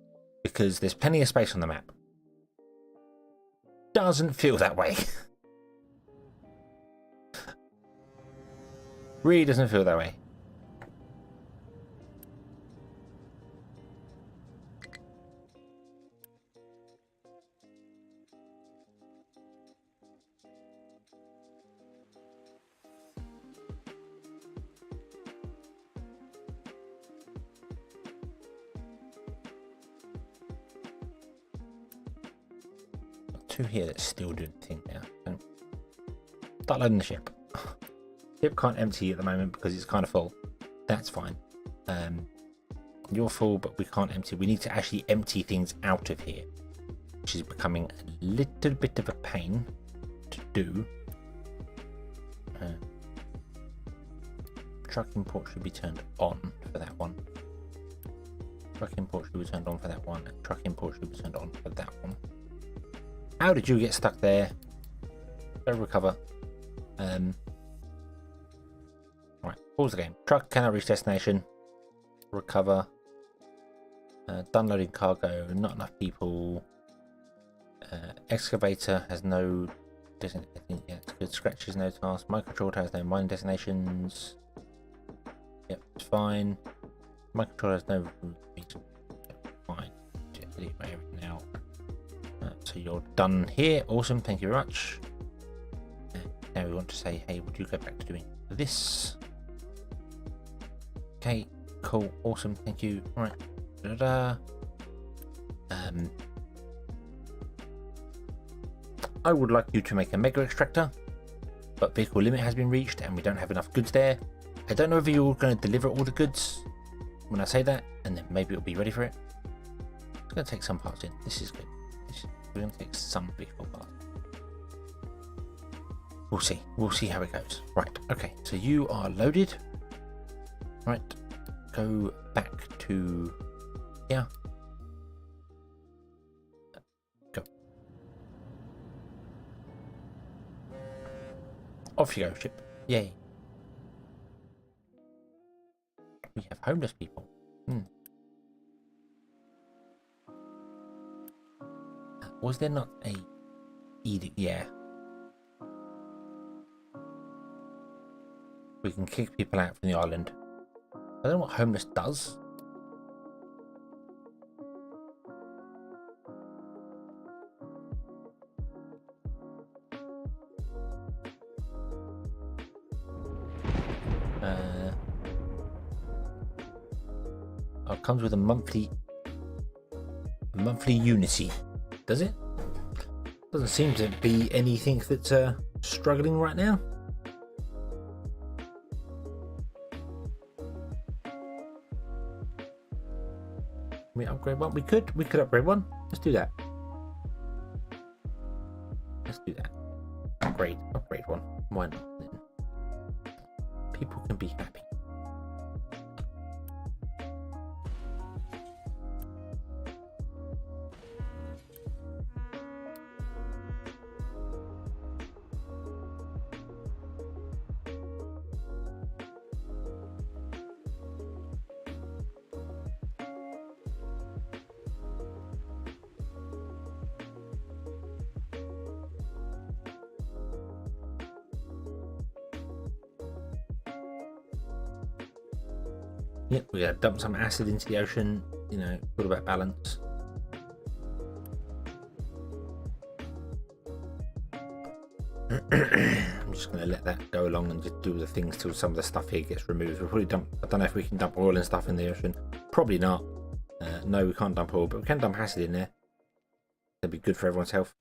because there's plenty of space on the map. Doesn't feel that way. Really doesn't feel that way. Two here that's still doing the thing now. So start loading the ship. Ship can't empty at the moment because it's kind of full. That's fine. You're full, but we can't empty. We need to actually empty things out of here, which is becoming a little bit of a pain to do. Truck import should be turned on for that one. Truck import should be turned on for that one. Truck import should be turned on for that one. How did you get stuck there? Go recover. Right, pause the game. Truck cannot reach destination. Recover. Done loading cargo. Not enough people. Excavator has no. Doesn't. I think yeah, it's good. Scratches no task. Microcontroller has no mining destinations. Yep, it's fine. Microcontroller has no. Fine. Delete everything out. So you're done here. Awesome. Thank you very much. Now we want to say, hey, would you go back to doing this? Okay. Cool. Awesome. Thank you. All right. Da-da-da. I would like you to make a mega extractor. but vehicle limit has been reached and we don't have enough goods there. I don't know if you're going to deliver all the goods when I say that, and then maybe it'll be ready for it. It's going to take some parts in. This is good. We're going to take some vehicle parts. We'll see. We'll see how it goes. Right. Okay. So you are loaded. Right. Go back to... Yeah. Go. Off you go, ship. Yay. We have homeless people. Was there not a edict? Yeah. We can kick people out from the island. I don't know what homeless does. It comes with a monthly unity. Does it? Doesn't seem to be anything that's struggling right now. Can we upgrade one? We could upgrade one. Let's do that. Let's do that. Upgrade one. Why not? Then people can be happy. Yep, we gotta dump some acid into the ocean, you know, all about balance. I'm just gonna let that go along and just do the things till some of the stuff here gets removed. We'll probably dump, I don't know if we can dump oil and stuff in the ocean. Probably not. No, we can't dump oil, but we can dump acid in there. That'd be good for everyone's health.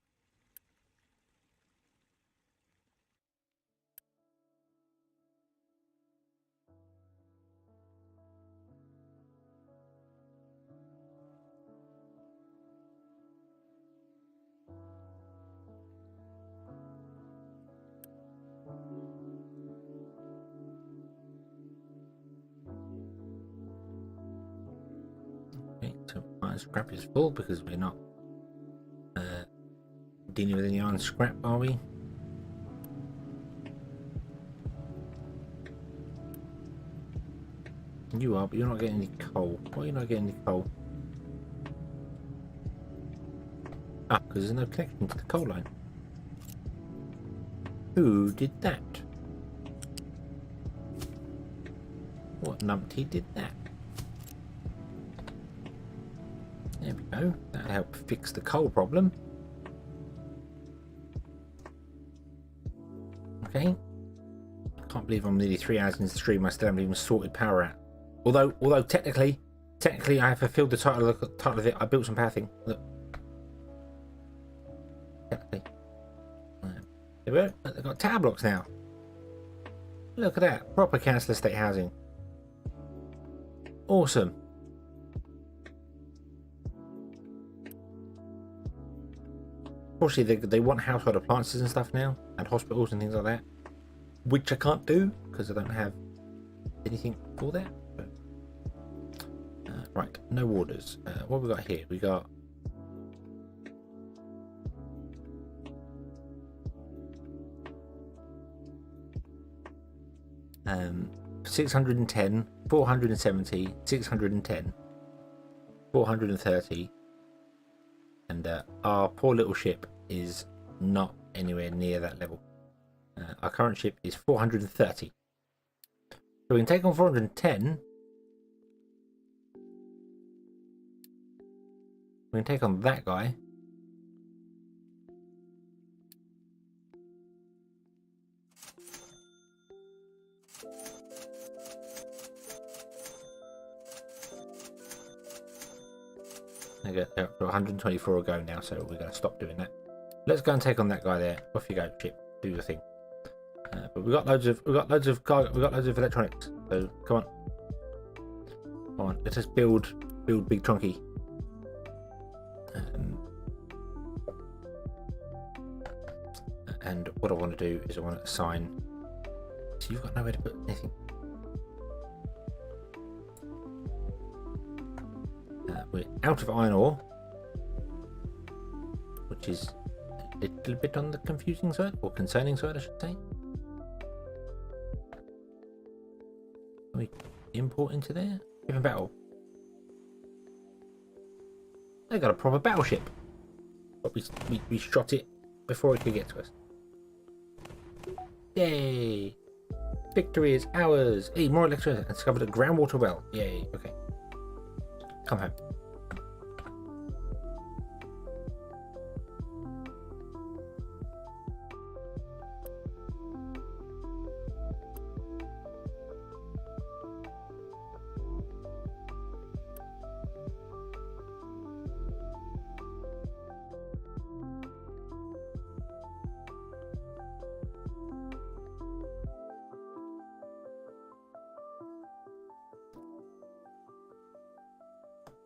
Scrap is full because we're not dealing with any iron scrap, are we? You are, but you're not getting any coal. Why are you not getting any coal? Ah, because there's no connection to the coal line. Who did that? What numpty did that? There we go. That'll help fix the coal problem. Okay. Can't believe I'm nearly 3 hours into the stream. I still haven't even sorted power out. Although technically I have fulfilled the title of it. I built some power thing. Look. Technically. They've got tower blocks now. Look at that. Proper council estate housing. Awesome. Fortunately, they want household appliances and stuff now, and hospitals and things like that, which I can't do because I don't have anything for that. But, right, no orders. What have we got here? We got 610, 470, 610, 430. And our poor little ship is not anywhere near that level. Our current ship is 430. So we can take on 410. We can take on that guy. I get up to 124 a go now, so we're going to stop doing that. Let's go and take on that guy there. Off you go, ship. Do your thing. But we've got loads of electronics. So come on, let us build big trunky. And what I want to do is I want to assign. So you've got nowhere to put anything. We're out of iron ore, which is a little bit on the confusing side, or concerning side, I should say. Can we import into there? Even battle. They got a proper battleship, but we shot it before it could get to us. Yay! Victory is ours! Hey, more electricity. Discovered a groundwater well. Yay! Okay. Come home.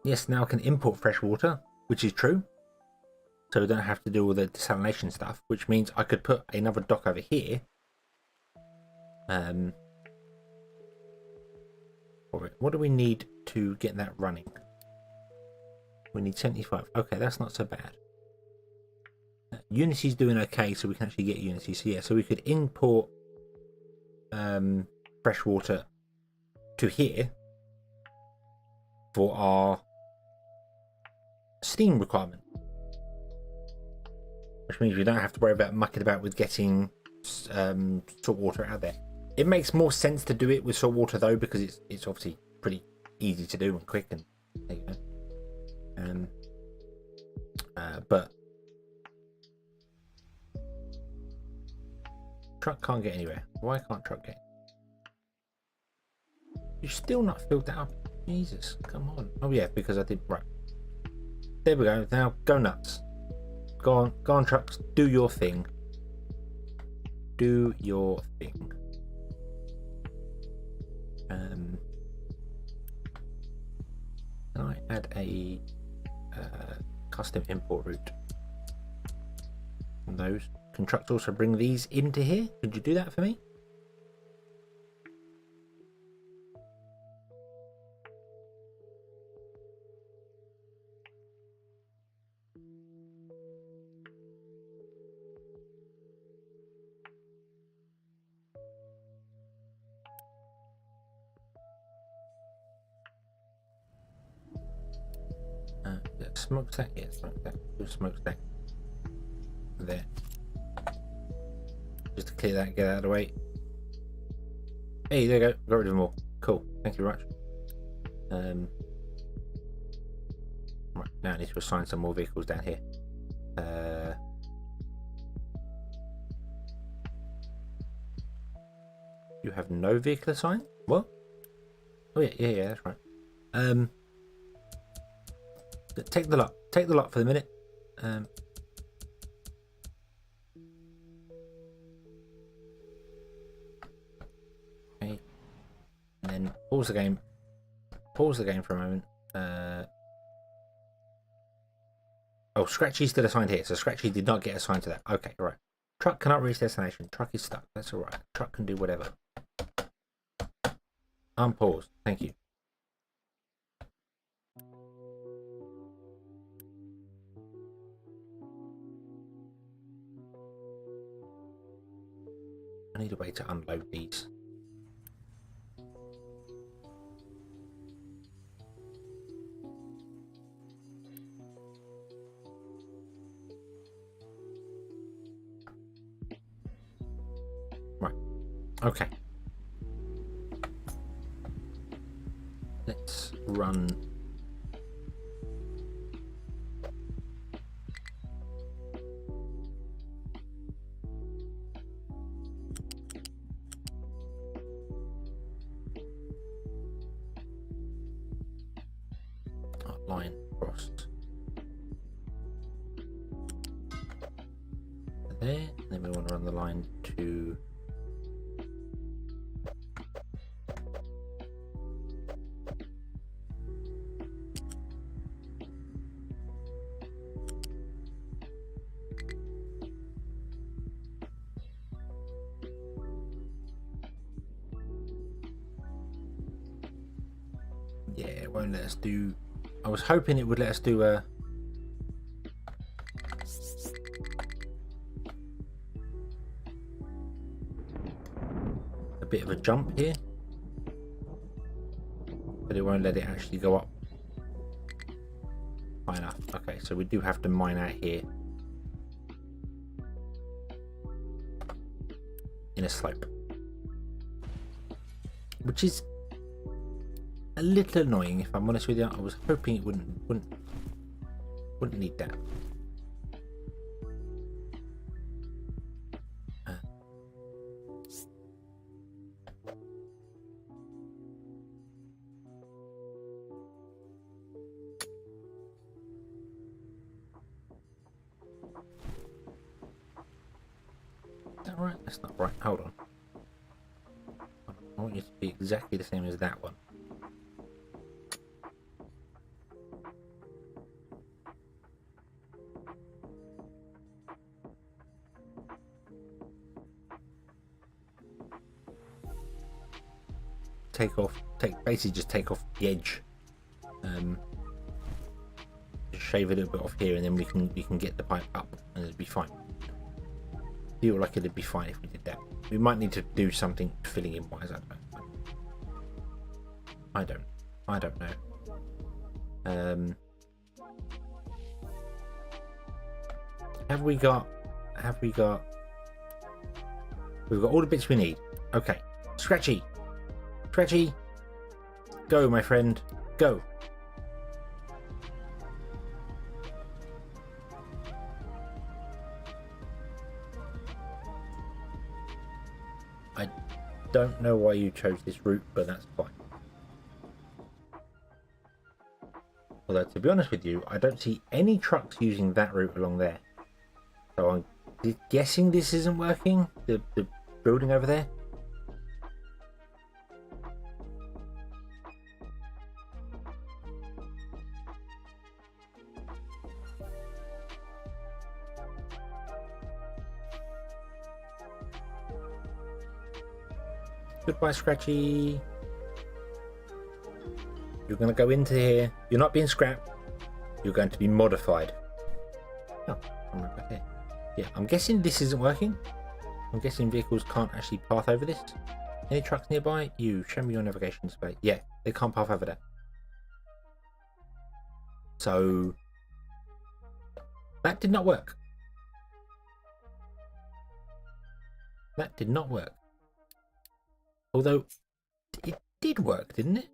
Yes, now I can import fresh water, which is true. So we don't have to do all the desalination stuff, which means I could put another dock over here. What do we need to get that running? We need 75. Okay, that's not so bad. Unity's doing okay, so we can actually get Unity. So yeah, so we could import fresh water to here for our steam requirement, which means we don't have to worry about mucking about with getting salt water out there. It makes more sense to do it with salt water though, because it's obviously pretty easy to do and quick, and there you go. But truck can't get anywhere. Why can't truck get? You're still not filled that up. Jesus, come on. Oh yeah, because I did right. There we go. Now go nuts. Go on trucks. Do your thing. Do your thing. Can I add a custom import route? And those can trucks also bring these into here? Could you do that for me? Smokestack, yeah, smokestack. Do smokestack there. Just to clear that and get out of the way. Hey, there you go. Got rid of them all. Cool. Thank you very much. Right, now I need to assign some more vehicles down here. You have no vehicle assigned? What? Oh yeah, that's right. Take the lot. Take the lot for the minute. Okay. And then pause the game. Pause the game for a moment. Oh, Scratchy's still assigned here, so Scratchy did not get assigned to that. Okay, all right. Truck cannot reach destination. Truck is stuck. That's all right. Truck can do whatever. Unpause. Thank you. I need a way to unload these. Right. Okay. Let's run. Line crossed there, and then we want to run the line to it won't let us do. I was hoping it would let us do a bit of a jump here, but it won't let it actually go up high enough. Okay, so we do have to mine out here in a slope, which is a little annoying, if I'm honest with you. I was hoping it wouldn't need that. Is that right? That's not right. Hold on. I want you to be exactly the same as that one. Basically just take off the edge. Just shave a little bit off here, and then we can get the pipe up, and it'll be fine. Feel like it'd be fine if we did that. We might need to do something filling in wise. I don't know. Have we got? We've got all the bits we need. Okay, Scratchy, go, my friend, go. I don't know why you chose this route, but that's fine. Although, to be honest with you, I don't see any trucks using that route along there. So I'm guessing this isn't working, the building over there. Goodbye, Scratchy. You're going to go into here. You're not being scrapped. You're going to be modified. Oh, I'm right back here. Yeah, I'm guessing this isn't working. I'm guessing vehicles can't actually path over this. Any trucks nearby? You, show me your navigation display. Yeah, they can't path over that. So that did not work. That did not work. Although it did work, didn't it?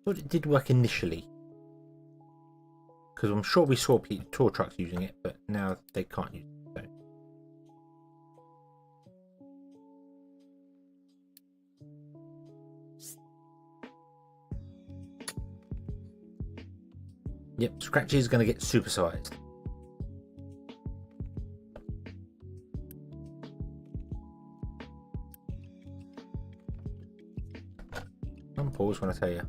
But it did work initially. Because I'm sure we saw tour trucks using it, but now they can't use it. So. Yep, Scratchy is going to get supersized. Pause when I tell you.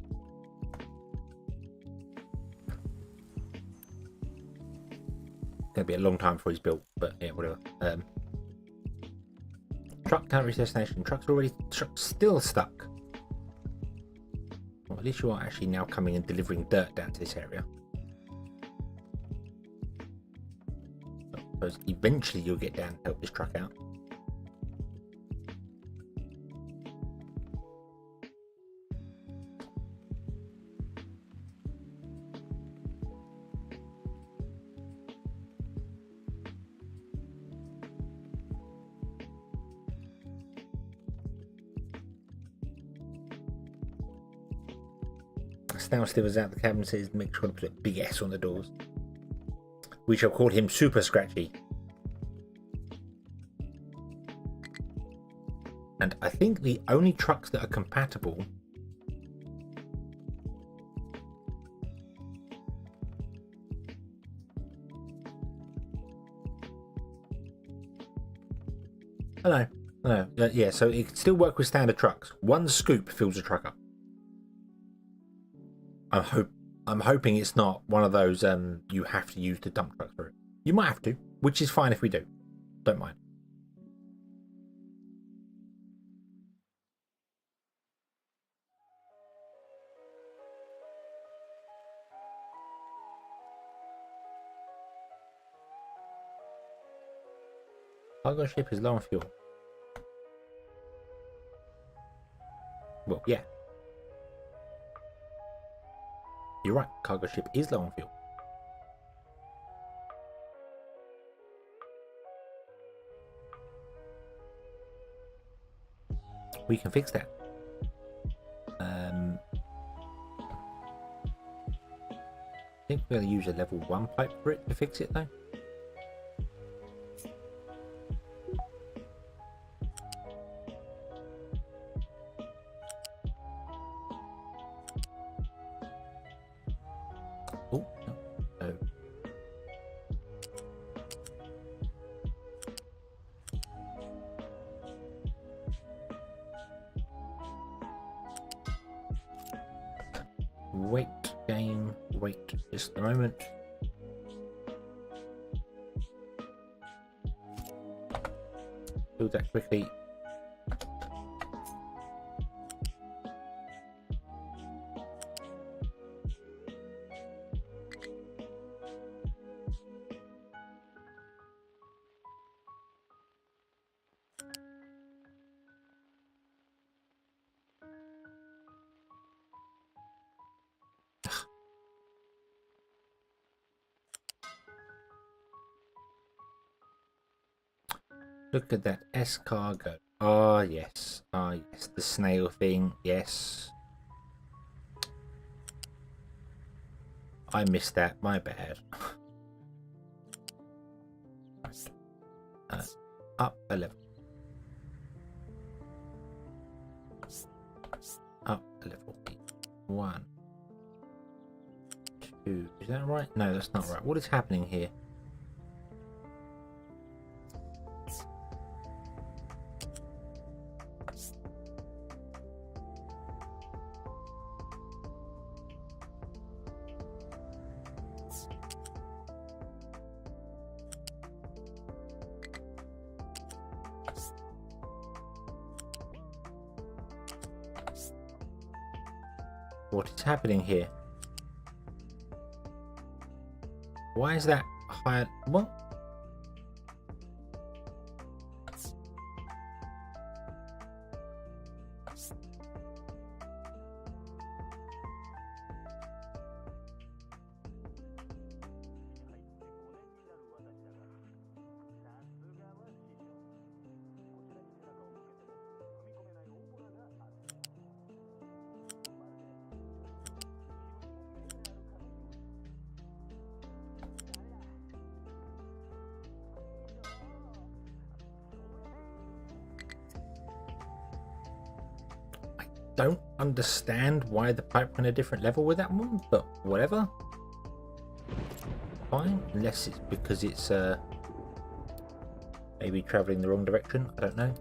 It's gonna be a long time before he's built, but yeah, whatever. Truck can't reach destination. Truck's still stuck. Well, at least you are actually now coming and delivering dirt down to this area. I suppose eventually you'll get down and help this truck out. Now Stevens out the cabin says make sure to put a big S on the doors. We shall call him Super Scratchy. And I think the only trucks that are compatible I know. Yeah, so it can still work with standard trucks. One scoop fills a truck up. I'm hoping it's not one of those you have to use the dump truck for it. You might have to, which is fine if we do. Don't mind. Cargo ship is low on fuel. Well, yeah. You're right, cargo ship is low on fuel. We can fix that. I think we're going to use a level 1 pipe for it to fix it though. Oh, no. Wait, game, wait just a moment. Do that quickly. Look at that escargot. Oh yes. Oh yes. The snail thing. Yes. I missed that. My bad. Up a level. Up a level. 1, 2. Is that right? No, that's not right. What is happening here? What is happening here? Why is that higher? What? Don't understand why the pipe went a different level with that one, but whatever. Fine, unless it's because it's maybe traveling the wrong direction. I don't know.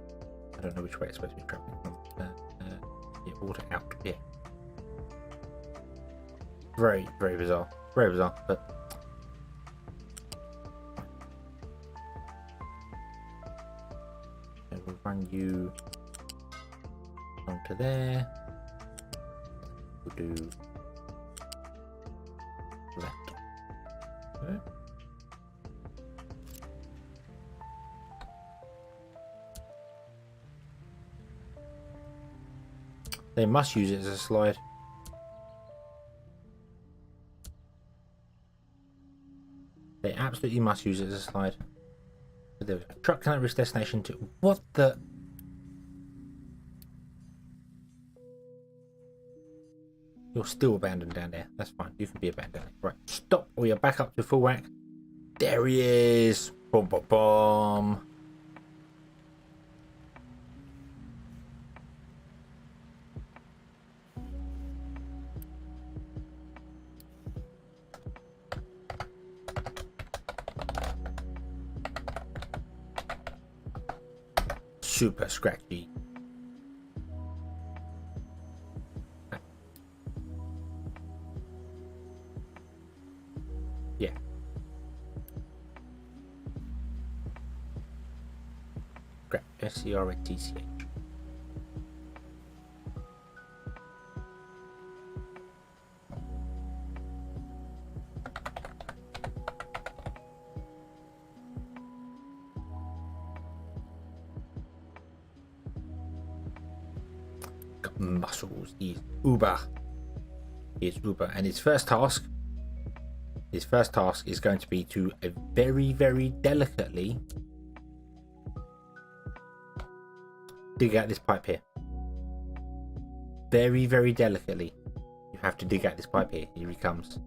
I don't know which way it's supposed to be traveling. Yeah, water out. Yeah. Very, very bizarre. Very bizarre, but. So we'll run you onto there. We'll do left. Okay. They must use it as a slide. They absolutely must use it as a slide. The truck cannot reach destination to what the. You're still abandoned down there. That's fine. You can be abandoned. Right. Stop. We are back up to full whack. There he is. Boom, boom, boom. Super scratchy. Yeah. Scratch. SCRATCH. muscles. He is Uber. He is Uber, and his first task is going to be to very, very delicately dig out this pipe here. Very, very delicately. You have to dig out this pipe here. Here he comes.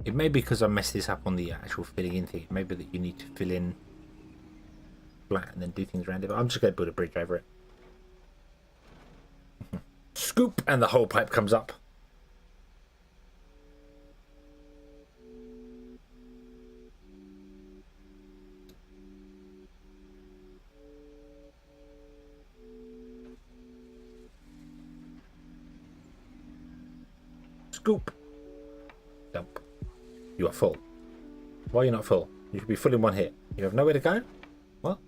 It may be because I messed this up on the actual filling in thing. Maybe that you need to fill in flat and then do things around it. But I'm just going to build a bridge over it. Scoop, and the whole pipe comes up. Scoop. Dump. You are full. Why are you not full? You should be full in one hit. You have nowhere to go? What?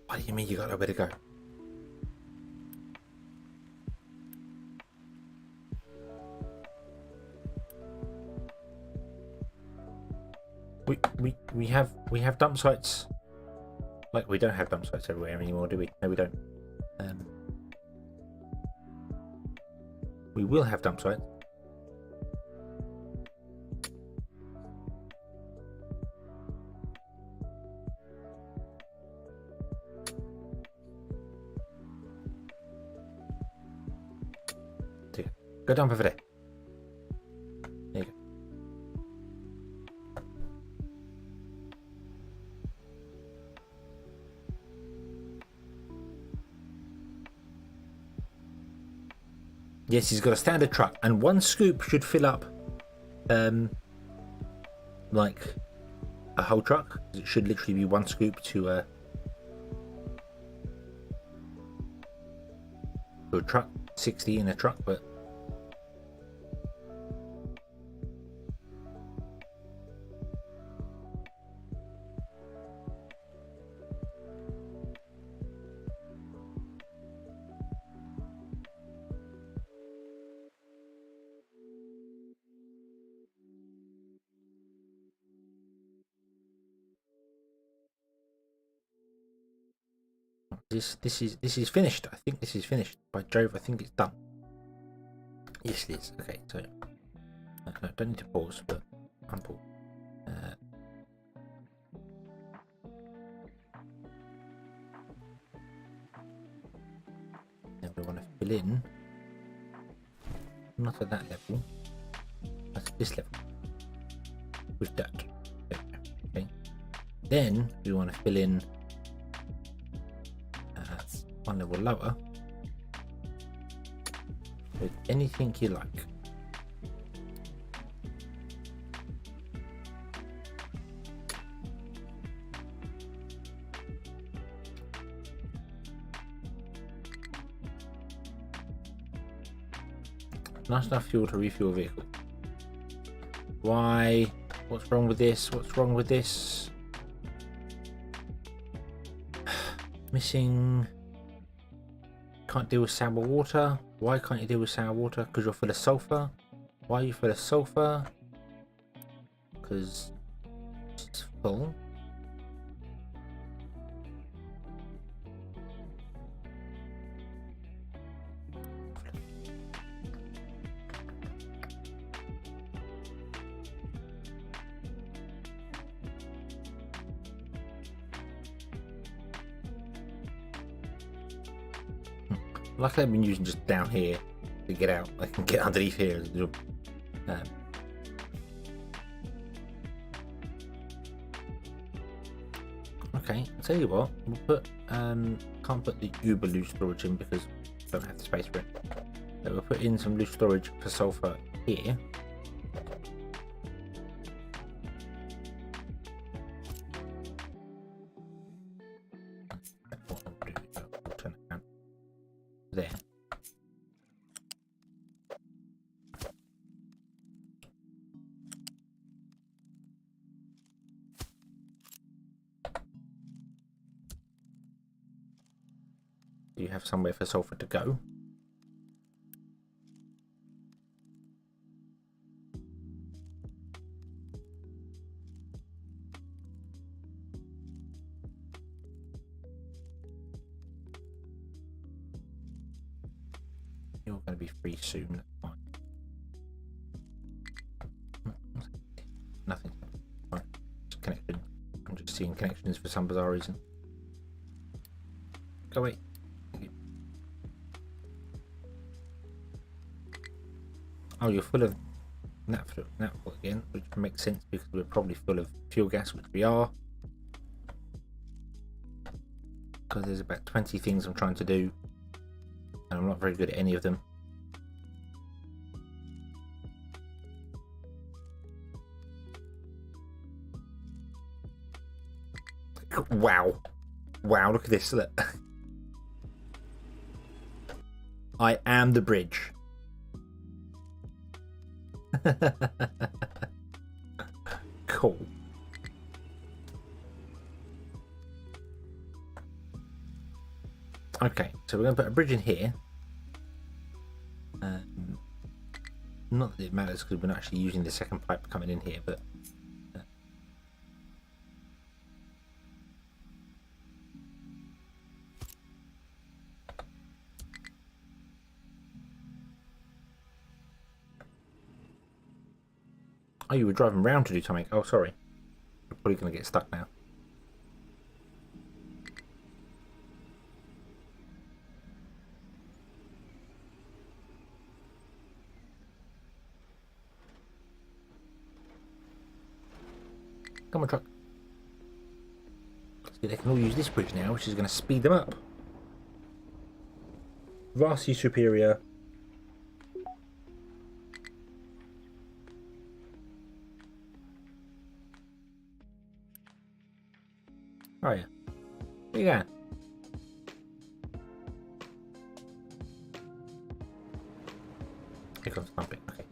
What do you mean you got nowhere to go? We have dump sites. Like, we don't have dump sites everywhere anymore, do we? No, we don't. We will have dump sites. Go dump over there. There you go. Yes, he's got a standard truck, and one scoop should fill up, like a whole truck. It should literally be one scoop to a truck, 60 in a truck, but. This is finished. I think this is finished. By Jove, I think it's done. Yes, it is. Okay, so no, don't need to pause, but unpause. Then we want to fill in. Not at that level. That's this level. With that. Okay. Then we want to fill in. One level lower with anything you like. Not enough fuel to refuel a vehicle. Why? What's wrong with this? What's wrong with this? Missing. Can't deal with sour water. Why can't you deal with sour water? Because you're full of sulfur. Why are you full of sulfur? Because it's full. Luckily I've been using just down here to get out. I can get underneath here. Okay, I'll tell you what, we'll put can't put the Uber loose storage in because I don't have the space for it. So we'll put in some loose storage for sulfur here. There. Do you have somewhere for sulfur to go? You're going to be free soon. That's fine. Nothing. Right. Just connection. I'm just seeing connections for some bizarre reason. Go away. Thank you. Oh, you're full of naphtha again, which makes sense because we're probably full of fuel gas, which we are. Because there's about 20 things I'm trying to do, and I'm not very good at any of them. Wow. Wow, look at this. Look. I am the bridge. Cool. Okay, so we're going to put a bridge in here. Not that it matters because we're not actually using the second pipe coming in here, but oh, you were driving around to do something. Oh, sorry. We're probably going to get stuck now. Come on, truck. See, they can all use this bridge now, which is going to speed them up. Vastly superior. Oh yeah. Where you going? Here comes pumping. Okay.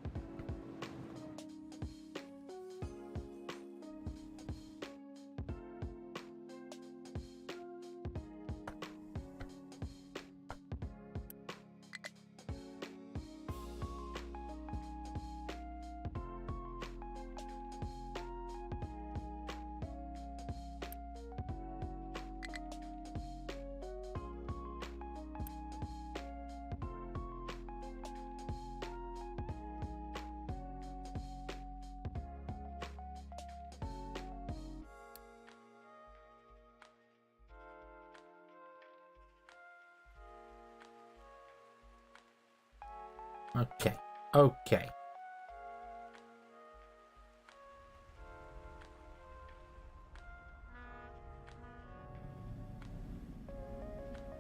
Okay. Okay.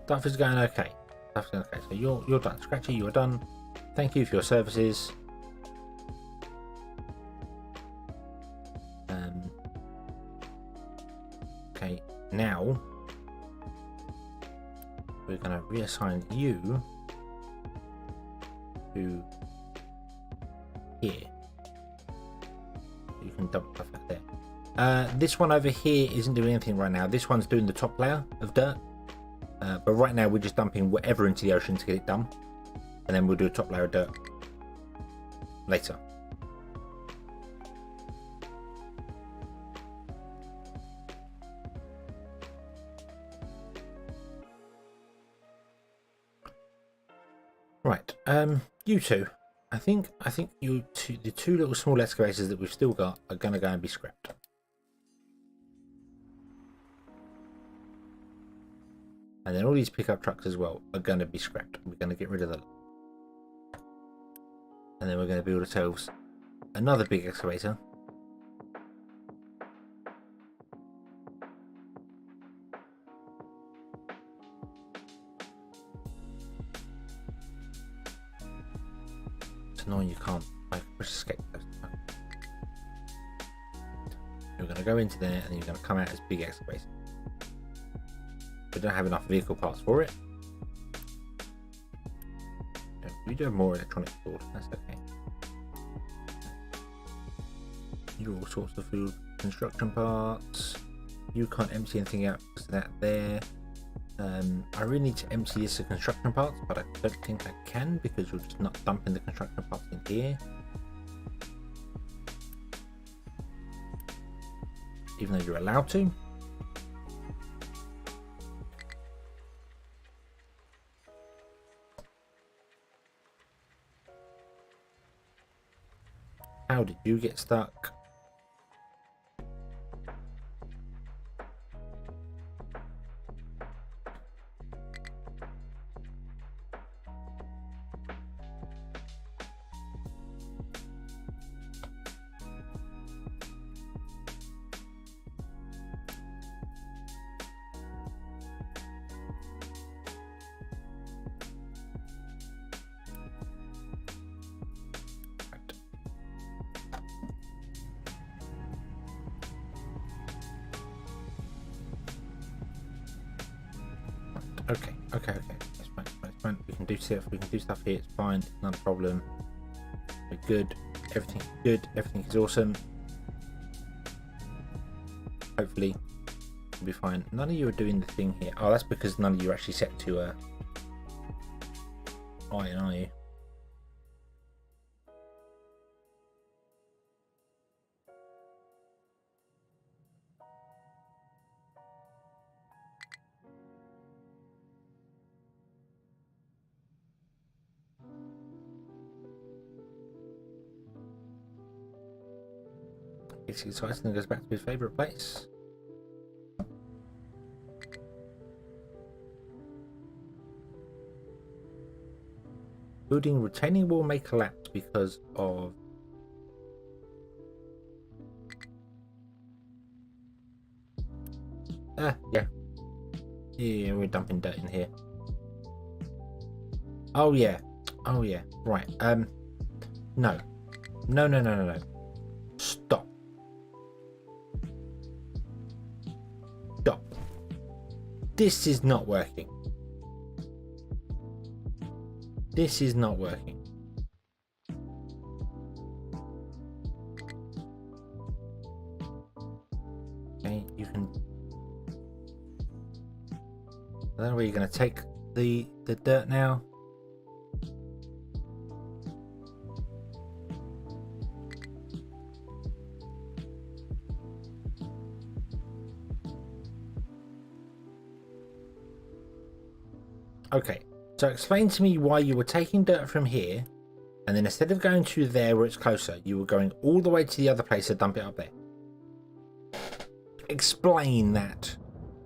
Stuff is going okay. Stuff's going okay. So you're done. Scratchy, you're done. Thank you for your services. Okay, now we're going to reassign you to here. You can dump stuff out there. This one over here isn't doing anything right now. This one's doing the top layer of dirt. But right now we're just dumping whatever into the ocean to get it done. And then we'll do a top layer of dirt later. Right, you two. I think you two, the two little small excavators that we've still got are gonna go and be scrapped. And then all these pickup trucks as well are gonna be scrapped. We're gonna get rid of them. And then we're gonna build ourselves another big excavator. It's annoying you can't escape those. You're going to go into there and then you're going to come out as big excavator. We don't have enough vehicle parts for it. We do have more electronic stored. That's okay. You're all sorts of food construction parts. You can't empty anything out because of that there. I really need to empty this of construction parts, but I don't think I can because you're just not dumping the construction parts in here. Even though you're allowed to. How did you get stuck? Okay. It's fine. It's fine. We can do stuff. We can do stuff here. It's fine. It's not a problem. We're good. Everything's good. Everything is awesome. Hopefully, we'll be fine. None of you are doing the thing here. Oh, that's because none of you are actually set to iron, are you? It's exciting and goes back to his favourite place. Building retaining wall may collapse because of yeah. Yeah, we're dumping dirt in here. Oh yeah. Right. No. Stop. This is not working. This is not working. Okay, you can. I don't know where you're going to take the dirt now. Okay, so explain to me why you were taking dirt from here, and then instead of going to there where it's closer, you were going all the way to the other place to dump it up there. Explain that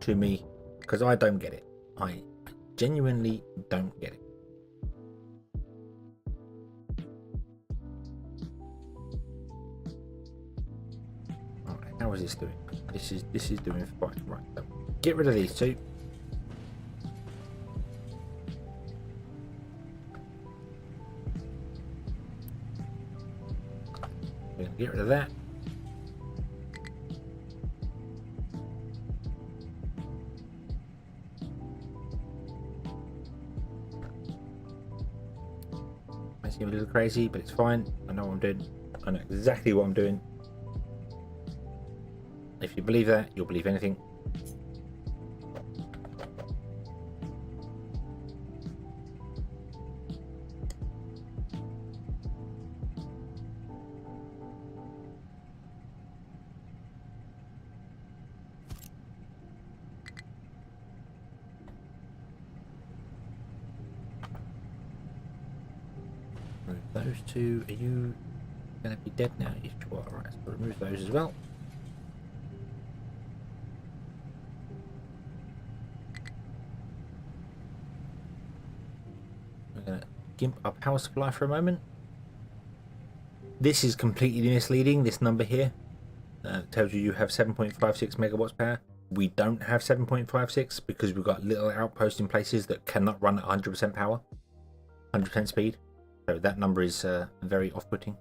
to me, because I don't get it. I genuinely don't get it. Alright, how is this doing? This is doing fine. Right, so get rid of these two. We're going to get rid of that. Might seem a little crazy, but it's fine. I know what I'm doing. I know exactly what I'm doing. If you believe that, you'll believe anything. Those two, are you going to be dead now? You sure? Right, so remove those as well. We're going to gimp our power supply for a moment. This is completely misleading, this number here. Tells you have 7.56 megawatts power. We don't have 7.56 because we've got little outposts in places that cannot run at 100% power, 100% speed. So that number is very off-putting.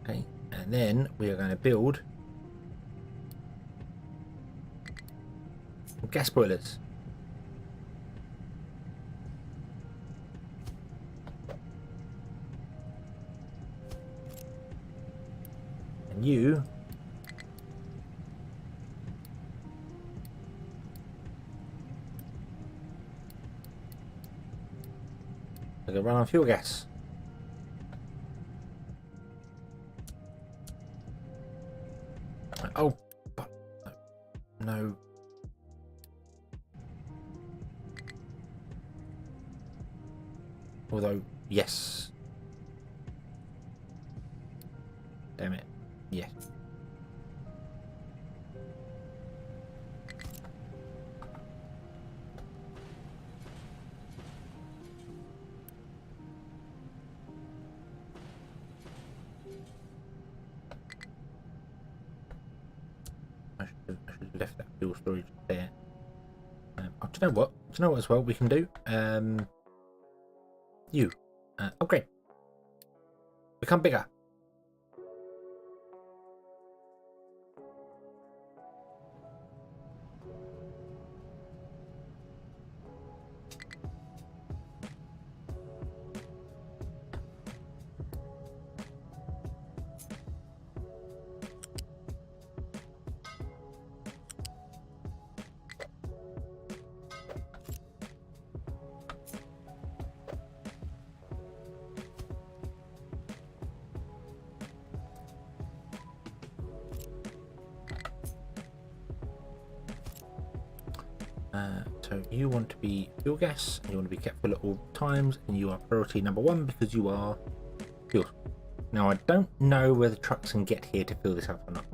Okay, and then we are going to build gas boilers. And you are going to run on fuel gas. Oh, but no. Although, yes. Damn it. Yes. I should have left that fuel storage there. Oh, do you know what? Do you know what as well we can do? Upgrade. Become bigger. So you want to be fuel gas, and you want to be kept full at all times, and you are priority number 1 because you are fuel. Now I don't know whether trucks can get here to fill this up or not.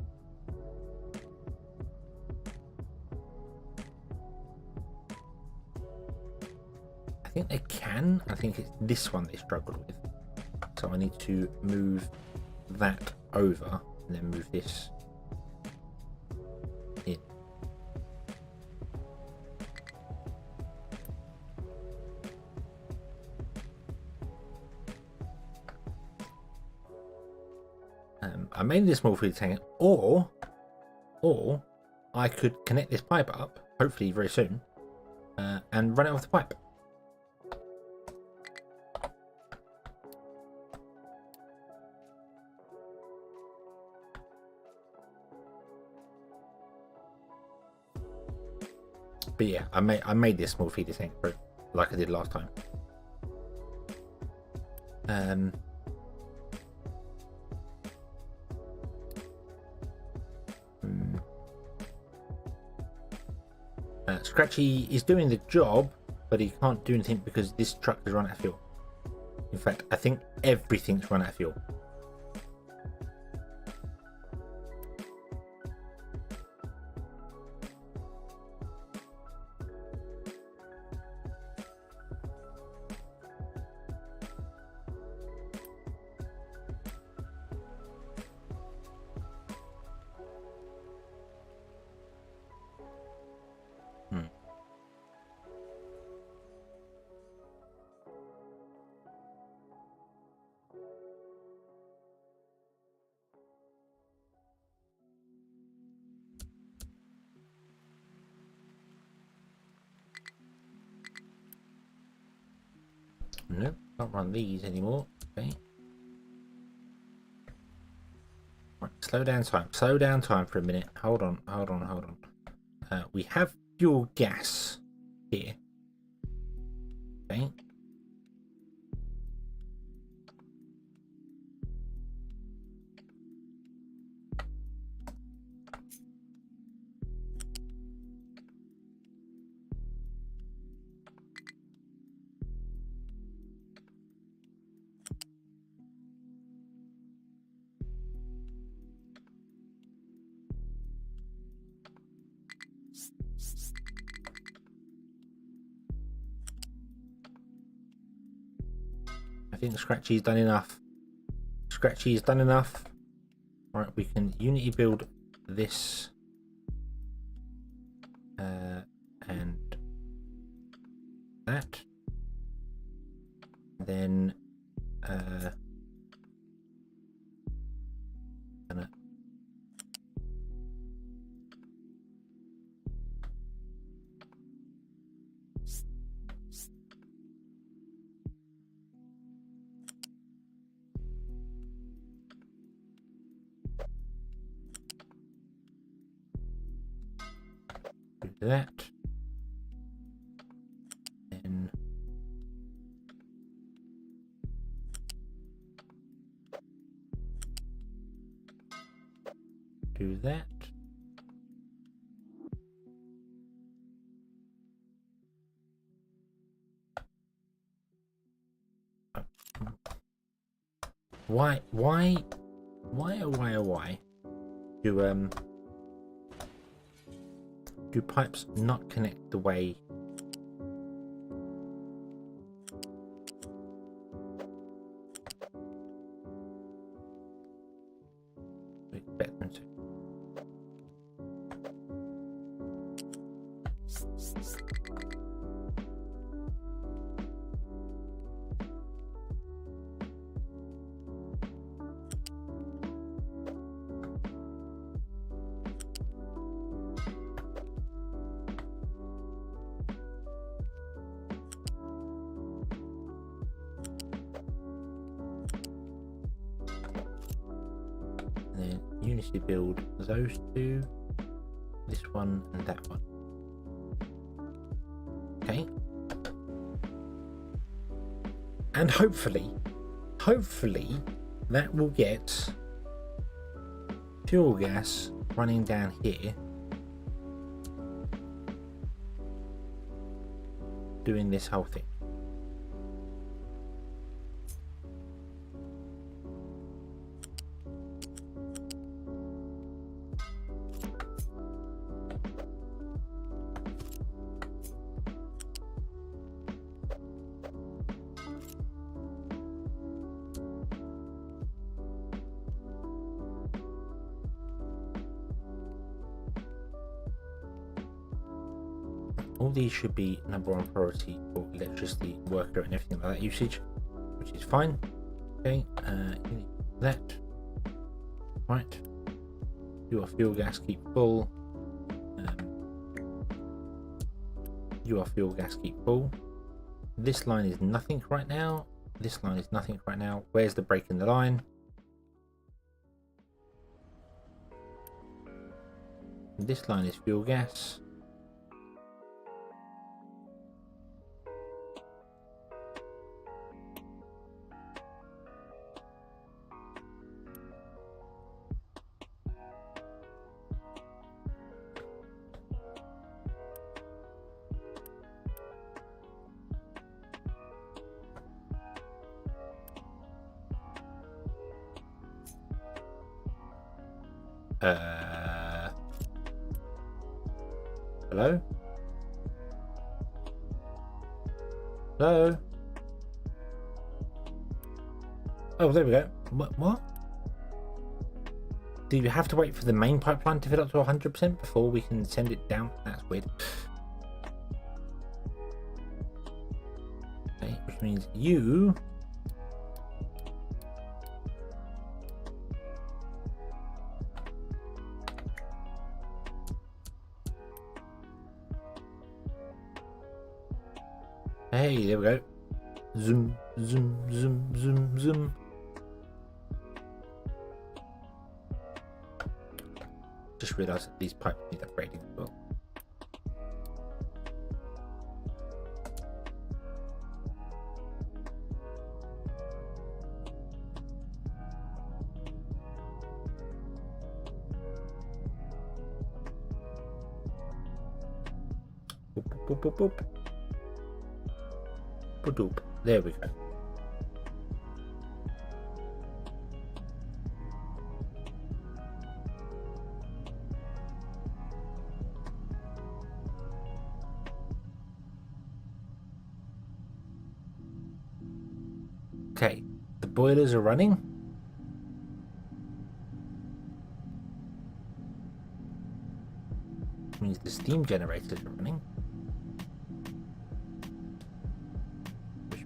I think they can. I think it's this one they struggled with. So I need to move that over and then move this in. I made this small feed tank, or I could connect this pipe up, hopefully very soon, and run it off the pipe. But yeah, I made this small feeder tank like I did last time. Scratchy is doing the job, but he can't do anything because this truck has run out of fuel. In fact, I think everything's run out of fuel. Nope, can't run these anymore. Okay. Right, slow down time for a minute. Hold on. We have fuel gas here. Okay. I think Scratchy's done enough. Right, we can unity build this and that. Then gonna do that. Then do that. Why do pipes not connect the way we expect them to? And then Unity build those two, this one and that one. Okay. And hopefully that will get fuel gas running down here, doing this whole thing. All these should be number one priority for electricity worker and everything like that usage, which is fine. Okay, that right. Your fuel gas keep full. Your fuel gas keep full. This line is nothing right now. This line is nothing right now. Where's the break in the line? This line is fuel gas. Hello? Hello? Oh, there we go. What? Do you have to wait for the main pipeline to fill up to 100% before we can send it down? That's weird. Okay, which means you... Hey, there we go. Zoom, zoom, zoom, zoom, zoom. Just realised that these pipes need upgrading as well. Boop, boop, boop, boop, boop. Ba-doop. There we go. Okay, the boilers are running. Which means the steam generators are running.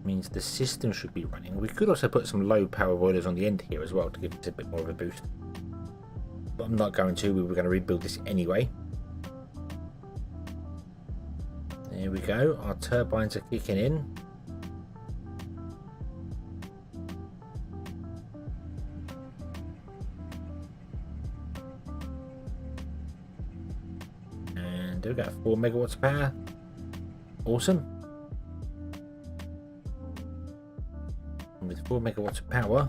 Means the system should be running. We could also put some low power boilers on the end here as well to give it a bit more of a boost, but I'm not going to. We were going to rebuild this anyway. There we go. Our turbines are kicking in. And there we go, 4 megawatts of power. Awesome. With 4 megawatts of power,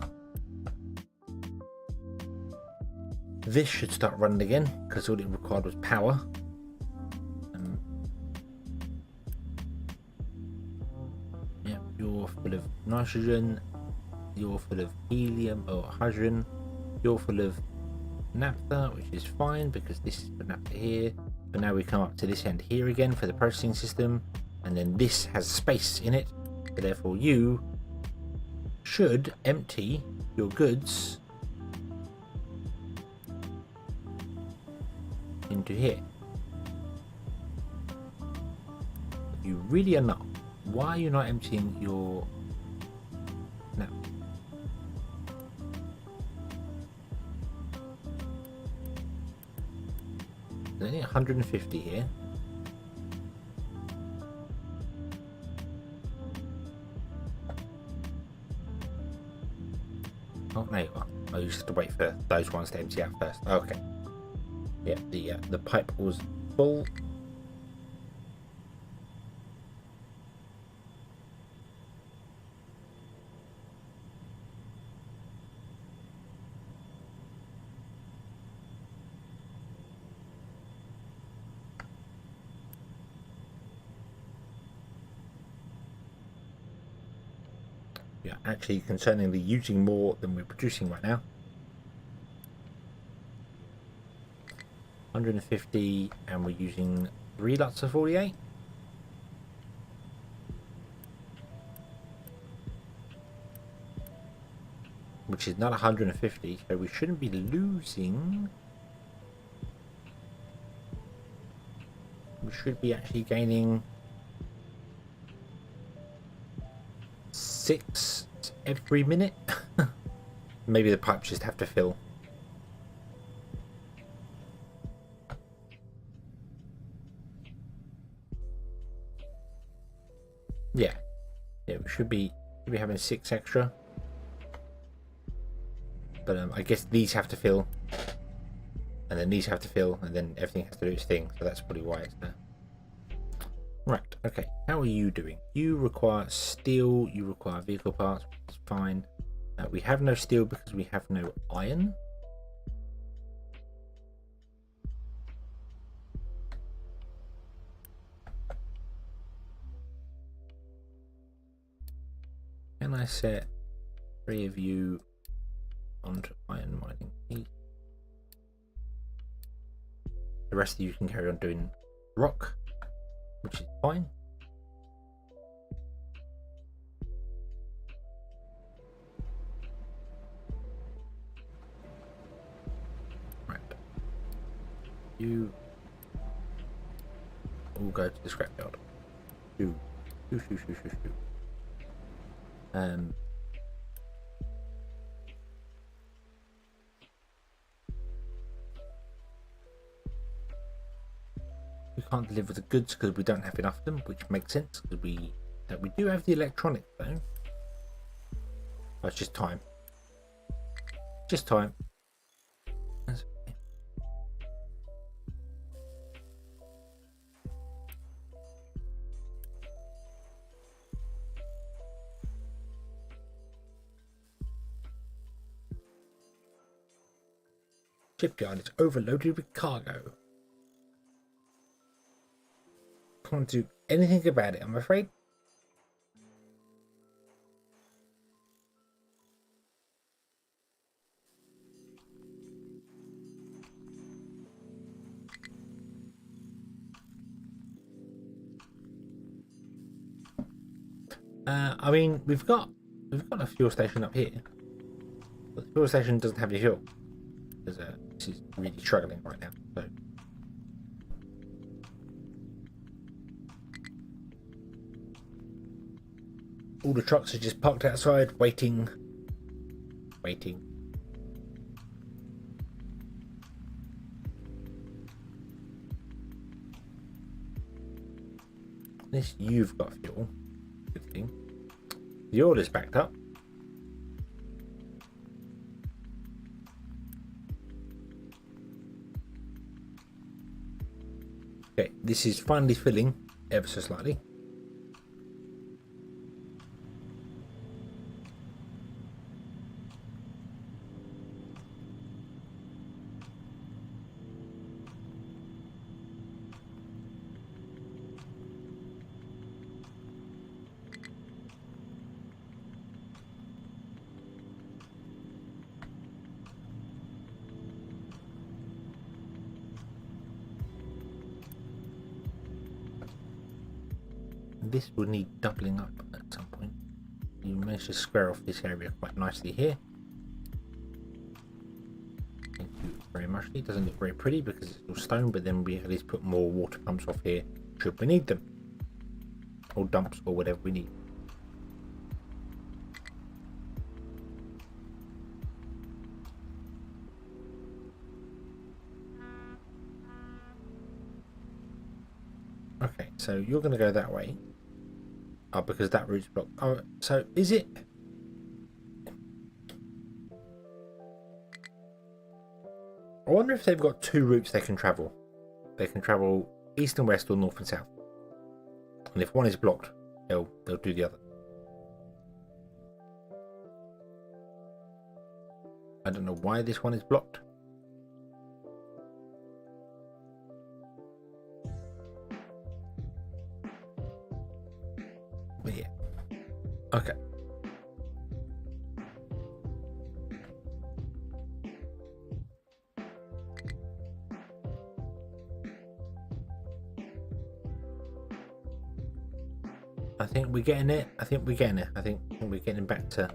this should start running again because all it required was power. Yeah, you're full of nitrogen. you're full of helium or hydrogen, you're full of naphtha, which is fine because this is for naphtha here. But now we come up to this end here again for the processing system, and then this has space in it, so therefore you should empty your goods into here. If you really are not, why are you not emptying your naphtha? There's only 150 here. Oh, no you are. Oh, you just have to wait for those ones to empty out first. Okay. Yeah, the pipe was full. Yeah, actually, concerningly, using more than we're producing right now. 150, and we're using 3 lots of 48. Which is not 150, so we shouldn't be losing. We should be actually gaining 6 every minute. Maybe the pipes just have to fill. Yeah, we should be having 6 extra. But I guess these have to fill, and then these have to fill, and then everything has to do its thing. So that's probably why it's there. Right. Okay. How are you doing? You require steel. You require vehicle parts. It's fine. We have no steel because we have no iron. Can I set 3 of you onto iron mining? The rest of you can carry on doing rock, which is fine. Right. You all go to the scrapyard. Shoo. We can't deliver the goods because we don't have enough of them, which makes sense because we do have the electronics though. Oh, it's just time. Just time. That's okay. Shipyard is overloaded with cargo. Can't do anything about it, I'm afraid. I mean, we've got a fuel station up here, but the fuel station doesn't have any fuel because this is really struggling right now. So all the trucks are just parked outside, waiting. This you've got fuel. Good thing. The order's backed up. Okay, this is finally filling ever so slightly. this will need doubling up at some point. You managed to square off this area quite nicely here. Thank you very much. It doesn't look very pretty because it's all stone, but then we at least put more water pumps off here should we need them, or dumps, or whatever we need. Okay, so you're going to go that way. Oh, because that route's blocked. Oh, so is it? I wonder if they've got two routes they can travel. They can travel east and west, or north and south. And if one is blocked, they'll do the other. I don't know why this one is blocked. But yeah. Okay. I think we're getting it. I think we're getting it. I think we're getting back to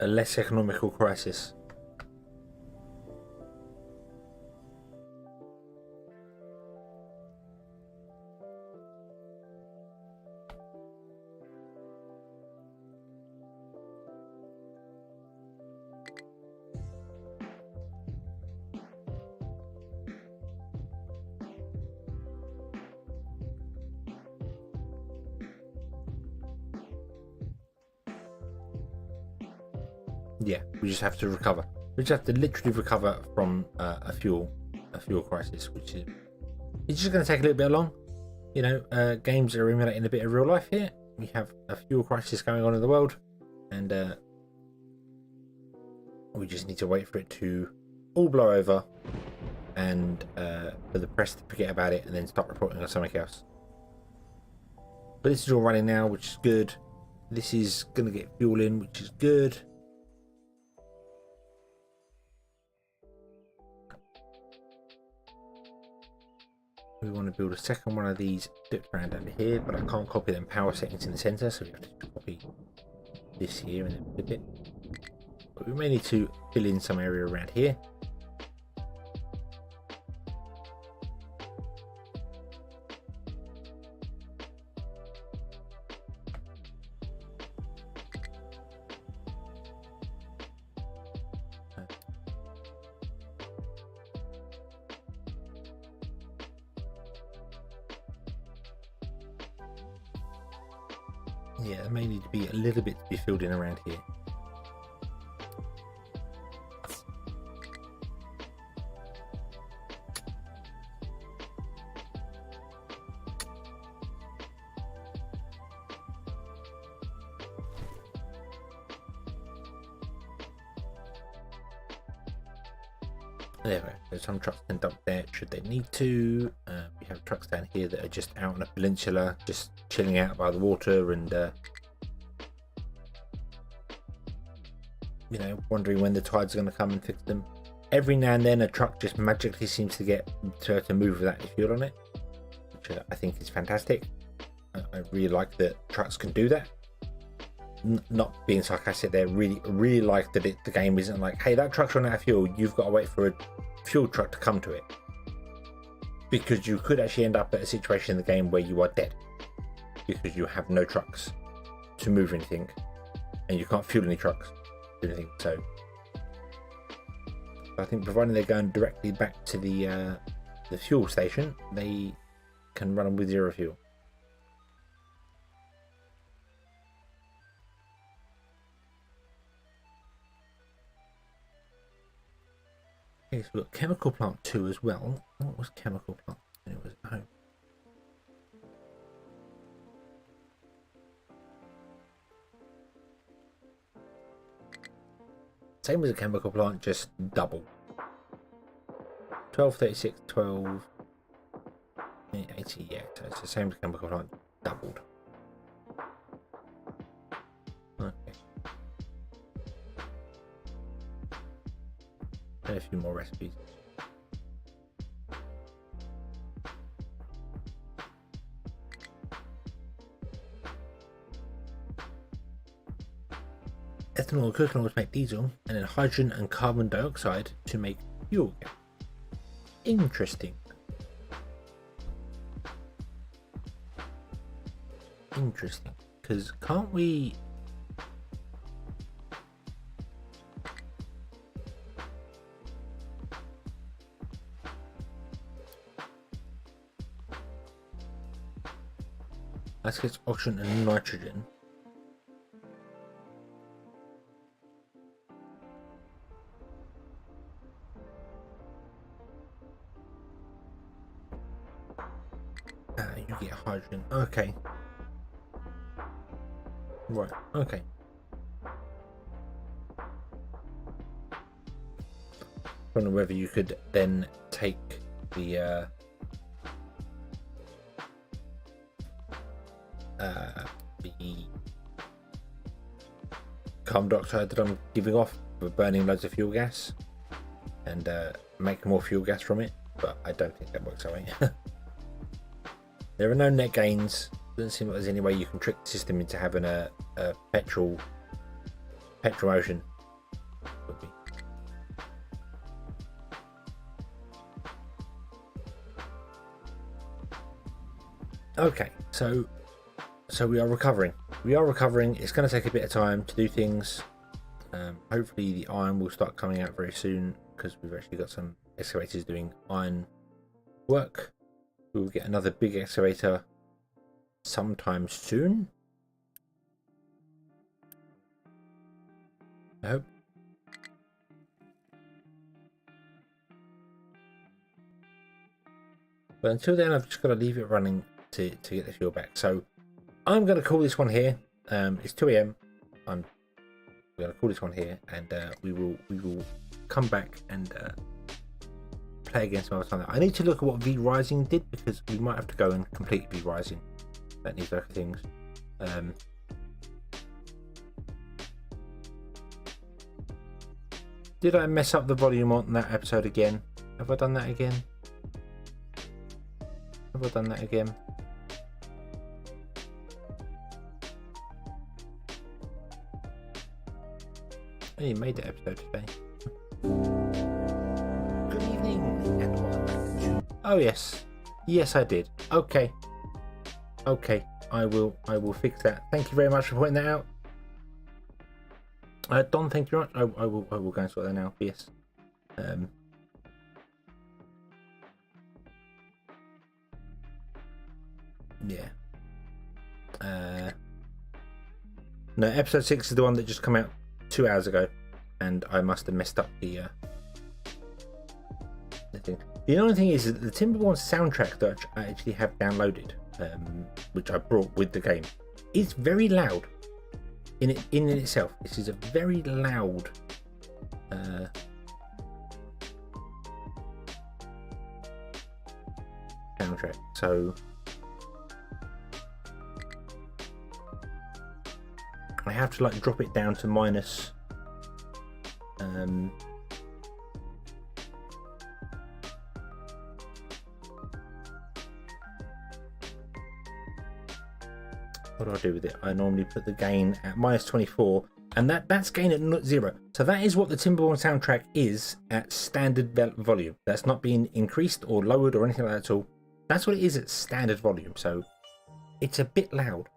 a less economical crisis. Yeah, we just have to recover. We just have to literally recover from a fuel crisis, which is it's just going to take a little bit long. You know, games are emulating a bit of real life here. We have a fuel crisis going on in the world, and we just need to wait for it to all blow over, and for the press to forget about it, and then start reporting on something else. But this is all running now, which is good. This is going to get fuel in, which is good. We want to build a second one of these dipped around over here, but I can't copy them power settings in the center, so we have to copy this here and then flip it. But we may need to fill in some area around here. Yeah, there may need to be a little bit to be filled in around here. There we go. There's some trucks can dump there should they need to. We have trucks down here that are just out on a peninsula, just chilling out by the water and you know, wondering when the tide's going to come and fix them. Every now and then a truck just magically seems to get to move without any fuel on it, which I think is fantastic. I really like that trucks can do that. Not being sarcastic there, really like that the game isn't like, hey, that truck's run out of fuel, you've got to wait for a fuel truck to come to it, because you could actually end up at a situation in the game where you are dead because you have no trucks to move anything and you can't fuel any trucks to do anything. So I think providing they're going directly back to the fuel station, they can run them with zero fuel. Okay, so we've got chemical plant 2 as well. What was chemical plant? It was at home. Same as a chemical plant, just double. 12, 36, 12, 80, yeah, so it's the same as chemical plant, doubled. Okay. And a few more recipes. ethanol and cooking oil to make diesel, and then hydrogen and carbon dioxide to make fuel gas. Interesting. Interesting. Because can't we... Let's get oxygen and nitrogen. You get hydrogen. Okay. Right. Okay. I don't know whether you could then take the carbon dioxide that I'm giving off for burning loads of fuel gas and make more fuel gas from it, but I don't think that works that way. There are no net gains. Doesn't seem like there's any way you can trick the system into having a petrol motion. Would be. Okay, so we are recovering. It's going to take a bit of time to do things. Hopefully the iron will start coming out very soon because we've actually got some excavators doing iron work. We will get another big excavator sometime soon. I hope. But until then, I've just got to leave it running to get the fuel back. So I'm going to call this one here. It's 2 AM. I'm going to call this one here, and we will come back and play again some other time. I need to look at what V Rising did because we might have to go and complete V Rising. That needs other things. Did I mess up the volume on that episode again? Have I done that again? Have I done that again? I only made that episode today. Good evening and welcome back to... Oh yes. Yes I did. Okay. Okay. I will fix that. Thank you very much for pointing that out. Don, thank you very much. I will go and sort that now. Yes. Yeah. No, episode 6 is the one that just came out 2 hours ago, and I must have messed up the thing. The only thing is that the Timberborn soundtrack that I actually have downloaded, which I brought with the game, is very loud. In itself, this is a very loud soundtrack. So I have to like drop it down to minus what do I do with it? I normally put the gain at minus 24, and that's gain at 0. So that is what the Timberborn soundtrack is at standard volume. That's not being increased or lowered or anything like that at all. That's what it is at standard volume. So it's a bit loud.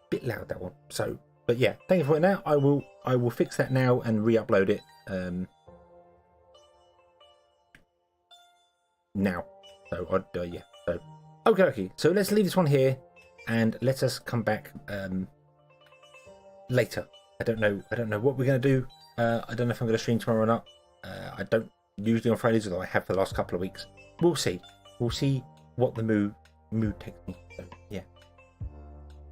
Bit loud, that one. So, but yeah, thank you for it. Now I will fix that now and re-upload it now. So yeah. So okay. So let's leave this one here. And let us come back later. I don't know what we're going to do. I don't know if I'm going to stream tomorrow or not. I don't usually on Fridays, although I have for the last couple of weeks. We'll see. We'll see what the mood takes me. So yeah.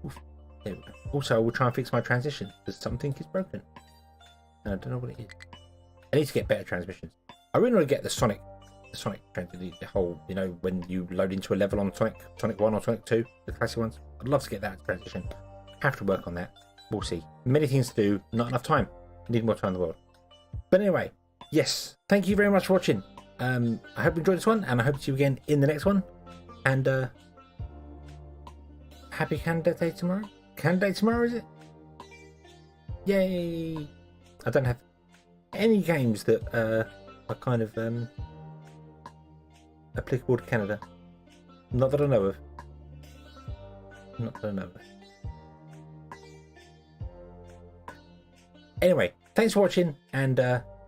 Oof. There we go. Also, I will try and fix my transition because something is broken. And I don't know what it is. I need to get better transmissions. I really want to get the Sonic transition, the whole, you know, when you load into a level on Sonic 1 or Sonic 2, the classic ones. I'd love to get that transition. Have to work on that. We'll see. Many things to do, not enough time. Need more time in the world. But anyway, yes, thank you very much for watching. I hope you enjoyed this one, and I hope to see you again in the next one. And happy Candidate Day tomorrow. Candidate tomorrow, is it? Yay! I don't have any games that are kind of applicable to Canada. Not that I know of. Not that I know of. Anyway, thanks for watching, and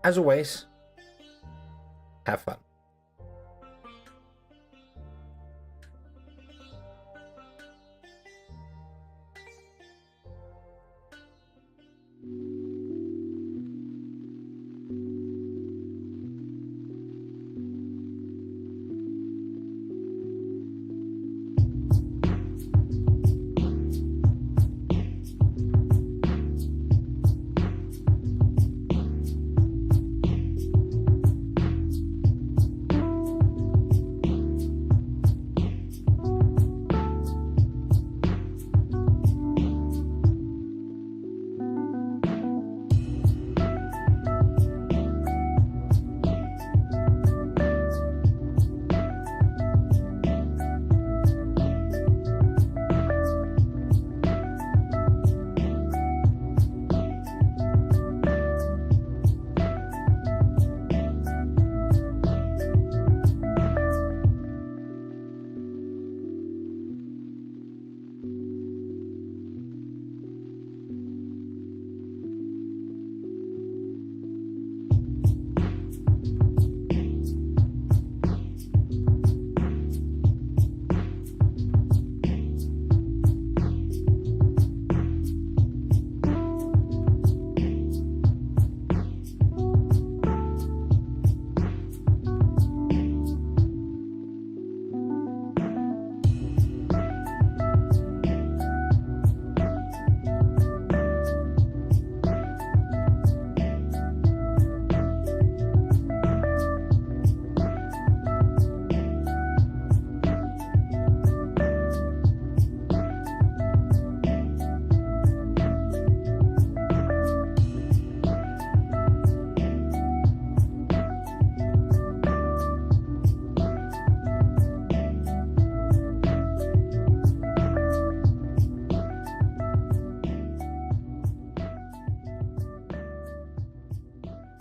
as always, have fun.